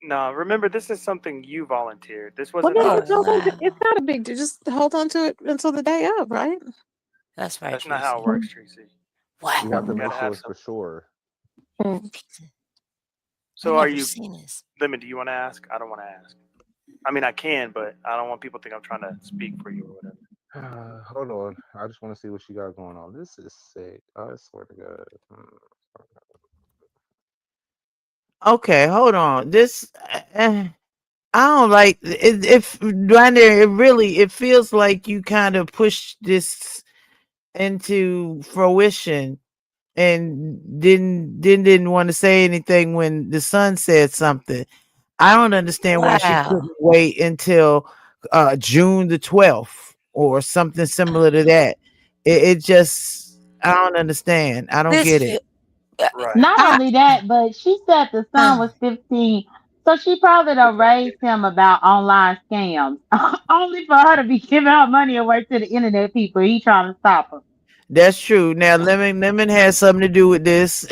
No, remember, this is something you volunteered. This Well, wasn't then us. it's not a big deal. Just hold on to it until the day of, right? That's right, That's not how it Tracy. works, Tracy. We have to You make gotta sure have it's some. for sure. So, I are never you, seen this. Lemon? Do you want to ask? I don't want to ask. I mean, I can, but I don't want people to think I'm trying to speak for you or whatever. Hold on. I just want to see what she got going on. This is sick. I swear to God. Okay, hold on. This I don't like it. If right there, it feels like you kind of pushed this into fruition and didn't want to say anything when the son said something. I don't understand why she Wow. couldn't wait until June the 12th or something similar to that. It just I don't understand. I don't This get it. feel, Right. Not only that, but she said the son was 15. So she probably done raised him about online scams. Only for her to be giving her money away to the internet people. He trying to stop her. That's true. Now Lemon has something to do with this,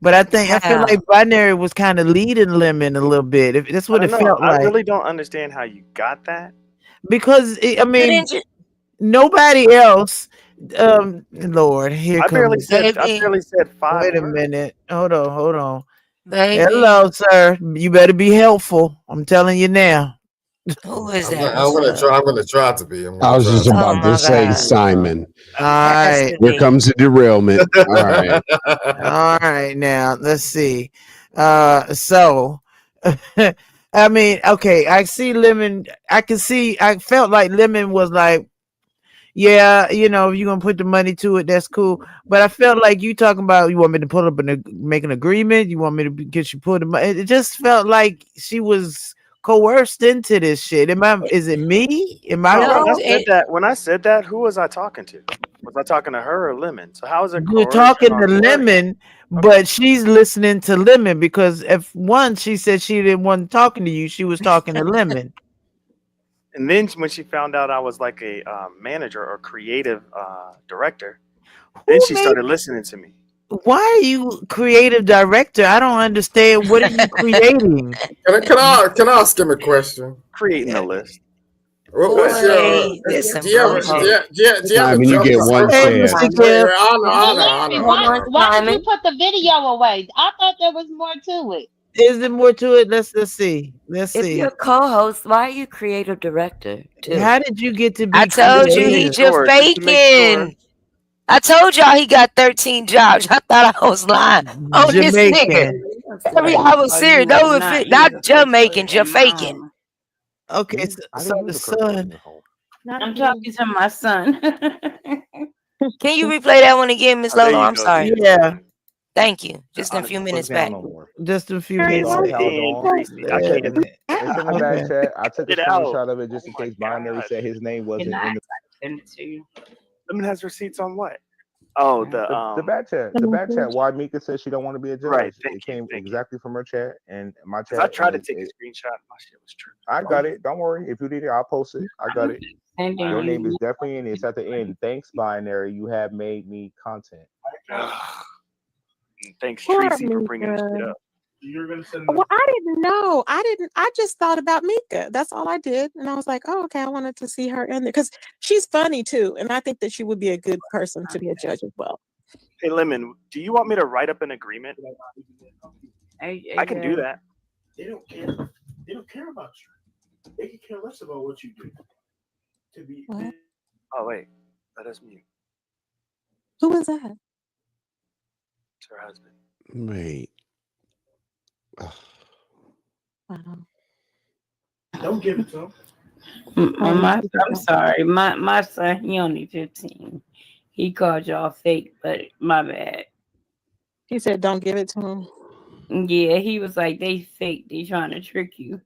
but I feel like wow. Binary was kind of leading Lemon a little bit. If that's I what don't it know. felt I like. really don't understand how you got that. Because I mean, Couldn't you, nobody else. Lord, here comes. I baby, barely said five Wait a words. minute. Hold on. baby? Hello, sir. You better be helpful. I'm telling you now. Who is I'm, that, I'm Miss gonna Love? try. I'm gonna try to be. I'm I gonna was try just to Oh about to my say, God. Simon, All Has right. to here be. comes the derailment. All right. All right, now let's see. So I mean, okay, I see Lemon. I felt like Lemon was like, yeah, if you're gonna put the money to it, that's cool. But I felt like you talking about you want me to put up make an agreement. You want me to get you put the money. It just felt like she was coerced into this shit. Is it me? Am I No, No, wrong? when I said that, who was I talking to? Was I talking to her or Lemon? So how is it You're coercion talking or to coercion? Lemon, Okay. but she's listening to Lemon because if one, she said she didn't want talking to you, she was talking to Lemon. And then when she found out I was like a manager or creative director, then Who she made? started listening to me. Why are you creative director? I don't understand. What are you creating? can I ask him a question? Creating the yeah. list. What, Go what's ahead. your? Boy, this some Do you have a bullshit. do you have a Simon, you job get one Hey, description? chance. Mr. Wait, Gibb. Lemon, Hold on, why did you Simon. put the video away? I thought there was more to it. Is there more to it? Let's see. Let's If you're see. a co-host, why are you creative director too? How did you get to I be told you he creative? just Just to make sure. faking. I told y'all he got 13 jobs. I thought I was lying on this nigga. Jamaican. Every I was Oh, serious. you was No, if not. it You not was Jamaican, cursing just in my faking. home. Okay, Me? I so didn't the use a curse word in son. this hole. Not I'm again. talking to my son. Can you replay that one again, Miss Oh, there Lolo? you I'm go. There sorry. you go. Yeah, Thank you. Just a I, few Look minutes down back. no more. just a few Harry, minutes why So would back. you held dang, on. say Tracy. I Wait can't. a minute. It's in the back Okay. chat. I took a Get it out. screenshot of it just Oh in my case Binary god. said his name And wasn't I in send it to you. Lemon has receipts on what? Oh, the the back chat. The back chat. Why Mika says she don't want to be a right. judge. Thank It you. came Thank you. exactly from her chat and my Because I chat, and tried to take a it. screenshot. My shit was true. I got it. Don't worry. If you need it, I'll post it. I got it. Sending Your name is you. definitely in. It's at the end. Thanks, Binary. You have made me content. And thanks, poor Tracy, for bringing this shit Mika? up. You're gonna send Well, I didn't know. I just thought about Mika. That's all I did. And I was like, oh, okay, I wanted to see her in there because she's funny too. And I think that she would be a good person to be a judge as well. Hey, Lemon, do you want me to write up an agreement? I can do that. They don't care. They don't care about you. They can care less about what you do. To be. What? Oh wait, that is mute. Who was that? It's her husband. Wait. Wow. Don't give it to him. I'm sorry. My son, he only 15. He called y'all fake, but my bad. He said, don't give it to him. Yeah, he was like, they fake. They trying to trick you.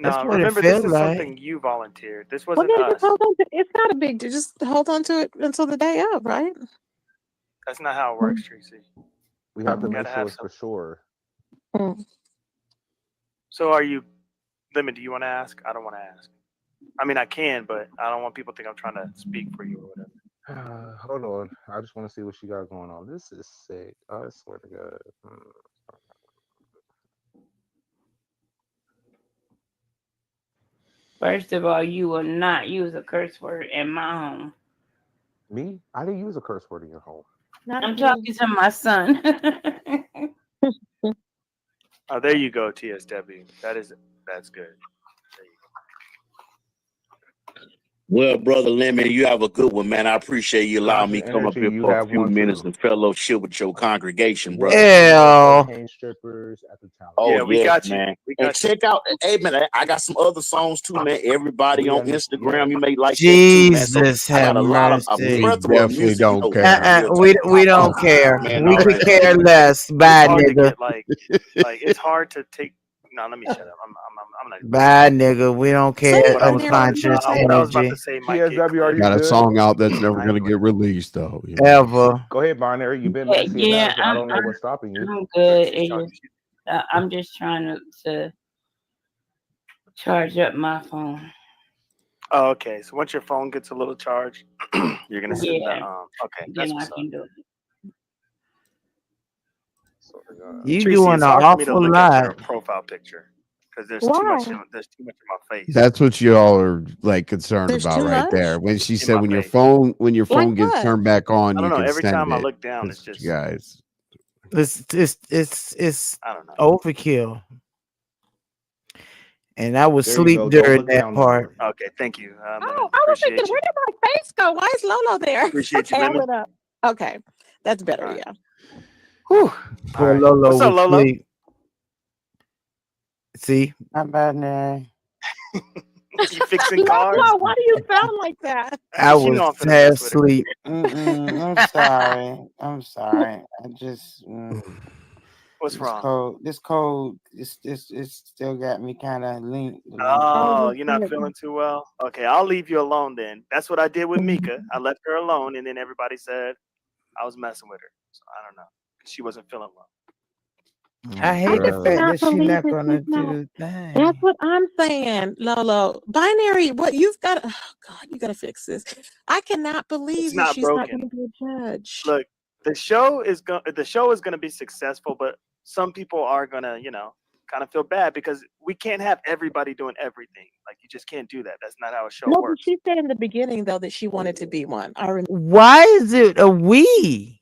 That's No, what it remember, this felt is like. something you volunteered. This Well, wasn't then just us. hold on to it's not a big deal. Just hold on to it until the day of, right? That's not how it works, Tracy. We have to You make gotta sure have it's some. for sure. Mm. So are you, Lemon? Do you want to ask? I don't want to ask. I mean, I can, but I don't want people to think I'm trying to speak for you or whatever. Hold on. I just want to see what she got going on. This is sick. I swear to God. First of all, you will not use a curse word in my home. Me? I didn't use a curse word in your home. I'm talking to my son. Oh, there you go, TSW. That's good. Well, brother Lemon, you have a good one, man. I appreciate you allowing me Positive to come up energy. here You for a have few one minutes too. and fellowship with your congregation, What brother. about Ew. cocaine strippers at the talent? Oh Yeah, we yes, got you. man. We And got you. check out, hey man, I got some other songs too, man. Everybody on understand. Yeah. Instagram, you may like that too, man. So Jesus I have got a lot of a mercy. We plethora of definitely music, you don't know. care. You'll take We my don't care. man. We All could right. care less. It's Bye, hard to nigga. get like it's hard to take. No, let me shut up. I'm not. Bye, nigga. We don't Say care. What I was about to, Unconscious what I was about to energy. say might get TSW, are clipped. you Got a good? song out that's never I gonna ain't get released, though. You know? Ever. Go ahead, Binary. You've been messy Yeah, enough. I don't know what's stopping you. I'm good. She's talking. I'm just trying to charge up my phone. Oh, okay. So once your phone gets a little charged, you're gonna send the Yeah. Okay, that's Then I what's up. can do it. You Tracy, doing it's an hard for me to awful look at lot. your profile picture because there's too Why? much. There's too much in my face. That's what y'all are like concerned There's about too right much. there. When she In said my when your face. phone Like gets what? turned back on, I you don't know. can Every send time I it. look down, it's That's just. guys. It's I don't know. overkill. And I was There you sleep go. Don't during look that down no part. more. Okay, thank you. Oh, I was thinking, Appreciate you. where did my face go? Why is Lolo there? Appreciate you, Okay, I Lemon. went up. Okay, that's better. All right. Yeah. Whew. Poor All right. Lolo What's up, was Lolo? asleep. See? Not bad, man. You fixing cars? Lolo, why do you sound like that? I Cause you was know I'm finna half mess with her. asleep. I'm sorry. I'm sorry. I just What's wrong? this cold, it's still got me kind of lean. Oh, you're not feeling too well? Okay, I'll leave you alone then. That's what I did with Mika. I left her alone, and then everybody said I was messing with her. So I don't know. She wasn't feeling well. I hate the I fact cannot that she's believe not that gonna she's do not. the thing. That's what I'm saying, Lolo. Binary, what you've got? Oh God, you got to fix this. I cannot It's believe that not she's not broken. going to be a judge. Look, the show is gonna be successful, but some people are gonna, kind of feel bad because we can't have everybody doing everything. Like you just can't do that. That's not how a show No, but works. she said in the beginning though that she wanted to be one. I remember. Why is it a we?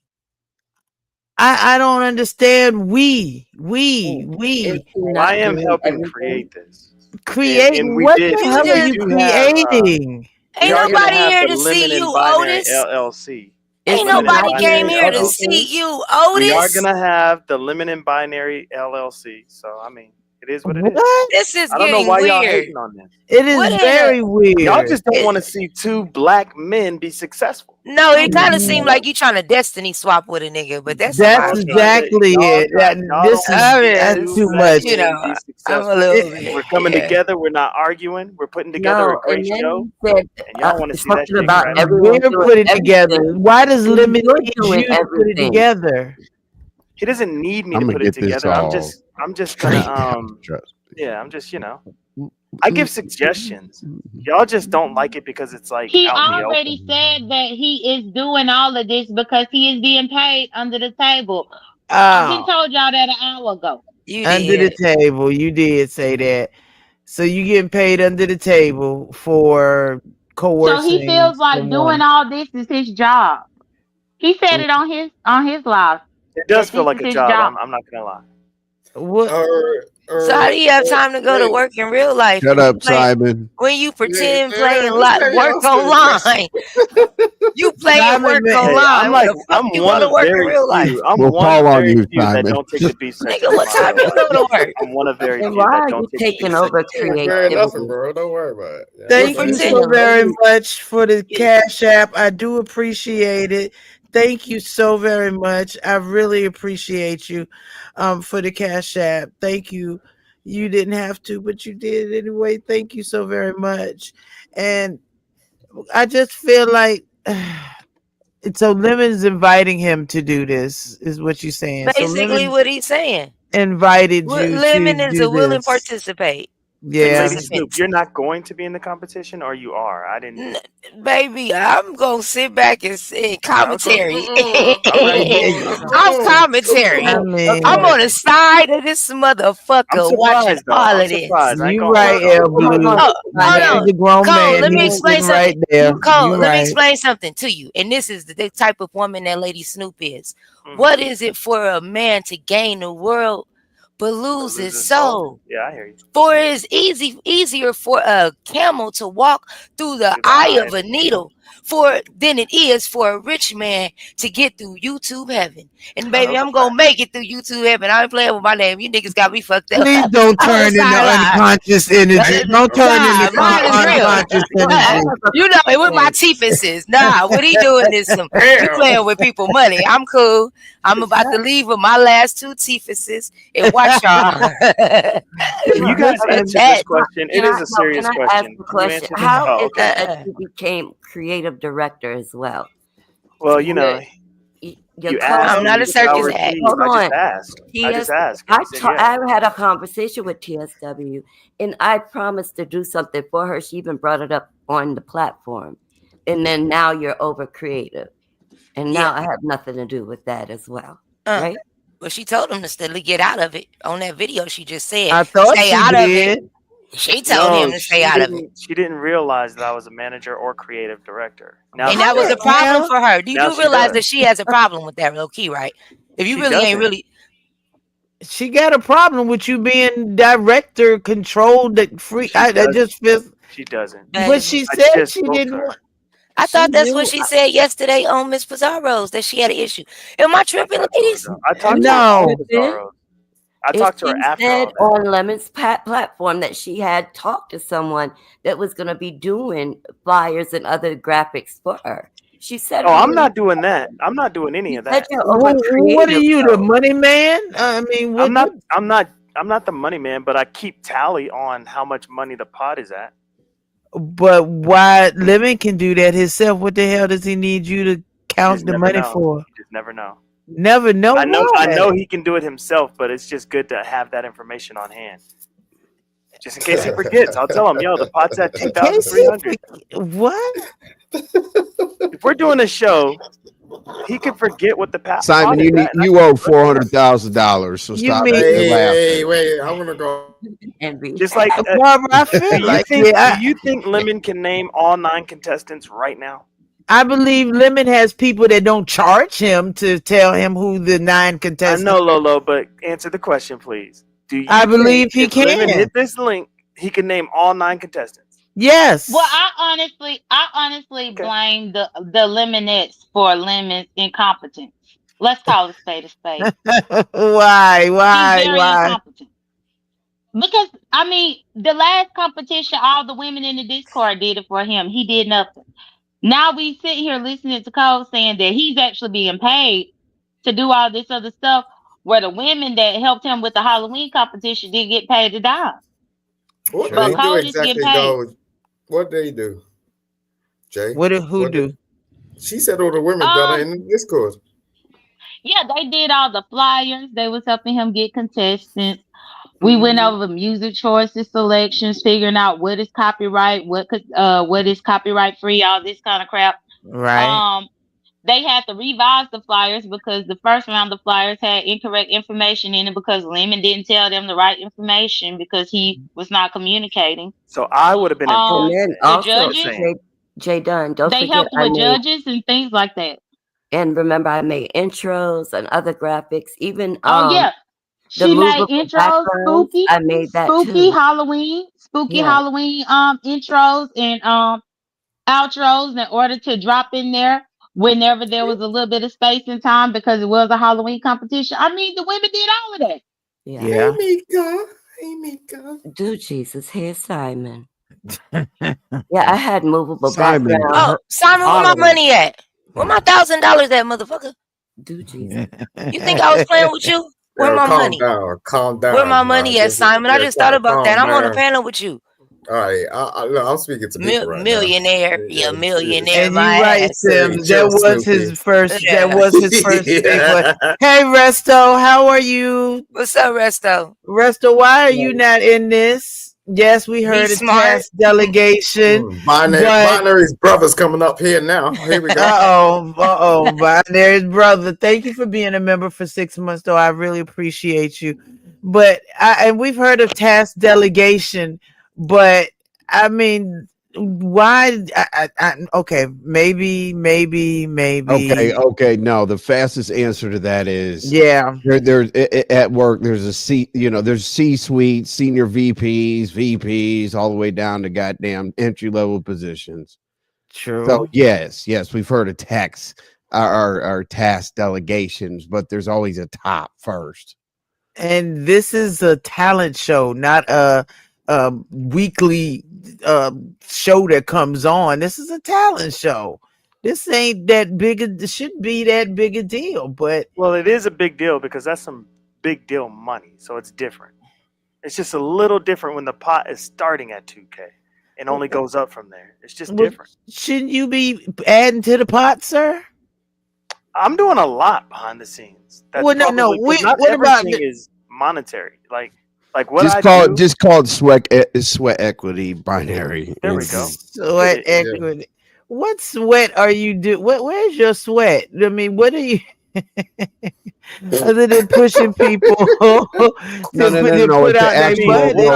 I don't understand. We. Is she Well, I not am doing helping everything? create this, Create and we what did. the You hell are We just you do have. creating? We ain't are gonna nobody have here the to Lemon see and you, Binary Otis. LLC. Is Ain't she Lemon and nobody not came Binary doing here to LLC. see everything? you, We are Otis. gonna have the Lemon and Binary LLC. So I mean, it is what it is. What? This is I don't know getting why y'all weird. hating on this. It What is in very a Y'all weird. just don't it, want to see two black men be successful. no, it kind of seemed Mm, like you trying to destiny swap with a nigga, but that's That's Y'all fine. trying to exactly it. y'all don't This want to is I see that's two mean, too black much. you men know, be I'm a successful. little It, bit, We're coming yeah. together. We're not arguing. We're putting together a No, great and then show, you said and y'all want to see that something shit about crash. everyone we're doing putting together. everything. Why does Then Lemon you're need doing you to put it everything. together? He doesn't need me I'm to gonna put it get this together. I'm all just gonna straightened out. Trust yeah. I'm just I give suggestions. Y'all just don't like it because it's like He out in the already open. said that he is doing all of this because he is being paid under the table. I've been Oh, told y'all that an hour ago. You under the did. table. You did say that. So you getting paid under the table for So he coercing feels like doing someone. all this is his job. He said it on his live It does that feel this like is a his job. job. I'm not gonna lie. What? So how do you have time to go to Wait, work in real life Shut when you up, play Simon. when you pretend playing just let work y'all ask the question. online? You playing Simon, work Hey, online. Where the fuck I'm you one go to of work in very real life? few. I'm We'll one call on very you, few that Simon. don't take the beef Nigga, sessions in what my time real you life. go to work? I'm one of very And few why that are don't you take the beef taking sessions over in You my ain't real wearing life. nothing, creativity? bro. Don't worry about it. Yeah, You Thank you whatever. pretend. so very much for the Cash App. I do appreciate it. Thank you so very much. I really appreciate you for the Cash App. Thank you. You didn't have to, but you did anyway. Thank you so very much. And I just feel like so Lemon's inviting him to do this, is what you're saying. So Basically, Lemon what he's saying. invited you Lemon to is do a willing this. participate. Yeah. Lady Snoop, you're not going to be in the competition, or you are? I didn't. Baby, I'm gonna sit back and say commentary. All right. I'm commentary. I Cool. mean, I'm on the side of this I'm motherfucker watching surprised though. all I'm of this. surprised. I ain't you gonna right, hold. El Blue. Oh, hold He's on. a grown Cole, man. let me He's explain sitting right something. there. Cole, You let me right. explain something to you. And this is the type of woman that Lady Snoop is. Mhm. What is it for a man to gain the world but lose his soul? Yeah, I hear you. For it's easier for a camel to walk through the eye of a needle than it is for a rich man to get through YouTube heaven. And baby, I'm gonna make it through YouTube heaven. I ain't playing with my name. You niggas got me fucked up. Please don't I'm on the turn into sideline. unconscious energy. Don't turn Nah, into mine is real. unconscious energy. You know it with my teeth is. Nah, what he doing is he playing with people money. I'm cool. I'm about to leave with my last 2 teethuses and watch y'all. You guys answered this question. It is a serious Can I ask question. a question? You answered it? How Oh, is okay. that you became creative director as well? Well, you know, you asked I'm not me a if I circus were act. cheap. Hold I just on. asked. I just asked. I, And he said yes. I had a conversation with TSW, and I promised to do something for her. She even brought it up on the platform. And then now you're over creative. And now I have nothing to do with that as well. Right? Well, she told him to steadily get out of it. On that video, she just said, I thought stay she out of did. it. She told him to stay out of it. She didn't realize that I was a manager or creative director. Now And that was a problem for her. You Now do she realize does. that she has a problem with that, low key, right? If you She really ain't doesn't. really. She got a problem with you being director controlled. That free. I just feel. She doesn't. But she I said just she spoke to didn't her. want. I thought that's what she said yesterday on Miss Pizarro's, that she had an issue. Am I tripping, ladies? I talked to her No. on Pizarro. I If talked to her she after said all that. on Lemon's platform that she had talked to someone that was going to be doing flyers and other graphics for her. She said, Oh, I'm not doing that. I'm not doing any of that. What are you, the money man? I mean, what? I'm not the money man, but I keep tally on how much money the pot is at. But why Lemon can do that himself? What the hell does he need you to count the money for? You just never know. Never know. I know what? he can do it himself, but it's just good to have that information on hand. Just in case he forgets, I'll tell him, yo, the pot's at 2,300. What? If we're doing a show, he could forget what the pot Simon, is you need at. you owe $400,000. So stop mean- making laughing. Hey, wait, I want to go. Just like, Barbara, I feel like do you think Lemon can name all 9 contestants right now? I believe Lemon has people that don't charge him to tell him who the 9 I contestants. know, Lolo, but answer the question, please. Do you I believe think he if Lemon can. hit this link, he can name all 9 contestants? Yes. Well, I honestly blame the Lemonettes for Lemon's incompetence. Let's call it spade a spade. Why? He's very incompetent. Because I mean, the last competition, all the women in the Discord did it for him. He did nothing. Now we sit here listening to Cole saying that he's actually being paid to do all this other stuff, where the women that helped him with the Halloween competition didn't get paid a dime. What But did they do Cole just get exactly, paid. though? What did they do, Jay? What did who do? She said all the women done it in the Discord. Yeah, they did all the flyers. They was helping him get contestants. We went over music choices, selections, figuring out what is copyright, what is copyright free, all this kind of crap. Right. They had to revise the flyers because the first round of flyers had incorrect information in it because Lemon didn't tell them the right information because he was not communicating. So I would have been And impressed. then The also, judges, Jay Dunn, don't they forget helped I with made, judges and things like that. and remember I made intros and other graphics, even Oh yeah, the she made movable intros, backgrounds. spooky, I made that spooky too. Halloween, Yeah. Halloween intros and outros in order to drop in there whenever there was a little bit of space and time because it was a Halloween competition. I mean, the women did all of that. Yeah. Hey, Mika. Hey, Mika. Do Jesus, here's Simon. Yeah, I had movable Simon. background. Oh, Simon, where my money at? Where my $1,000 at, motherfucker? Do Jesus. You think I was playing with you? Where Yo, my calm money? down. Calm down. Where my man. money at, Simon? I just thought about that. I'm on a Calm panel with you. All right, I'm speaking to people right now. Millionaire. You're a millionaire, And you my right, ass. Sims. Chill, That was his Snoopy. first. That Yeah. was his first thing. But Yeah. hey, Resto, how are you? What's up, Resto? Resto, why are you not in this? Yes, we heard He's a smart. task delegation, but Binary's brother's coming up here now. Here we go. Binary's brother. Thank you for being a member for 6 months, though. I really appreciate you. But and we've heard of task delegation, but I mean, why? Okay, maybe. Okay. No, the fastest answer to that is Yeah. There's at work. There's a C. There's C-suite, senior VPs, all the way down to goddamn entry level positions. True. So yes, we've heard of our task delegations, but there's always a top first. And this is a talent show, not a weekly show that comes on. This is a talent show. This ain't that big. It shouldn't be that big a deal. But Well, it is a big deal because that's some big deal money. So it's different. It's just a little different when the pot is starting at 2K and only goes up from there. It's just different. Shouldn't you be adding to the pot, sir? I'm doing a lot behind the scenes. That's Well, no. probably- 'cause not What about everything is monetary. Like what Just I call do. it just call it sweat equity binary. There we go. Sweat equity. What sweat are you do? Where's your sweat? I mean, what are you other than pushing people No. put It's out their money?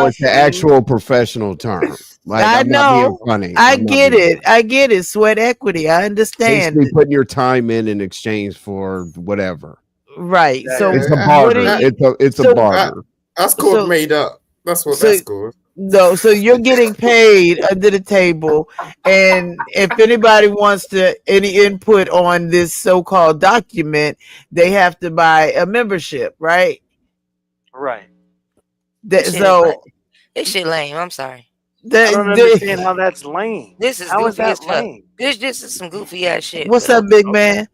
it's the actual professional term. Like, I I'm not being know. funny. I I'm not get being it. I get it. Sweat equity. I understand. Basically putting your time in exchange for whatever. Right. So It's a what barter. are you? It's a barter. That's called made up. That's what that's called. No, so you're getting paid under the table, and if anybody wants any input on this so-called document, they have to buy a membership, right? Right. This shit lame. I'm sorry. I don't understand how that's lame. This is How is goofy that as fuck. lame? This is some goofy ass shit. What's but up, big man?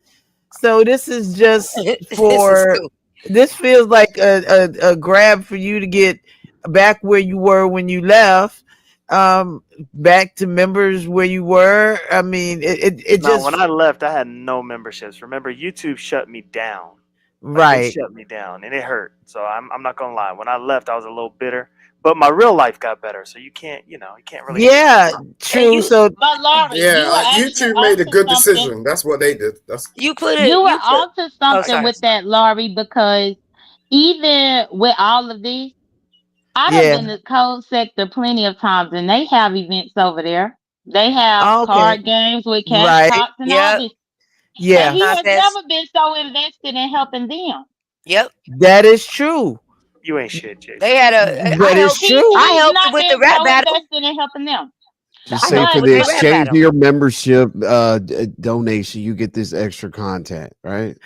So this is just This is for. stupid. This feels like a grab for you to get back where you were when you left, back to members where you were. I mean, it No, just when I left, I had no memberships. Remember, YouTube shut me down. Like, right. they shut me down, and it hurt. So I'm not gonna lie. When I left, I was a little bitter, but my real life got better. So you can't really. Yeah, true. So But Laurie, you were actually YouTube made a onto good something. decision. That's what they did. That's You put You were it. onto something with that, Laurie, because even with all of this, I done Yeah. been to code sector plenty of times, and they have events over there. They have Okay. card games with cash Right. pops and all Yep. this. Yeah. And he has Contest. never been so invested in helping them. Yep. That is true. You ain't shit, Jason. They had a. But it's He's true. I helped not with the been rap so battle. invested in helping them. Just I say helped for with the their rap exchange of battle. your membership donation, you get this extra content, right?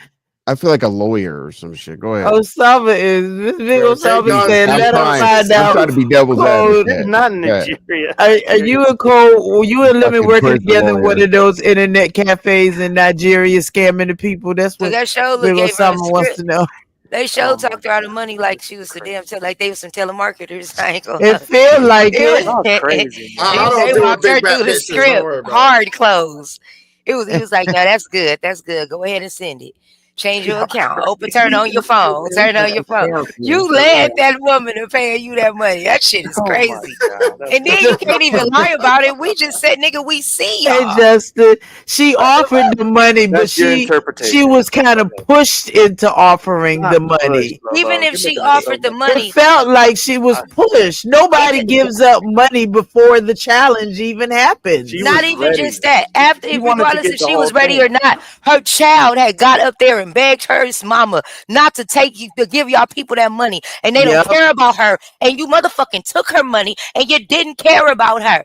I feel like a lawyer or some shit. Go ahead. Osama is this big Osama said, I'm let us trying. find I'm out. trying to be devil's Code. advocate. Not in Yeah. Nigeria. Are you and Cole? You and Lemon Fucking working prison together in one lawyer. of those internet cafes in Nigeria, scamming the people? That's So what that show Big gave her a Osama wants script. to know. They show talked her out of money like she was like they was some telemarketers. I ain't gonna It lie. feel like It it. was, Y'all crazy. I they don't do walked big her bad through the pictures. Don't script, worry about it. hard clothes. He was like, no, that's good. That's good. Go ahead and send it. Change your account. Turn on your phone. Turn on your phone. You led that woman to paying you that money. That shit is Oh my crazy. God. And then you can't even lie about it. We just said, nigga, we see Hey y'all. Justin, she offered the money, but That's your she interpretation. was kind of pushed into offering the Not pushed, money. Lolo. Even if You're she making it so offered the much money, It felt like she was pushed. Nobody gives up money before the challenge even happens. She not was even ready. just that. After, She if wanted to regardless get if the she whole was ready thing. or not, her child had got up there and begged her mama not to take you to give y'all people that money, and they Yep. don't care about her, and you motherfucking took her money, and you didn't care about her.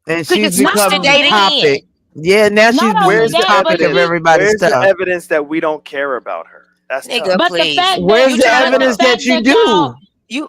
And So you she's switched the become date the again. topic. Yeah, now she's Not the only Where's the that, but topic of evidence? everybody's Where's the stuff. evidence that we don't care about her? That's Nigga, tough. but the please. fact Where's that the evidence that you do?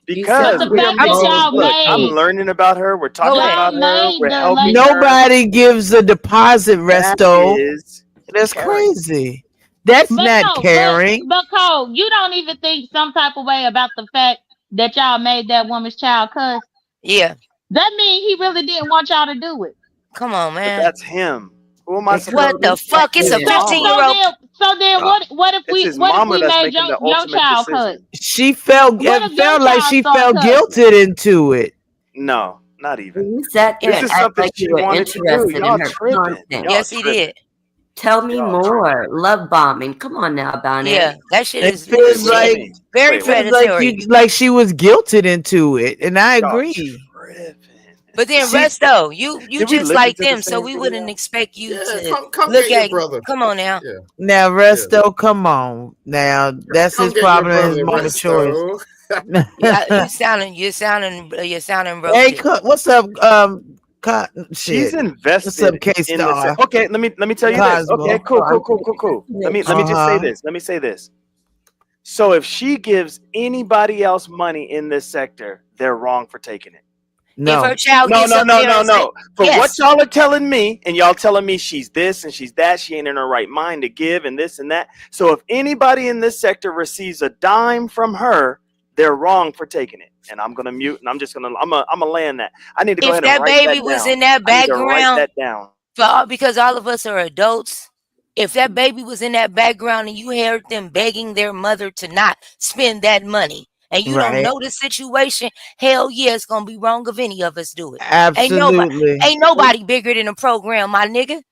Because the we fact are that y'all look, I'm made learning about her. We're talking Go ahead. about her. We're the helping lady. her. Nobody gives a deposit, That Resto. is That's caring. crazy. That's But not no, caring. but Cole, you don't even think some type of way about the fact that y'all made that woman's child cuss. Yeah. That means he really didn't want y'all to do it. Come on, But man. that's him. Who am I Because supposed What the to? fuck? It's His a So 15-year-old. then what if It's we his mama that's made making the your ultimate child cut? decision. She felt What it if your felt like child she start felt cussing? guilted into it. No, not even. you sat there This and is act something like you she were wanted to do. interested in Y'all her tripping. content. Y'all Yes, he tripping. did. Tell me Y'all tripping. more. Love bombing. Come on now, Bounty. Yeah, that shit It is feels Wait, what do you like mean? very Wait, what? feels like predatory. she was guilted into it, and I Y'all agree. tripping. But then She Resto, you Did we just listen like to the them, so same we video? wouldn't expect you Yeah, to come look get your at. brother. Come on now. Yeah, now yeah. Resto, come on now. That's Come his get your problem and his brother, mama choice. Resto. Yeah, you're sounding Hey, roasted. what's up? Cotton She's shit. What's invested up, K in this. Star? Okay, let me tell you this. Okay, Cosmo. cool. Let me just say this. Let me say this. So if she gives anybody else money in this sector, they're wrong for taking it. If her No. child gets up there and say, For what yes, y'all are telling me, and y'all telling me she's this and she's that, she ain't in her right mind to give and this and that. So if anybody in this sector receives a dime from her, they're wrong for taking it. And I'm gonna mute, and I'm gonna land that. I need to go if ahead and that write baby that was down. in that I need to write background, that down. because all of us are adults, if that baby was in that background and you heard them begging their mother to not spend that money, and you don't Right. know the situation, hell yeah, it's gonna be wrong if any of us do it. Absolutely. Ain't nobody bigger than a program, my nigga.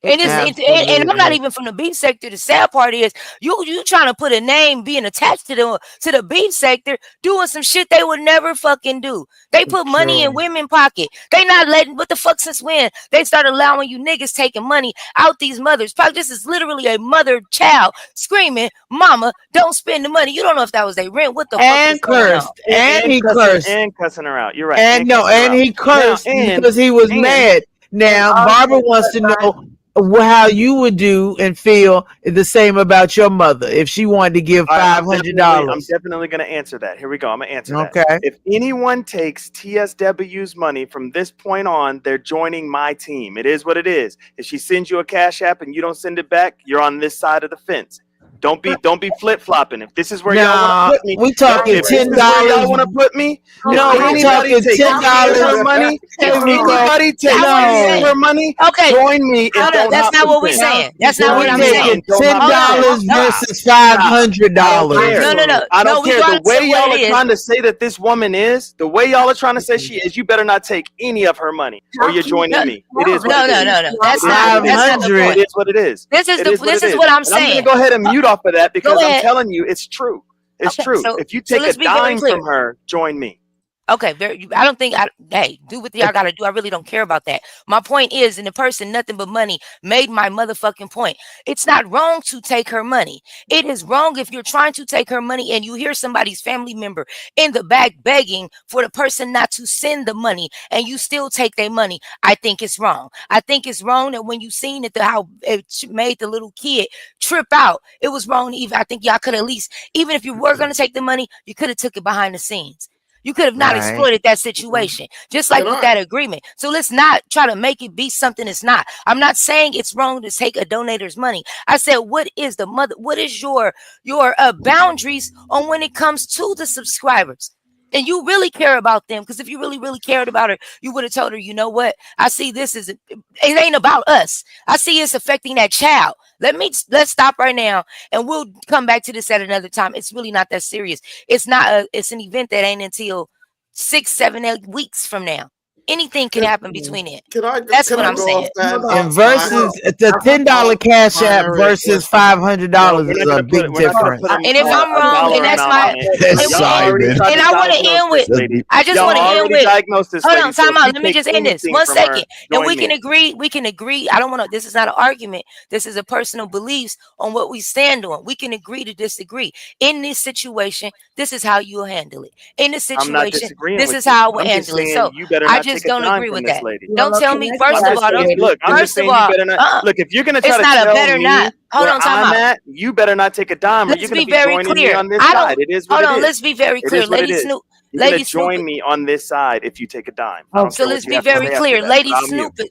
And and I'm not Absolutely. even from the beef sector. The sad part is you trying to put a name being attached to the beef sector, doing some shit they would never fucking do. They put money in True. women's pocket. They not letting, what the fuck, since when they start allowing you niggas taking money out these mothers? Probably this is literally a mother child screaming, "Mama, don't spend the money." You don't know if that was their rent. What the fuck is And going on? cursed. And he cursed. And cussing her out. You're right. And no, cussing her and out. he cursed because he was mad. Now, Barbara wants to know how you would do and feel the same about your mother if she wanted to give I'm $500. definitely going to answer that. Here we go. I'm going to answer that. Okay. If anyone takes TSW's money from this point on, they're joining my team. It is what it is. If she sends you a Cash App and you don't send it back, you're on this side of the fence. Don't be flip-flopping. If this is where y'all want to put me, we talking if this is where y'all want to put me, No, we talking $10. money, Hey, if Rico, anybody takes no. her money, Okay. join me and don't That's hop not the what we're fence. saying. That's not what We I'm taking saying. $10 versus $500. No. I don't care. The Regardless way of what y'all it are is. trying to say that this woman is, the way y'all are trying to say she is, you better not take any of her money or you're joining me. It is what it is. No. That's not the point. It is what it is. This is It is what I'm And I'm saying. going to go ahead and mute off of that because Go I'm ahead. telling you it's true. It's Okay, true. so- If you so take a let's be very dime clear. from her, join me. Okay, I don't think hey, do what y'all gotta do. I really don't care about that. My point is, and the person nothing but money made my motherfucking point. It's not wrong to take her money. It is wrong if you're trying to take her money and you hear somebody's family member in the back begging for the person not to send the money and you still take their money. I think it's wrong. I think it's wrong that when you seen it, how it made the little kid trip out, it was wrong. I think y'all could at least, even if you were gonna take the money, you could have took it behind the scenes. You could have not Right. exploited that situation, just like with that agreement. So let's not try to make it be something it's not. I'm not saying it's wrong to take a donator's money. I said, what is your boundaries on when it comes to the subscribers? And you really care about them, because if you really, really cared about her, you would have told her, you know what? I see this it ain't about us. I see it's affecting that child. Let's stop right now, and we'll come back to this at another time. It's really not that serious. It's an event that ain't until 6, 7, 8 weeks from now. Anything can happen between it. That's what I'm saying. And versus the $10 Cash App versus $500 is a big difference. And if I'm wrong, and that's my, and I want to end with, I just want to end with, hold on, time out. Let me just end this 1 second, and we can agree. We can agree. I don't want to. This is not an argument. This is a personal beliefs on what we stand on. We can agree to disagree. In this situation, this is how you'll handle it. In this I'm not situation, disagreeing this with is you. how I will I'm just handle it. saying So you better I not just take a don't dime agree from with this that. lady. Don't tell me. First of all, Look, I'm just saying you better not. Look, if you're gonna try it's to not a tell better me not. Hold where on, time I'm out. at, you better not take a dime, or Let's you're gonna be be very joining me clear. on this I side. don't. It is what Hold it on. is. Let's be very It clear, is what it Lady is. Snoop. You're gonna Lady join Snoop. me on this side if you take a dime. I don't So care what let's you be have to very say after clear, that, Lady but I'll mute. Snoop.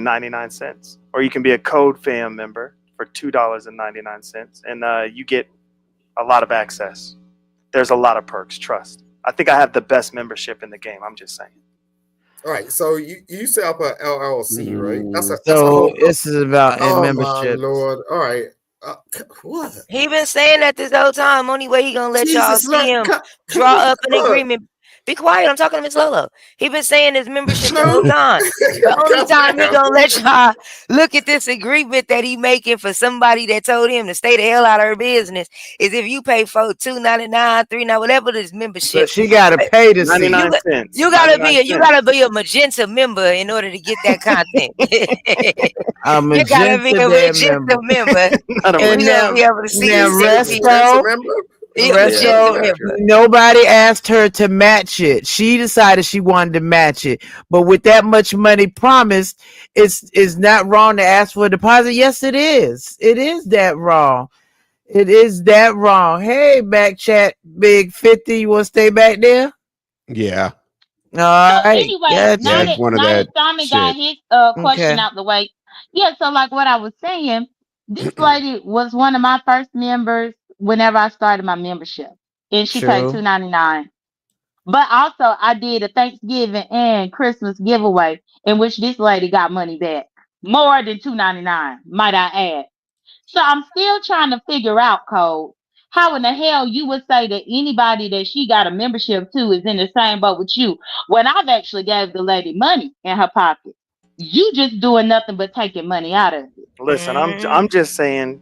only 99 cents. Or you can be a Code Fam member for $2.99, and you get a lot of access. There's a lot of perks, trust. I think I have the best membership in the game. I'm just saying. All right, so you set up a LLC, right? That's a So whole. this is about Oh my membership. Lord! All right, what? He been saying that this whole time. Only way he gonna let y'all Jesus, see him can draw we up an look? agreement. Be quiet. I'm talking to Miss Lolo. He been saying his membership the whole Snoop, time. The only time he goddamn. gonna let y'all look at this agreement that he making for somebody that told him to stay the hell out of her business is if you pay for $2.99, $3.99, whatever this So membership. she gotta pay to see. 99 cents. You gotta 99 be a magenta member in order to get that content. A You gotta be magenta a damn magenta member. member. Not a And We magenta. gonna be able to see now you sexy. Resto, You a magenta Resto, member. nobody asked her to match it. She decided she wanted to match it. But with that much money promised, it's not wrong to ask for a deposit. Yes, it is. It is that wrong. It is that wrong. Hey, back chat, big 50. You want to stay back there? Yeah. All So right. anyway, Gotcha. Yeah, it's one of now that that Simon got shit. his question Okay. out the way, yeah. So like what I was saying, this lady was one of my first members whenever I started my membership, and she paid True. $2.99. But also, I did a Thanksgiving and Christmas giveaway in which this lady got money back, more than $2.99, might I add. So I'm still trying to figure out, Code, how in the hell you would say that anybody that she got a membership to is in the same boat with you when I've actually gave the lady money in her pocket. You just doing nothing but taking money out of it. Listen, I'm just saying,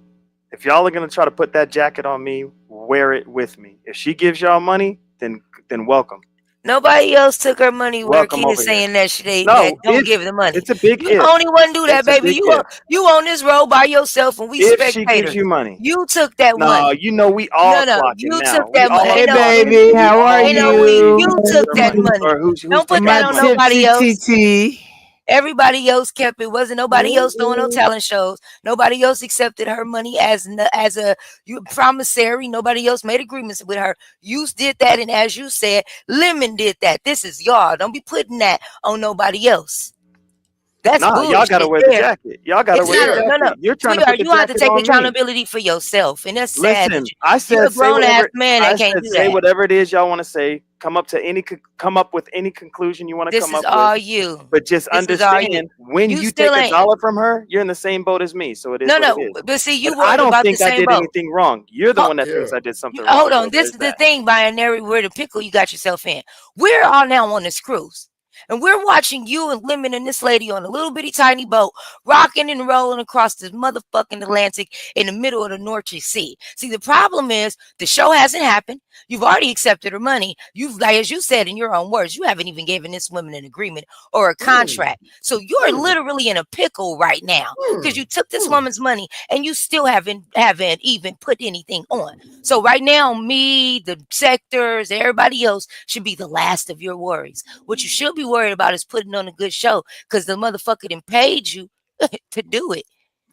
if y'all are gonna try to put that jacket on me, wear it with me. If she gives y'all money, then welcome. Nobody else took her money with her Welcome kids over here. saying that that No, don't if give the money. it's a big You the if. only one do that, It's a baby. big You if. you on this road by yourself and we If she gives spectators. you money. You took that No, money. you know we all No, clocking you now. took We that money. all Hey, Ain't no clocking. baby. We How are all ain't no know we. you? You who's took her that money money. or who's Don't put taking that My the on money. nobody else. tipsy. Everybody else kept it. Wasn't nobody else throwing no talent shows. Nobody else accepted her money as a promissory. Nobody else made agreements with her. You did that, and as you said, Lemon did that. This is y'all. Don't be putting that on nobody else. That's Nah, y'all gotta bullshit wear the there. jacket. Y'all gotta It's wear the not no. jacket. You're trying to put Sweetheart, the you have to jacket take on me. accountability for yourself. And that's sad that Listen, I you're said a grown ass man I that can't said do say that. whatever it is y'all want to say. Come up with any conclusion you want to This come is up with. all you. But just This is all you. understand when You you still take a ain't. dollar from her, you're in the same boat as me. So it is No, what it no. is. But see, you And I worried don't about the think I same did boat. anything wrong. You're the Ho- one that thinks I did something Hold wrong. So on. This there's is the that. thing, binary. Where the pickle you got yourself in. We're all now on this cruise. And we're watching you and Lemon and this lady on a little bitty tiny boat, rocking and rolling across this motherfucking Atlantic in the middle of the North Sea. See, the problem is the show hasn't happened. You've already accepted her money. You've, like as you said in your own words, you haven't even given this woman an agreement or a contract. So you're literally in a pickle right now because you took this woman's money and you still haven't even put anything on. So right now, me, the sectors, everybody else should be the last of your worries. What you should be worried about is putting on a good show because the motherfucker done paid you to do it.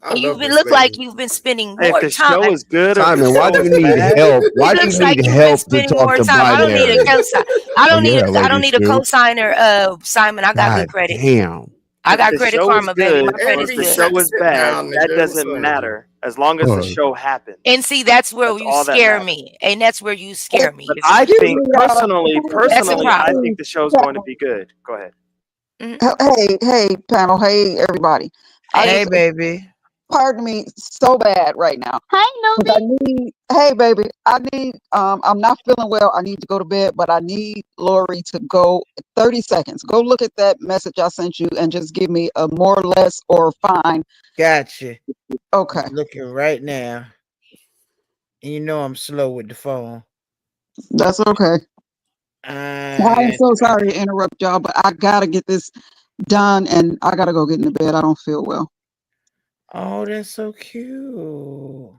And you've been look like you've been spending Hey, if more the time. show is good or if the Simon, why show do is you need bad, help? Why It do you looks like need you've been help to spending talk more to time. I don't need a binary? cosign. I Oh don't need yeah, a I don't Lady need a Snoop. cosigner, Simon. I got good God credit. damn. I if got the credit show is karma, baby. My good or credit's if the good. show is sit bad, down, that nigga. doesn't So, matter as long as the Fuck. show happens. And see, that's where That's you all that scare matters. me. And that's where you scare me. But Is I Excuse think me, personally, that's a I problem. think the show's going to be good. Go ahead. Hey, panel. Hey, everybody. I Hey, Hey, just, baby. pardon me so bad right now. Hey, 'Cause Nuvi. hey, baby, I'm not feeling well. I need to go to bed, but I need Lori to go 30 seconds. Go look at that message I sent you and just give me a more or less or fine. Gotcha. Okay. Looking right now. And you know I'm slow with the phone. That's okay. I'm so sorry to interrupt y'all, but I gotta get this done and I gotta go get into bed. I don't feel well. Oh, that's so cute.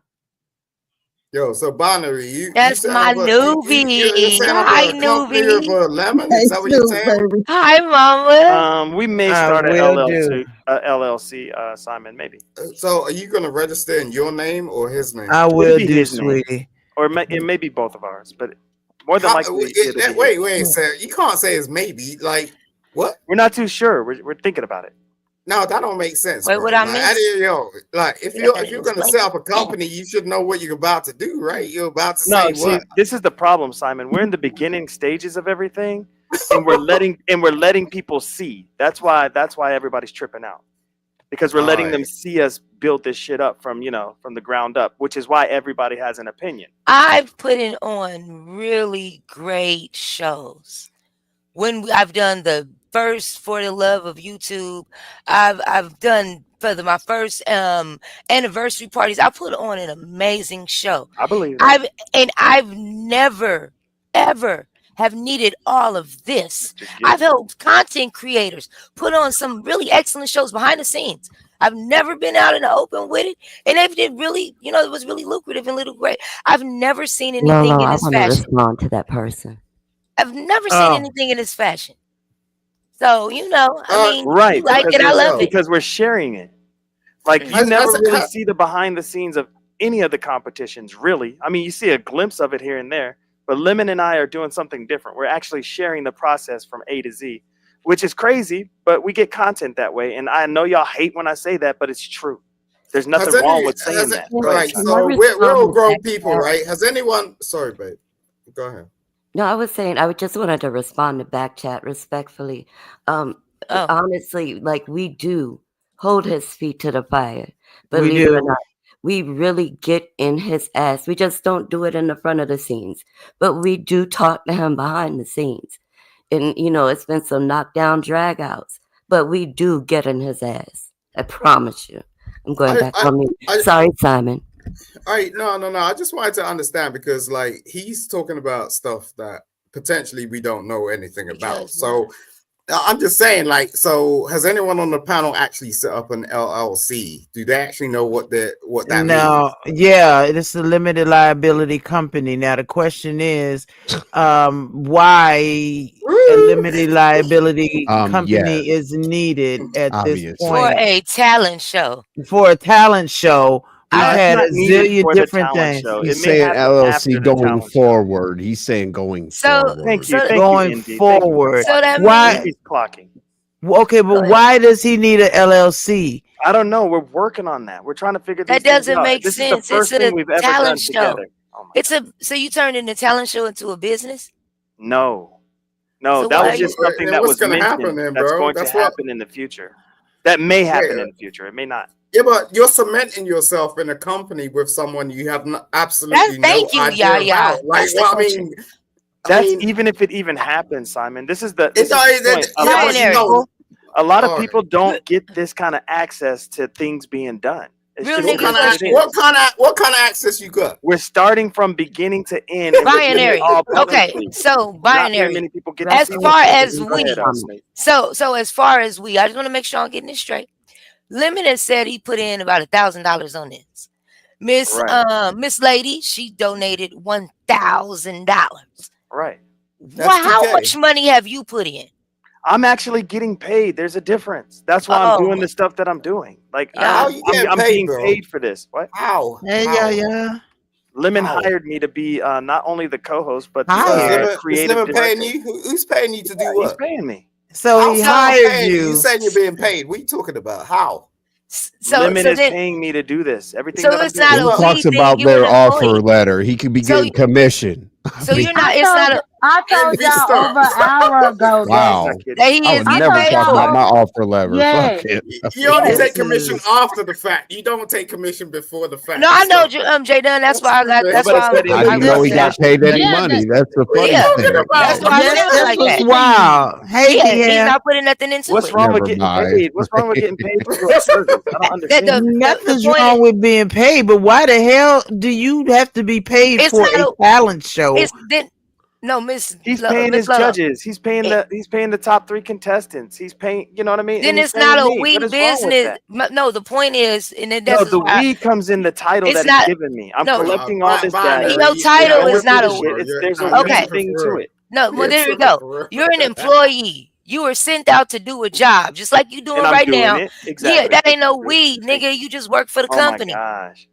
yo, so binary, you That's saying my up you're newbie. saying up Hi, a company of newbie. lemon? Hey, Is that what you're Snoop, saying? baby. Hi, mama. We may I start will do. LLC, Simon, maybe. So are you gonna register in your name or his name? I It'll will be do, his name, sweetie. or it may be both of ours, but more than likely it'll be his. Wait, sir. You can't say it's maybe. Like what? We're not too sure. We're thinking about it. No, that don't make sense, Wait, bro. what I Like, missed? like if You you're gotta gonna explain set it. up a company, you should know what you're about to do, right? You're about to No, say see, what? this is the problem, Simon. We're in the beginning stages of everything, and we're letting people see. That's why everybody's tripping out, because we're All letting them right. see us build this shit up from from the ground up, which is why everybody has an opinion. I've put in on really great shows. I've done the first For the Love of YouTube, I've done my first anniversary parties. I put on an amazing show. I believe that. I've never ever have needed all of this. Just I've get it. helped content creators put on some really excellent shows behind the scenes. I've never been out in the open with it, and they did really, it was really lucrative and little great. I've never seen anything Lolo, in I this want to fashion. respond to that person. I've never seen anything in this fashion. So, I mean, Right, you like because it, I love it. we're sharing it. Like you never really see the behind the scenes of any of the competitions, really. I mean, you see a glimpse of it here and there, but Lemon and I are doing something different. We're actually sharing the process from A to Z, which is crazy, but we get content that way. And I know y'all hate when I say that, but it's true. There's nothing wrong with saying that. Go ahead, Right. Simon. So we're all grown people, right? Has anyone? Sorry, babe. Go ahead. No, I was saying I would just wanted to respond to back chat respectfully. Honestly, like we do hold his feet to the fire. Believe it or not, we really get in his ass. We just don't do it in the front of the scenes, but we do talk to him behind the scenes. And it's been some knockdown drag outs, but we do get in his ass. I promise you. I'm going back on mute. Sorry, Simon. All right, no. I just wanted to understand because, like, he's talking about stuff that potentially we don't know anything about. So I'm just saying, like, so has anyone on the panel actually set up an LLC? Do they actually know what that means? No, yeah, it's a limited liability company. Now the question is, why a limited liability company is needed at this For point a talent show. for a talent show. We've It's had not a needed zillion for the different talent things. show. He's It may saying happen after LLC the going talent show. forward. He's saying going forward. Thank you, Going Indy. forward. So that why? means Indy's clocking. Okay, but why does he need an LLC? I don't know. We're working on that. We're trying to figure these that things doesn't out. make This sense. is the first It's thing a we've ever done talent show. together. So you turned in the talent show into a business? No, So that why was are you- just something Then that what's was gonna mentioned. happen then, That's bro? going That's to what- happen in the future. That may happen Yeah. in the future. It may not. Yeah, but you're cementing yourself in a company with someone you have absolutely thank no you, idea Yaya. about. Like, That's the well, I question. mean, That's even if it even happens, Simon. This is the It does- point. A yeah, lot of but you know- people, a lot of All right. people don't get this kind of access to things being done. It's Real just niggas what it is. what kind of access you got? We're starting from beginning to end. And we're doing it Binary. all Okay, publicly. so Not very binary. many people get to As see far this. as Go ahead, we, Snape. so as far as we, I just want to make sure I'm getting this straight. Lemon has said he put in about $1,000 on this. Miss Lady, she donated $1,000. Right. Well, how much money have you put in? I'm actually getting paid. There's a difference. That's why I'm doing the stuff that I'm doing. Like How you getting I'm paid, being bro? paid for this. What? How? Yeah. Lemon How? hired me to be not only the co-host but Hired? the Is creative Lemon paying director. you? Who's paying you to do He's what? paying me. So he hired paying you. You saying you're being paid? What are you talking about? How? Lemon is paying me to do this. Everything so that I'm it's doing. not He a talks we thing, about you're their an offer employee. letter. He could be getting commission. So you're not. It's not a. I told y'all over an hour ago Wow. That he I is would getting never paid talk for about it. my offer letter. Yes. Fuck it. You only This take commission is- after the fact. You don't take commission before the fact. No, I know, Jay Dunn. That's why I got. That's Nobody why said How it do you was know he got paid any Yeah, money? That's the funny Yeah. thing. That's why I Yes, sound this like was that. wild. Hey, Yeah, he's yeah. not putting nothing into What's it. wrong with Never getting mind. paid? What's wrong with getting paid for a service? I don't understand. Nothing's point wrong with being paid, but why the hell do you have to be paid It's for not a talent show? It's then. No, Miss. He's Lo- paying Miss his Lolo. judges. He's paying the top 3 contestants. He's paying, you know what I mean? Then And he's it's not paying a me. we What is wrong with business. that? No, the point is, and then No, that's the why we comes in the title it's that not- he's given me. I'm no, collecting all this data. Your title Going is not through a. the shit. There's a Okay. we thing to it. No, well, there you go. You're an employee. You were sent out to do a job, just like you doing And I'm right doing now. it. Yeah, Exactly. that ain't no we, nigga. You just work for the Oh my company. gosh.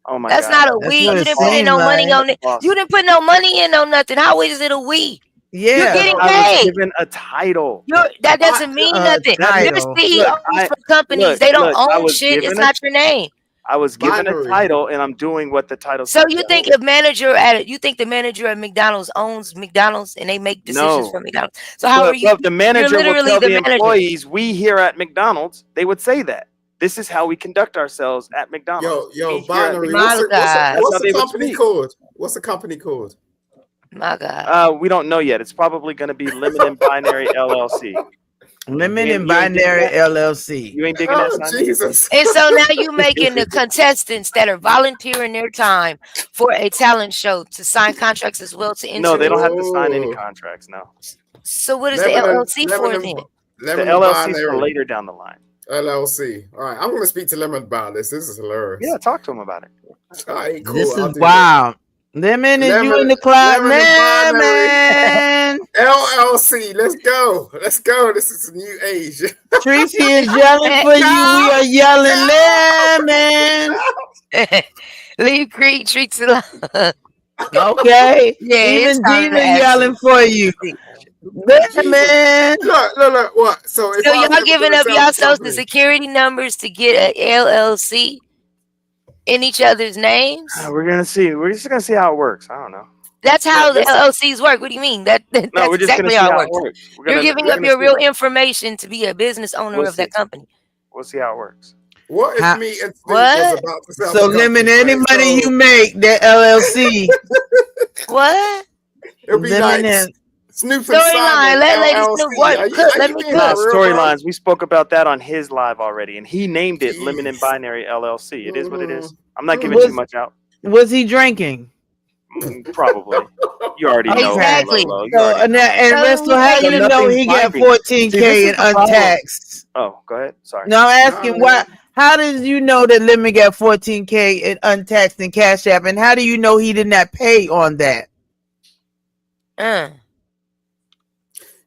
Oh my That's gosh. not a That's we. what You it didn't put in seemed no money like. on it. You didn't put no money in on nothing. How is it a we? Yeah, You're getting I was paid. given a title. That doesn't mean nothing. They're title. CEOs for companies. They don't I own was shit. It's given not your name. I was given a Binary. title, and I'm doing what the title So says. you think a manager at the manager at McDonald's owns McDonald's and they make decisions No. for McDonald's? So how are you? But the manager You're will literally tell the the manager. employees, we here at McDonald's, they would say that. This is how we conduct ourselves at McDonald's. Yo, We here at Binary. McDonald's. What's the they would company speak. called? What's the company called? My God. We don't know yet. It's probably going to be Lemon and Binary LLC. Lemon You and ain't digging Binary that? LLC. You ain't digging that, Simon? Jesus. And so now you making the contestants that are volunteering their time for a talent show to sign contracts as well to enter. No, they don't have to sign any contracts. No. So what is the LLC for then? The LLC is for later down the line. LLC. All right, I'm going to speak to Lemon about this. This is hilarious. Yeah, talk to him about it. All right, cool. This I'll is do wow. Lemon, is you in the cloud, Lemon man? LLC. Let's go. Let's go. This is a new age. Tracy is yelling for you. We are yelling lemon. Leave Creek treats it alone. Okay. Yeah, even it's time to Gina ask yelling for you. Lemon. Look. What? So if So I y'all was giving gonna up sell y'all the social company- security numbers to get a LLC in each other's names? We're gonna see. We're just gonna see how it works. I don't know. That's how the LLCs work. What do you mean? That's we're just gonna exactly see how it how works. it works. You're giving up your real information to be a business owner We'll of that see. company. We'll see how it works. What if How- me and Steve What? was about to sell So the lemon, company, any right? money So you make, that LLC. What? it'll be Lemon like and Snoop and Storyline. Simon Let Lady LLC. Snoop work. Are you Let me being cook. for real, bro? Storylines. We spoke about that on his live already, and he named it Lemon and Binary LLC. It is what it is. I'm not giving too much out. Was he drinking? Probably. You already know. Exactly. Lolo. You So already and, know. and Resto, how So you know nothing's he got binding. 14K See, this in is the problem. untaxed? Oh, go ahead. Sorry. No, I'm asking why. How did you know that Lemon got 14K in untaxed in Cash App, and how do you know he did not pay on that?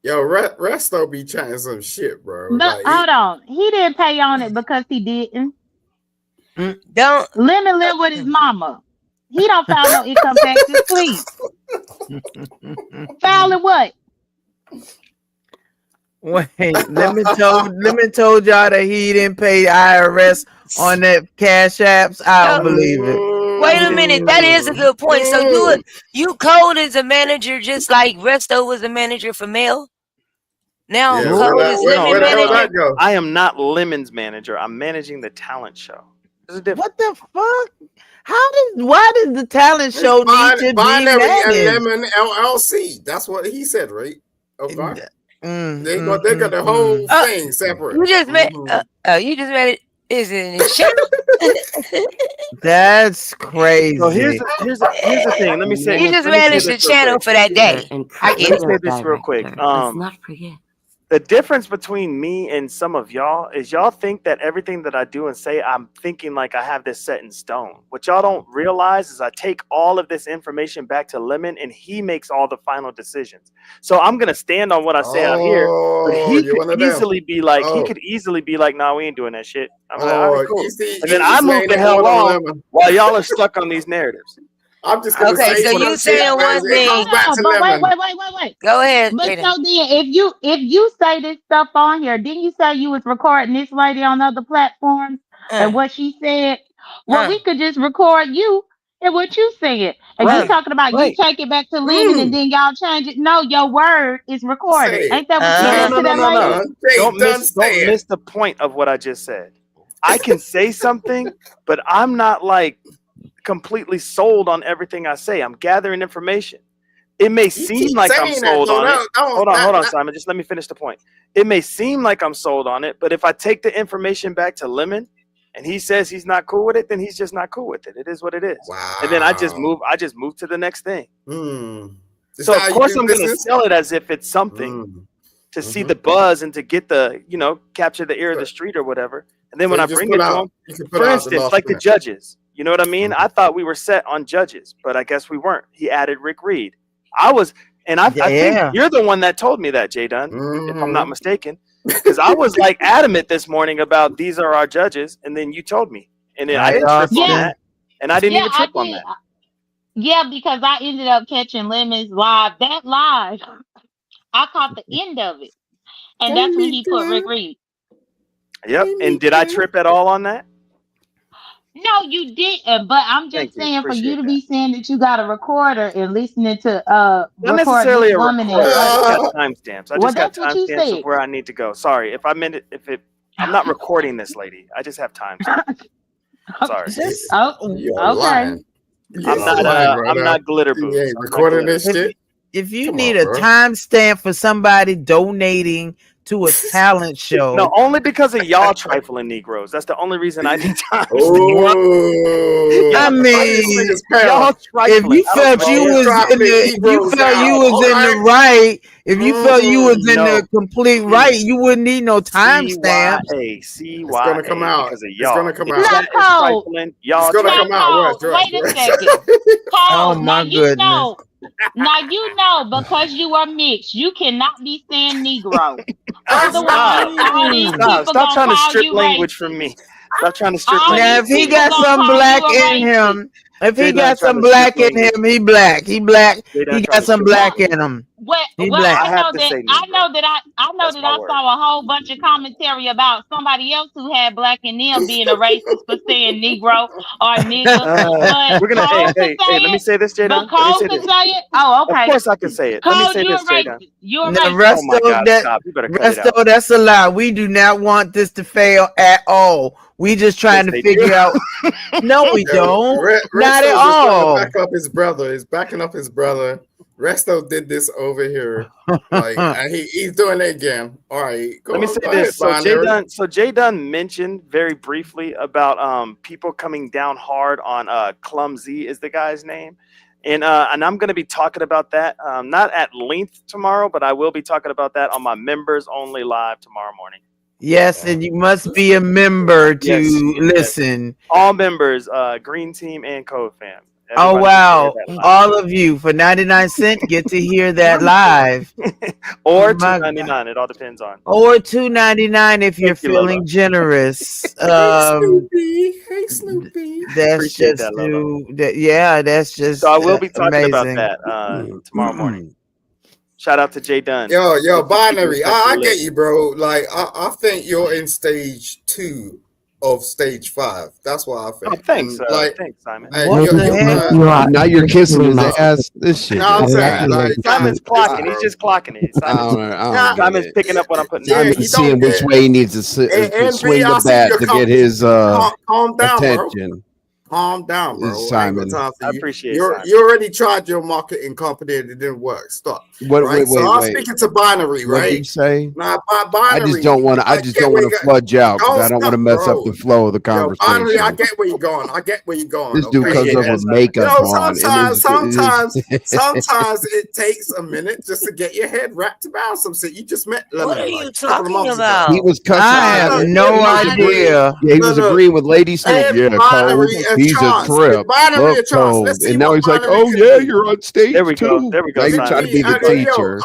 Yo, Resto be chatting some shit, bro. No, Like, hold on. He didn't pay on it because he didn't. Don't Lemon live with his mama. He don't file no income taxes, please. Filing what? Wait, Lemon told y'all that he didn't pay IRS on that Cash Apps. I don't believe it. Wait a minute. That is a good point. So you code as a manager just like Resto was a manager for Mail? Now Yeah, code is Lemon manager? I am not Lemon's manager. I'm managing the talent show. There's a difference. What the fuck? Why does the talent show need to be Binary and managed? Lemon LLC. That's what he said, right? Okay. They got the whole thing separate. You just made you just made it. Is it in his channel? That's crazy. So here's the thing. Let me say. You just let me say managed the this real channel quick. for that day. I Let get me it. say this real quick. Let's not forget. The difference between me and some of y'all is y'all think that everything that I do and say, I'm thinking like I have this set in stone. What y'all don't realize is I take all of this information back to Lemon and he makes all the final decisions. So I'm going to stand on what I say out here. But he could easily be like, nah, we ain't doing that shit. I'm like, all right, cool. And then I move the hell on while y'all are stuck on these narratives. I'm just gonna Okay, so you saying one thing. Wait. Go ahead. But Jaden. so then, if you say this stuff on here, didn't you say you was recording this lady on other platforms and what she said? Well, we could just record you and what you said. And you talking about you take it back to Lemon and then y'all change it. No, your word is recorded. Ain't that what you said to that lady? Don't miss the point of what I just said. I can say something, but I'm not like completely sold on everything I say. I'm gathering information. It may seem like I'm sold on it. Hold on, Simon. Just let me finish the point. It may seem like I'm sold on it, but if I take the information back to Lemon and he says he's not cool with it, then he's just not cool with it. It is what it is. Wow. And then I just move to the next thing. Is So that of how you course do I'm going to business? sell it as if it's something to see the buzz and to get the, capture the ear of the street or whatever. And then So when you I just bring put it to out- him, you can put for out the instance, last like the minute. judges, you know what I mean? I thought we were set on judges, but I guess we weren't. He added Rick Reed. I think you're the one that told me that, Jay Dunn, if I'm not mistaken, because I was like adamant this morning about these are our judges, and then you told me, and then I didn't trip on that, and I didn't even trip on that. Yeah, because I ended up catching Lemon's live. That live I caught the end of it, and that's when he put Rick Reed. Yep. And did I trip at all on that? No, you didn't. But I'm just Thank you. saying, for you Appreciate to that. be saying that you got a recorder and listening to Not record necessarily this a woman recorder. I just got and timestamps. I well, just got that's what you timestamps said. of where I need to go. Sorry if I meant it. I'm not recording this lady. I just have timestamps. Sorry. You're Okay. lying. I'm not. I'm not glitter boots. You ain't recording this If, shit. if you Come need on, a bro. timestamp for somebody donating to a talent show, No, only because of y'all trifling Negroes. That's the only reason I need time. Oh, I mean, y'all if you trifling. felt you was in the, if you felt you was in the right, if you felt you was in the complete right, you wouldn't need no timestamp. CYA gonna come out. because of It's y'all. gonna come If out. that is Cole. trifling, y'all It's gonna come out. Cole, Watch. wait a second. Oh Cole, now my you goodness. know. Now you know, because you are mixed, you cannot be saying Negro. Otherwise, all these people Stop gonna trying to call strip you language racist. from me. Stop trying to strip All language. Now, if these he people got gonna some call black you a in racist. him, if he Jay Dunn got trying some to strip black in language. him, he black. He black. Jay Dunn He trying got to some strip black language. in him. Well, He well, black. I have to say I Negro. know that That's my I word. saw a whole bunch of commentary about somebody else who had black in them being a racist for saying Negro or nigga. But We're gonna. Cole could say Let me it. say this, Jay Dunn. But Let me Cole say could this. say it. Oh, Of okay. course I can say it. Let me Cole, say you're a this, Jay Dunn. racist. You're a The racist. rest Oh my of God! that, Stop! You better cut it rest out. of that's a lie. We do not want this to fail at all. We just trying Yes, to they figure do. out. No, we don't. Not at Resto's just trying to all. back up his brother. He's backing up his brother. Resto did this over here, like, and he's doing it again. All right, Let me say go this. ahead, Binary. Jay Dunn mentioned very briefly about people coming down hard on Clumsy is the guy's name. And I'm going to be talking about that not at length tomorrow, but I will be talking about that on my members only live tomorrow morning. Yes, and you must be a member to Yes. listen. All members, Green Team and Code Fam. Oh Everybody wow! can hear that All of you for 99 cents get to hear that live, or My $2.99. It all depends on. or $2.99 if you're Thank you, Lolo. feeling generous. Hey Snoopy. That's Appreciate just that, Lolo. yeah, that's just So I will be talking about amazing. that tomorrow morning. Shout out to Jay Dunn. Yo, With the Binary. people I that get live. you, bro. Like, I think you're in stage 2 of stage 5. That's what I think. Oh, thanks, And, like, thanks, Simon. What the heck? Now you're kissing his ass. This shit. No, I'm is saying, bad. like, Simon's clocking. bro. He's just clocking it. I don't get Simon's it. picking up what I'm putting Yeah, down. he Simon's don't seeing which get. way he needs to And swing the I see bat your to get his calm down, bro. attention. Calm down, bro. I ain't got Simon. time for I you. appreciate You Simon. already tried your marketing company and it didn't work. Stop. Wait, So I'm speaking to Binary, What did right? you say? Now, I Binary. just don't want to. I just don't want to flood you out because I don't want to mess up the flow of the Yo, Binary, I conversation. get where you're going. This dude comes Appreciate up that, with Simon. makeup on, Sometimes it takes a minute just to get your head wrapped around some shit. You just met Lemon What are like you a couple of talking months about? ago. he was cussing. I have no idea. Yeah, he was Look, agreeing with Lady Snoop. give Yeah, Cole, Binary a he's a chance. trip. Give Binary Look, a chance. Cole, Let's see and now what he's like, Binary "Oh can yeah, do. you're on stage There we go. too." There we go, Now you're Simon. trying to be the teacher.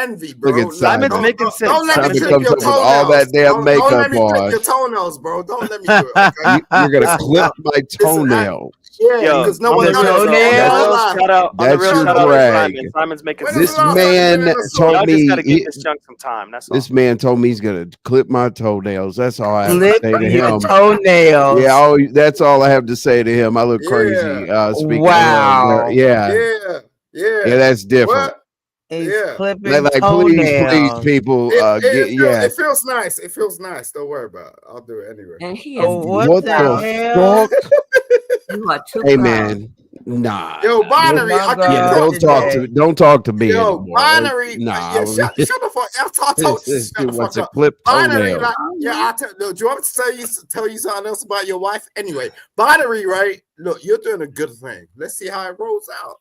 Envy, bro. Look at Simon. Simon's making sense. Don't let me Simon clip comes your up with all toenails. that damn Don't makeup let me clip on. your toenails, bro. Don't let me do it. Okay? You're gonna clip my toenail. Yeah, Yo, because no on one the done real, it. though, on the real shout out, on the That's real your shout out to brag. Simon. Simon's making When was This the last time you been in man the store? told Y'all just got to me. give this junk some time. That's all. This man told me he's gonna clip my toenails. That's all I have Clip to say to your him. toenails. Yeah, that's all I have to say to him. I look crazy. Speaking Wow. of, yeah, that's different. What? He's Yeah. clipping Like, please, toenails. people, It feels nice. It feels nice. Don't worry about it. I'll do it anyway. And he is What proud. the fuck? You are too Hey, proud. man, nah. Yo, Binary, Oh my I give you God, props, bro. Don't talk to me Yo, anymore. Binary, Nah. yeah, shut the fuck up. I told you, This shut dude the wants fuck to up. clip Binary, toenails. like, yeah, do you want me to tell you something else about your wife? Anyway, Binary, right? Look, you're doing a good thing. Let's see how it rolls out.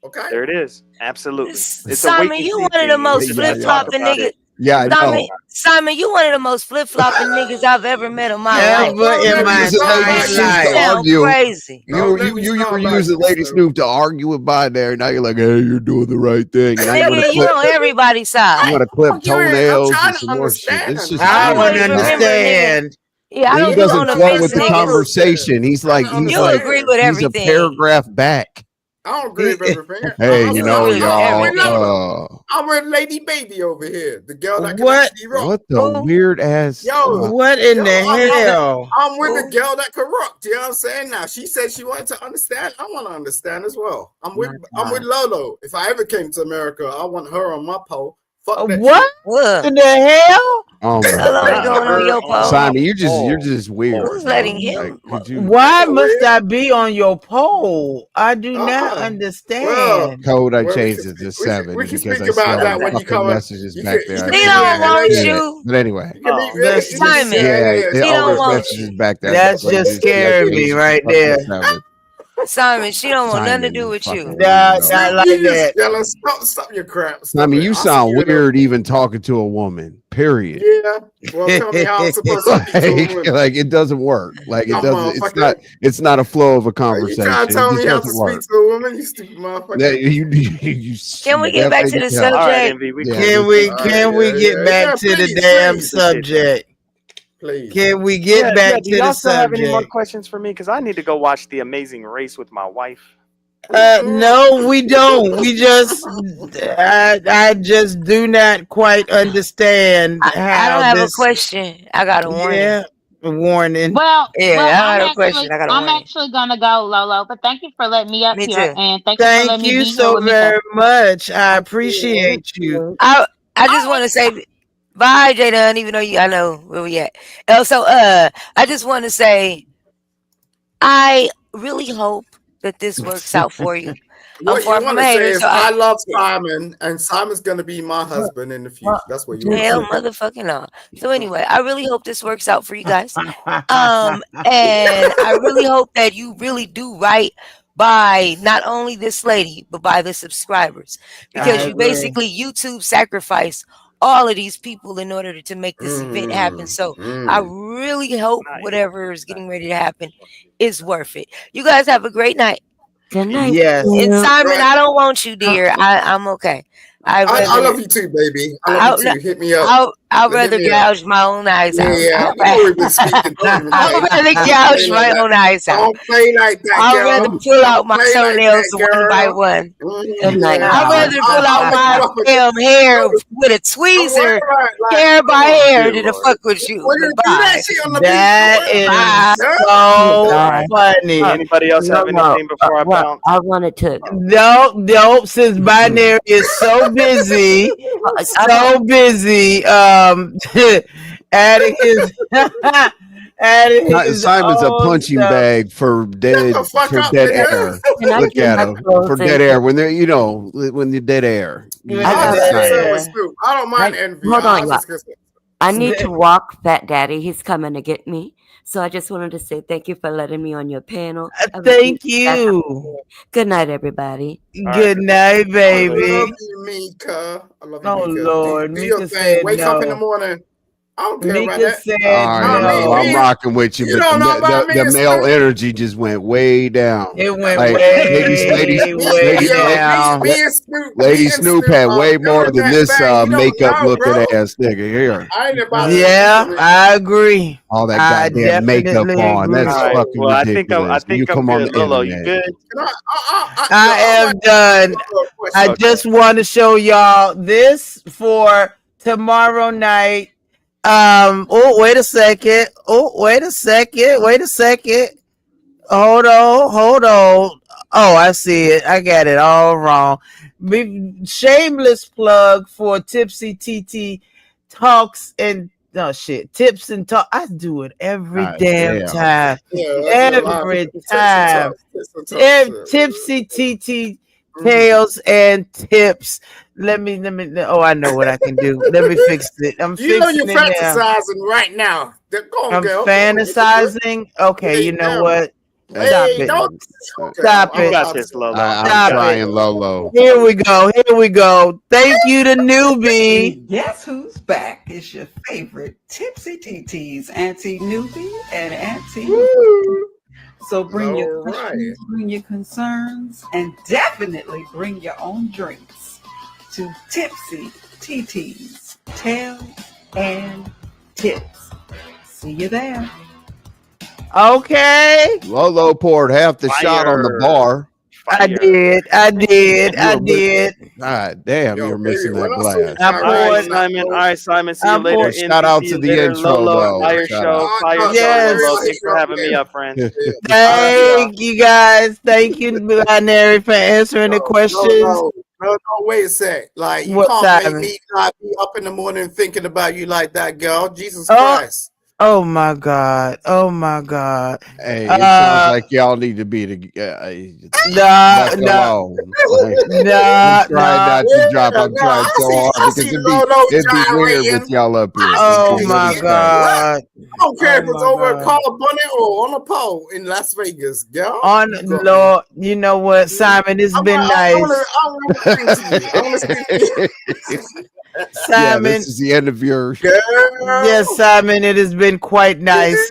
Okay. There it is. Absolutely. It's a Simon, wait and you see one of the thing. most We flip gotta talk flopping about niggas. it. Yeah, I know. Simon, you one of the most flip flopping niggas I've ever met in my life. Ever in my Using Lady entire Snoop to life. Sound argue. crazy. You were using Lady Snoop to argue with Binary. Now you're like, hey, you're doing the right thing. And now you want Nigga, to you clip. on everybody's side. You want to clip toenails trying and to some more shit. understand. This is I don't don't even remember, understand. Yeah, I he don't do doesn't on the flow fence with the niggas. conversation. He's like You agree with he's a everything. paragraph back. I don't agree with everything. Hey, I'm you saying, know, agree with y'all. everything. I'm with Lady Baby over here, the girl that can What? actually rock. What the weird ass? What in the hell? I'm with the girl that can rock. Do you know what I'm saying? Now she said she wanted to understand. I want to understand as well. I'm with Lolo. If I ever came to America, I want her on my pole. Fuck that What shit. in the hell? Oh my Lolo God. going on your pole. Simon, you're just weird. Who's letting bro. him? Like, could you Why must I be on your pole? I do not Well, understand. code? I well, changed it to 7 we can because speak I about saw that when you fucking come. messages You back can, there. you I can He meet don't me in want LA. you. But anyway, You can meet me. That's You can meet me in yeah, LA. He all don't those want messages you. back there. That's But just scaring me right there. Simon, she don't want nothing to Simon, do you with you. fucking Not weirdo. like that. Yellow, stop your crap. Stop I mean, it. you I'll see sound you in weird even talking to a woman. Period. Yeah. Well, tell me how I'm supposed to speak to a woman. Like it doesn't work. Like it Come doesn't. on, It's fucker. not. It's not a flow of a You conversation. trying to It tell just me how to doesn't speak work. to a woman, you stupid motherfucker? You Can we get back to the tell. All right, subject? Envy. We Yeah, Can we get back to the damn subject? Please. Can we get back Do to y'all the still have any more subject? questions for me? Because I need to go watch The Amazing Race with my wife. No, we don't. We just, I just do not quite understand I how don't have a this. question. I got a warning. Yeah, a warning. Well, Yeah, well, I I'm got a question. I got a warning. actually gonna go, Lolo. But thank you for letting me up Me here, too. and thank you for Thank letting me you be here so with Mika. very much. I appreciate you. I just want to say bye, J Dunn, even though I know where we at. Also, I just want to say I really hope that this works out for you. I'm What you far from want a to say hater, is, so I love Simon, and Simon's going to be my husband in the future. That's what you want to hell say. motherfucking no. So anyway, I really hope this works out for you guys. And I really hope that you really do right by not only this lady, but by the subscribers. Because you basically YouTube sacrifice all of these people in order to make this event happen. So I really hope whatever is getting ready to happen is worth it. You guys have a great night. Good night. Yes. And Simon, Right. I don't want you, dear. I'm okay. I love you too, baby. I love you too. Hit me up. I'll Hit rather me up. gouge my own eyes out. Yeah, I know we've been speaking. Don't even I'll play. rather Don't gouge play my like own that. eyes out. Don't play like that, I'll girl. rather pull out Don't my play like toenails that, one by girl. one. Good night. Yeah, I'd rather pull out my damn hair with a tweezer, hair by hair, than to fuck with you. Well, you do Goodbye. that shit on the That beach. is All so right. funny. Anybody else have anything before I Well, bounce? I wanted to. Nope. Since Binary is so busy, adding his Simon's a own punching stuff. bag for dead air. Can I Look get at my him for closing? dead air when they're when you're dead air. I don't mind envy. Hold on, y'all. just gonna say- I need to walk Fat Daddy. He's coming to get me. So I just wanted to say thank you for letting me on your panel. Thank you. Good night, everybody. Good night, I baby. love you, Mika. I love you, Oh Mika. Lord, do your Mika thing. said Wake up in the no. morning. I don't care about Mika that. said I'm rocking with you, You but don't know about me the and male Snoop. energy just went way down. It went Like, way down. Me and Snoop. Lady Snoop had way more doing than that this thing. You don't makeup know, looking bro. ass nigga here. I ain't about Yeah, I agree. All that I goddamn makeup definitely on. agree. That's All right. fucking Well, ridiculous. You I'm come on good. the Lolo, you internet. good? I am done. I just want to show y'all this for tomorrow night. Wait a second. Wait a second. Hold on. Oh, I see it. I got it all wrong. Shameless plug for Tipsy TT Talks and Tips and Talk. I do it every damn time. Every time. Tipsy TT Tales and Tips. Let me. Oh, I know what I can do. Let me fix it. I'm You know you're fixing it now. fantasizing right now. Go on, I'm girl. fantasizing. Okay, you know what? Stop Hey, it. don't. Stop You it. got this, Lolo. I'm Stop trying, it. Lolo. Here we go. Thank you to newbie. Guess who's back? It's your favorite Tipsy TTs, Auntie Newbie and Auntie. So bring your questions, bring your concerns, and definitely bring your own drinks to Tipsy TTs, Tales and Tips. See you there. Okay. Lolo poured half the shot on the bar. I fire. did. God damn, Yo, you're baby, missing when that I saw you blast. I All right, transferring poured. on that Simon. All boat, right, Simon. See I you later. Well, poured. shout Envy. out See to you the later. intro Lolo. though. Fire Shout out. show. all right, Fire no, show. don't worry, Lolo. I'll hit Thanks you for up having me again. up, friend. Yeah. All right, y'all. Thank you guys. Thank you, Binary, for answering the questions. No, wait a sec. Like, you What, can't make Simon? me not be up in the morning thinking about you like that, girl. Jesus Oh, Christ. oh my God. Oh my God. Hey, it sounds like y'all need to be left No. alone. Like, I'm Nah, trying nah. not to drop. Yeah, I'm no, trying so hard I because see Lolo it'd be weird with gyrating. y'all up here. I see It'd Oh be him a my little getting strange. wet. God. I don't care Oh if it's my over a God. car bonnet or on a pole in Las Vegas, girl. On You got me. Lord, you know what, Simon? It's been I want nice. to sing to you. I want to sing to you. Yeah, Simon, this is the end of your. yes, Girl, Simon, it has been quite nice.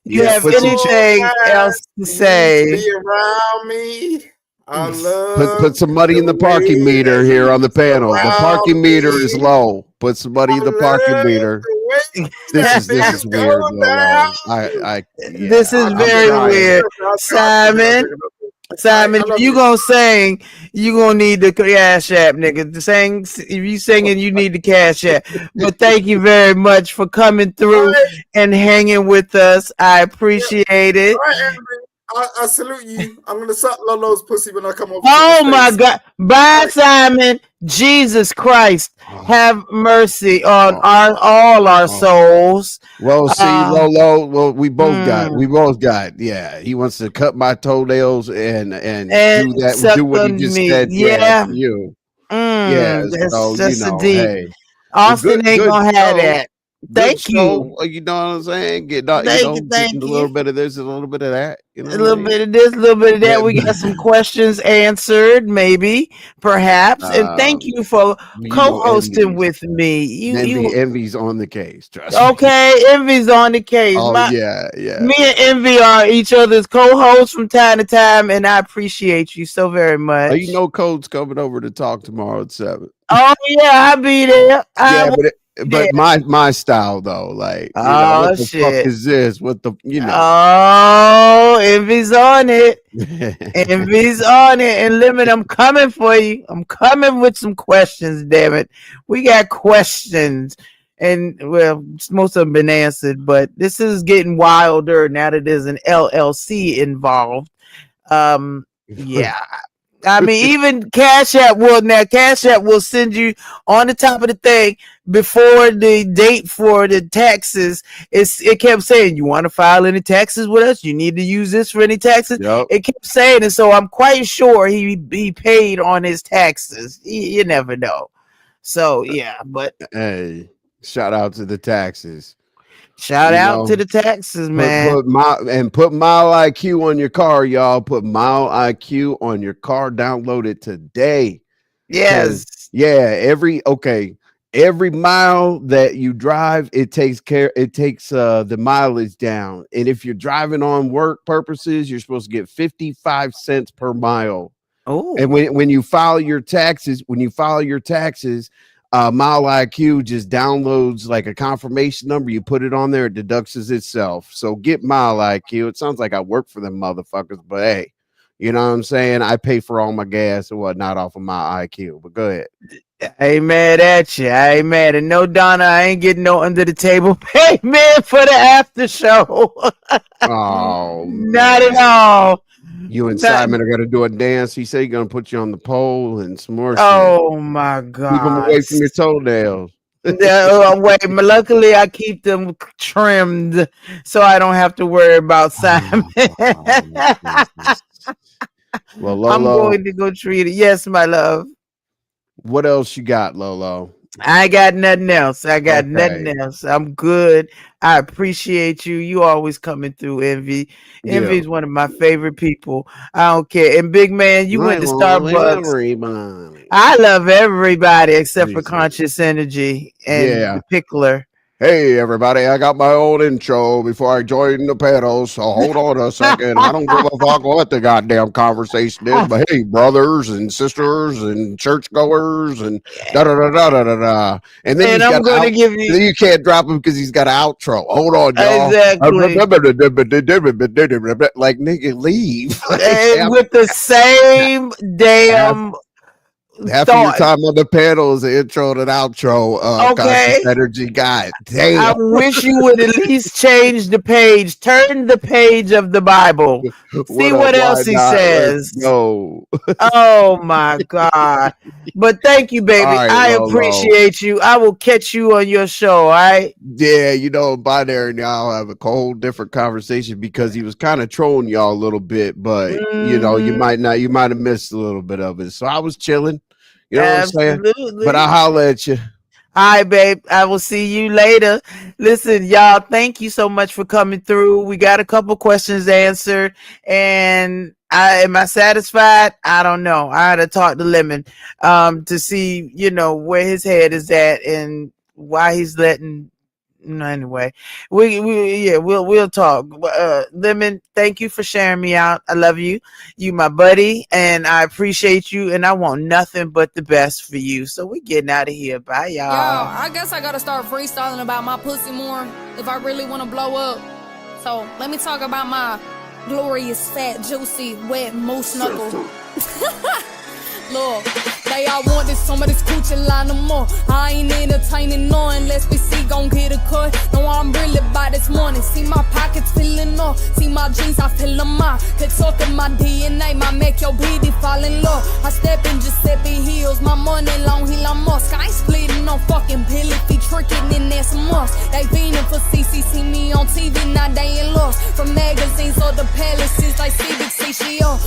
You Yeah, have put some anything else to you to say? be around me. I put love some money in the the parking way meter that here you on the panel. The surround parking meter is me. low. Put some money in I the parking love meter. the way This that is things go weird, down. Lolo. This is I'm very trying. weird. Simon, Simon, I if love you you. gonna sing, you gonna need the cash app, nigga. If you singing, you need the cash app. But thank you very much for coming All through right, and hanging with us. I appreciate it. all right, Amber. I salute you. I'm gonna suck Lolo's pussy when I come over to the Oh my States. God. Bye, Simon. Jesus Christ. Have mercy on all our souls. Well, see, Lolo. Well, we both got. Mm. Yeah, he wants to cut my toenails and And do that. suck Do what he on just me. said. Yeah, Yeah. to you. Yeah. So That's a deep. hey, well, Austin ain't good gonna have show. that. Good Thank you. show. You know what I'm saying? Getting Thank a you. little bit of this, a little bit of that. You know A what I little mean? bit of this, a little bit of that. We got Yeah. some questions answered, maybe, perhaps. And thank you for co-hosting Envy's with me. You envy's on the case. Trust me. okay? Envy's on the case. Oh yeah. Me and Envy are each other's co-hosts from time to time, and I appreciate you so very Oh, much. you know, Code's coming over to talk tomorrow at 7. Oh yeah, I'll be there. I Yeah, will be there. but my style though, like Oh what the fuck shit. is this? What the Oh, Envy's on it. Envy's on it. And Limit, I'm coming for you. I'm coming with some questions, damn it. We got questions. And well, most of them been answered, but this is getting wilder now that there's an LLC involved. Yeah. I mean, even Cash App will send you on the top of the thing before the date for the taxes. It kept saying, you want to file any taxes with us? You need to use this for any taxes. Yep. It kept saying it, so I'm quite sure he paid on his taxes. You never know. So yeah, but Hey, shout out to the taxes. Shout out to the taxes, man. Put Mile IQ on your car, y'all. Put Mile IQ on your car. Download it today. Yes. Yeah. Every mile that you drive, it takes the mileage down. And if you're driving on work purposes, you're supposed to get 55 cents per mile. Oh. And when you file your taxes, Mile IQ just downloads like a confirmation number. You put it on there, it deducts itself. So get Mile IQ. It sounds like I work for them motherfuckers, but hey, you know what I'm saying? I pay for all my gas and whatnot off of my IQ. But go ahead. I ain't mad at you. I ain't mad. And no, Donna, I ain't getting no under the table payment for the after show. Oh, not at all. You and Simon are gonna do a dance. He said he's gonna put you on the pole and some more shit. Oh my god. Keep them away from your toenails. Wait, luckily I keep them trimmed so I don't have to worry about Simon. Well, Lolo, I'm going to go treat it. Yes, my love. What else you got, Lolo? I got nothing else. Nothing else. I'm good. I appreciate you. You always coming through, Envy. Envy is one of my favorite people. I don't care. And big man, you went to Starbucks. Everybody. I love everybody except for Conscious Energy and the Pickler. Hey, everybody, I got my own intro before I join the panel, so hold on a second. I don't give a fuck what the goddamn conversation is, but hey, brothers and sisters and churchgoers and da-da-da-da-da-da-da. And then And he's I'm got going to give you... you can't drop him because he's got an outro. Hold on, y'all. Exactly. Like, nigga, leave. And with the same damn... Half of your time on the panel is an intro and an outro. Okay. Conscious energy guy. Damn. I wish you would at least change the page. Turn the page of the Bible. See what else he says. No. Oh my God. But thank you, baby. All right, I Lolo. appreciate you. I will catch you on your show, all right? Yeah, by there and y'all have a whole different conversation because he was kind of trolling y'all a little bit, but you might have missed a little bit of it. So I was chilling. You know what I'm saying? But I'll holler at you. All right, babe. I will see you later. Listen, y'all, thank you so much for coming through. We got a couple questions answered. And am I satisfied? I don't know. I had to talk to Lemon to see, where his head is at and why he's letting. No, anyway, we'll talk. Lemon, thank you for sharing me out. I love you. You my buddy, and I appreciate you, and I want nothing but the best for you. So we getting out of here. Bye, y'all. Yo, I guess I gotta start freestyling about my pussy more if I really want to blow up. So let me talk about my glorious, fat, juicy, wet moose knuckle. Look, they all want this, some of this coochie line no more. I ain't entertaining no unless we see gon' get a cut. No, I'm really by this morning. See my pockets filling up, see my jeans, I fill them out. Could talk in my DNA, my make your BD fall in love. I step in Giuseppe heels, my money long, Elon Musk. I ain't splitting no fucking pill if he tricking, then that's a must. They fiending for CC, see me on TV, now they in lost. From magazines or the palaces, like Civic, see she on.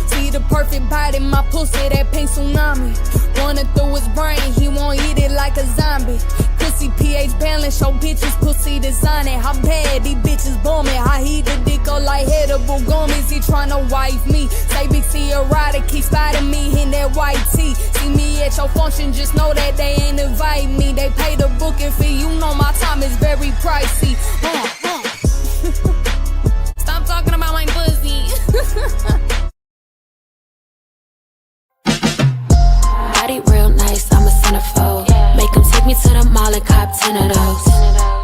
See the perfect body, my pussy, that pink tsunami. Running through his brain, he won't eat it like a zombie. Pussy pH balance, show bitches pussy designing. How bad these bitches bombing. I heat the dick up like edible gummies. He tryna wife me. Say big C erotic, keep spotting me in that white tee. See me at your function, just know that they ain't invite me. They pay the booking fee, you know my time is very pricey. Stop talking about my pussy. Body real nice, I'm a centerfold. Make him take me to the mall and cop 10 of those.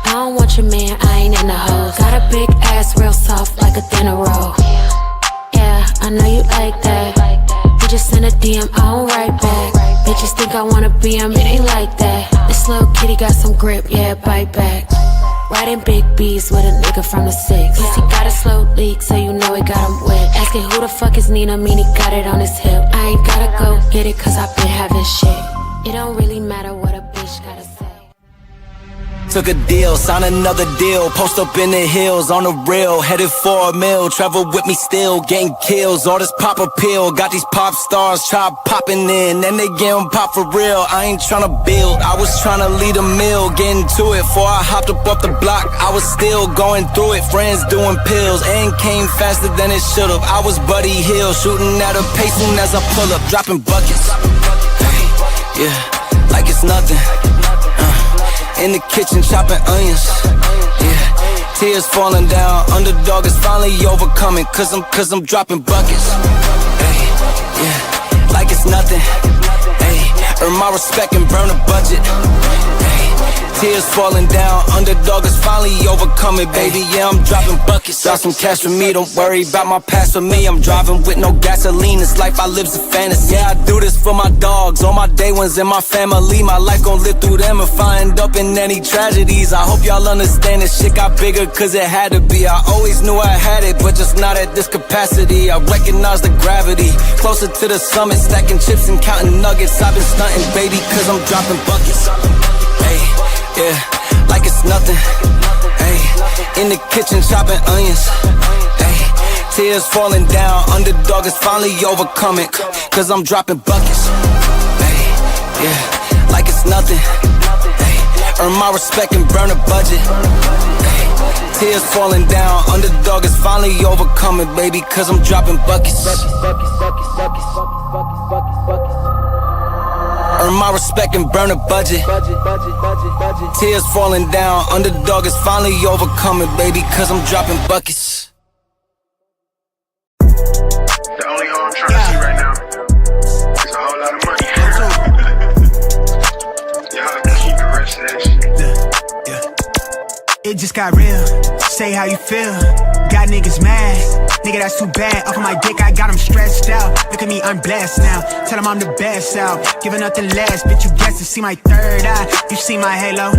I don't want your man, I ain't in the hoes. Got a big ass, real soft, like a thinner roll. Yeah, I know you like that. You just send a DM, I don't write back. Bitches think I wanna be him, it ain't like that. This little kitty got some grip, yeah, bite back. Riding big B's with a nigga from the 6. He got a slow leak, so you know it got him wet. Asking who the fuck is Nina, mean he got it on his hip. I ain't gotta go get it, cause I've been having shit. It don't really matter what a bitch gotta say. Took a deal, signed another deal. Post up in the hills on the real. Headed for a mill, travel with me still. Getting kills, all this pop appeal. Got these pop stars try popping in, and they getting pop for real. I ain't tryna build, I was tryna lead a mill. Getting to it, before I hopped up off the block, I was still going through it. Friends doing pills, and came faster than it should've. I was Buddy Hill, shooting at a pace soon as I pull up. Dropping buckets, hey, yeah, like it's nothing. In the kitchen chopping onions, yeah. Tears falling down, underdog is finally overcoming. Cause I'm dropping buckets, hey, yeah, like it's nothing, hey. Earn my respect and burn a budget, hey. Tears falling down, underdog is finally overcoming, baby, yeah, I'm dropping buckets. Got some cash for me, don't worry about my past for me. I'm driving with no gasoline, this life I live's a fantasy. Yeah, I do this for my dogs, all my day ones and my family. My life gon' live through them if I end up in any tragedies. I hope y'all understand this shit got bigger cause it had to be. I always knew I had it, but just not at this capacity. I recognize the gravity, closer to the summit, stacking chips and counting nuggets. I've been stunting, baby, cause I'm dropping buckets, hey. Yeah, like it's nothing, ayy. In the kitchen chopping onions, ayy. Tears falling down, underdog is finally overcoming. Cause I'm dropping buckets, ayy. Yeah, like it's nothing, ayy. Earn my respect and burn a budget, ayy. Tears falling down, underdog is finally overcoming, baby. Cause I'm dropping buckets. Earn my respect and burn a budget. Tears falling down, underdog is finally overcoming, baby, cause I'm dropping buckets. The only hoe I'm trying to see right now is a whole lot of money. Y'all can keep the rest of that shit. It just got real. Say how you feel. Got niggas mad. Nigga, that's too bad. Off of my dick, I got them stressed out. Look at me, I'm blessed now. Tell them I'm the best out. Giving nothing less. Bitch, you guessed to see my third eye. You see my halo.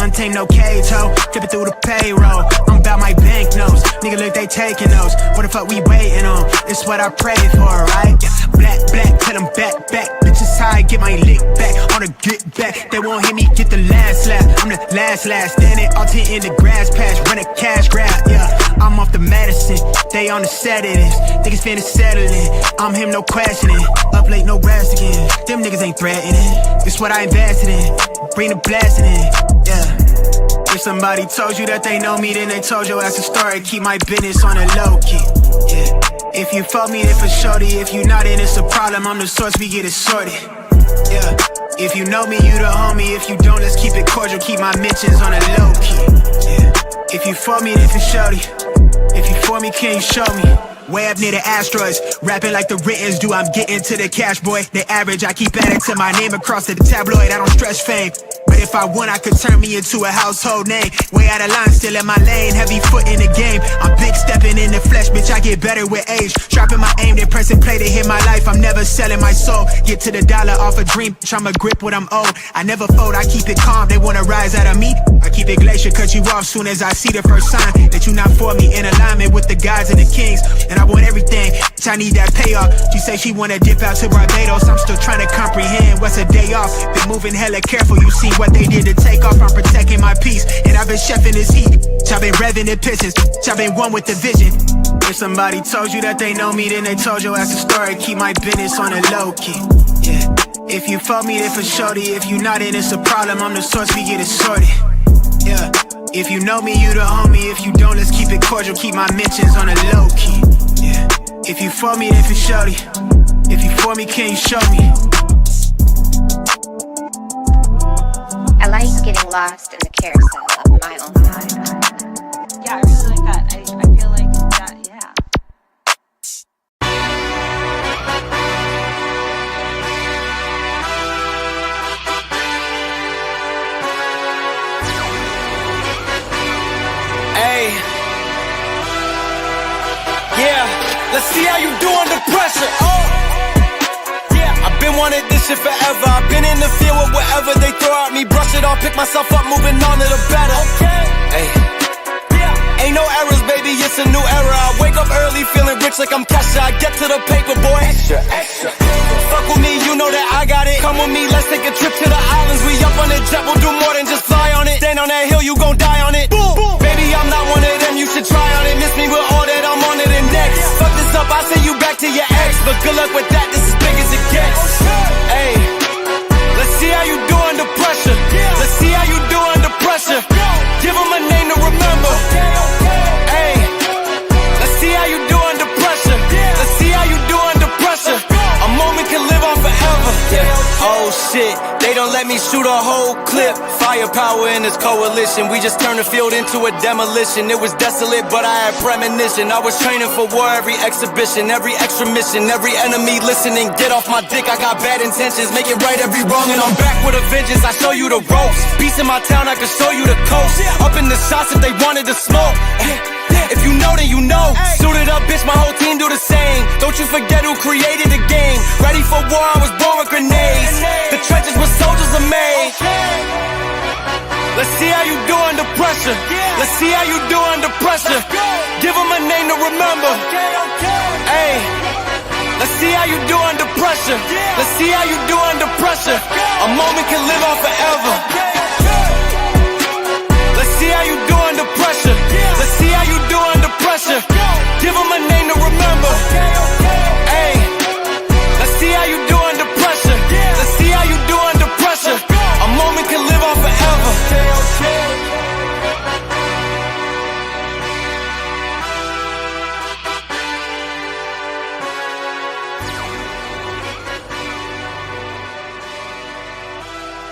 Untamed, no cage, ho. Flip it through the payroll. I'm about my banknotes. Nigga, look, they taking those. What the fuck we waiting on? It's what I prayed for, right? Yeah. Black, black, tell them back, back. Bitches high, get my lick back. On a get back. They won't hit me, get the last laugh. I'm the last. Standing all 10 in the grass patch. Run a cash grab, yeah. I'm off the medicine. They on the sedatives. Niggas finna settle in. I'm him, no questioning. Up late, no rest again. Them niggas ain't threatening. It's what I invested in. Bring the blasting in, yeah. If somebody told you that they know me, then they told your ass a story. Keep my business on a low key, yeah. If you fuck me, then for shorty. If you not, then it's a problem. I'm the source, we get it sorted, yeah. If you know me, you the homie. If you don't, let's keep it cordial. Keep my mentions on a low key, yeah. If you for me, then for shorty. If you for me, can you show me? Way up near the asteroids, rapping like the writtens do. I'm getting to the cash, boy. The average, I keep adding to my name across to the tabloid. I don't stress fame, but if I want, I could turn me into a household name. Way out of line, still in my lane, heavy foot in the game. I'm big stepping in the flesh, bitch, I get better with age. Sharpen my aim, they press and play to hit my life. I'm never selling my soul. Get to the dollar off a dream, bitch, I'ma grip what I'm owed. I never fold, I keep it calm, they wanna rise out of me. I keep it glacier, cut you off soon as I see the first sign that you not for me. In alignment with the gods and the kings, and I want everything, bitch, I need that payoff. She say she wanna dip out to Barbados, I'm still trying to comprehend what's a day off. Been moving hella careful, you see what they did to take off. I'm protecting my peace, and I've been chefing this heat. I've been revving the pistons, I've been one with the vision. If somebody told you that they know me, then they told your ass a story. Keep my business on a low key, yeah. If you fuck me, then for shorty. If you not, then it's a problem. I'm the source, we get it sorted, yeah. If you know me, you the homie. If you don't, let's keep it cordial. Keep my mentions on a low key, yeah. If you for me, then for shorty. If you for me, can you show me? I like getting lost in the carousel of my own mind. Yeah, I really like that. I feel like that, yeah. Hey, yeah, let's see how you do under pressure. Oh, yeah, I've been wanting this shit forever. I've been in the field with whatever they throw at me. Brush it off, pick myself up, moving on to the better. Okay, hey, yeah, ain't no errors, baby, it's a new era. I wake up early, feeling rich like I'm Kesha. I get to the paper, boy. Extra, extra. Fuck with me, you know that I got it. Come with me, let's take a trip to the islands. We up on the jet, we'll do more than just fly on it. Stand on that hill, you gon' die on it. Boom, boom. Baby, I'm not one of them, you should try on it. Miss me with all that, I'm on it and next. Fuck this up, I send you back to your ex. But good luck with that, this is big as it gets. Hey, let's see how you do under pressure. Let's see how you do under pressure. Give them a name to remember. Hey, let's see how you do under pressure. Let's see how you do under pressure. A moment can live on forever. Yeah. Oh shit, they don't let me shoot a whole clip. Firepower in this coalition. We just turned the field into a demolition. It was desolate, but I had premonition. I was training for war, every exhibition, every extra mission, every enemy listening. Get off my dick, I got bad intentions. Make it right every wrong, and I'm back with a vengeance. I show you the ropes. Peace in my town, I can show you the coast. Up in the shots if they wanted to smoke. If you know, then you know. Suited up, bitch, my whole team do the same. Don't you forget who created the game. Ready for war, I was born with grenades. The trenches where soldiers are made. Let's see how you do under pressure. Let's see how you do under pressure. Give them a name to remember. Hey, let's see how you do under pressure. Let's see how you do under pressure. A moment can live on forever.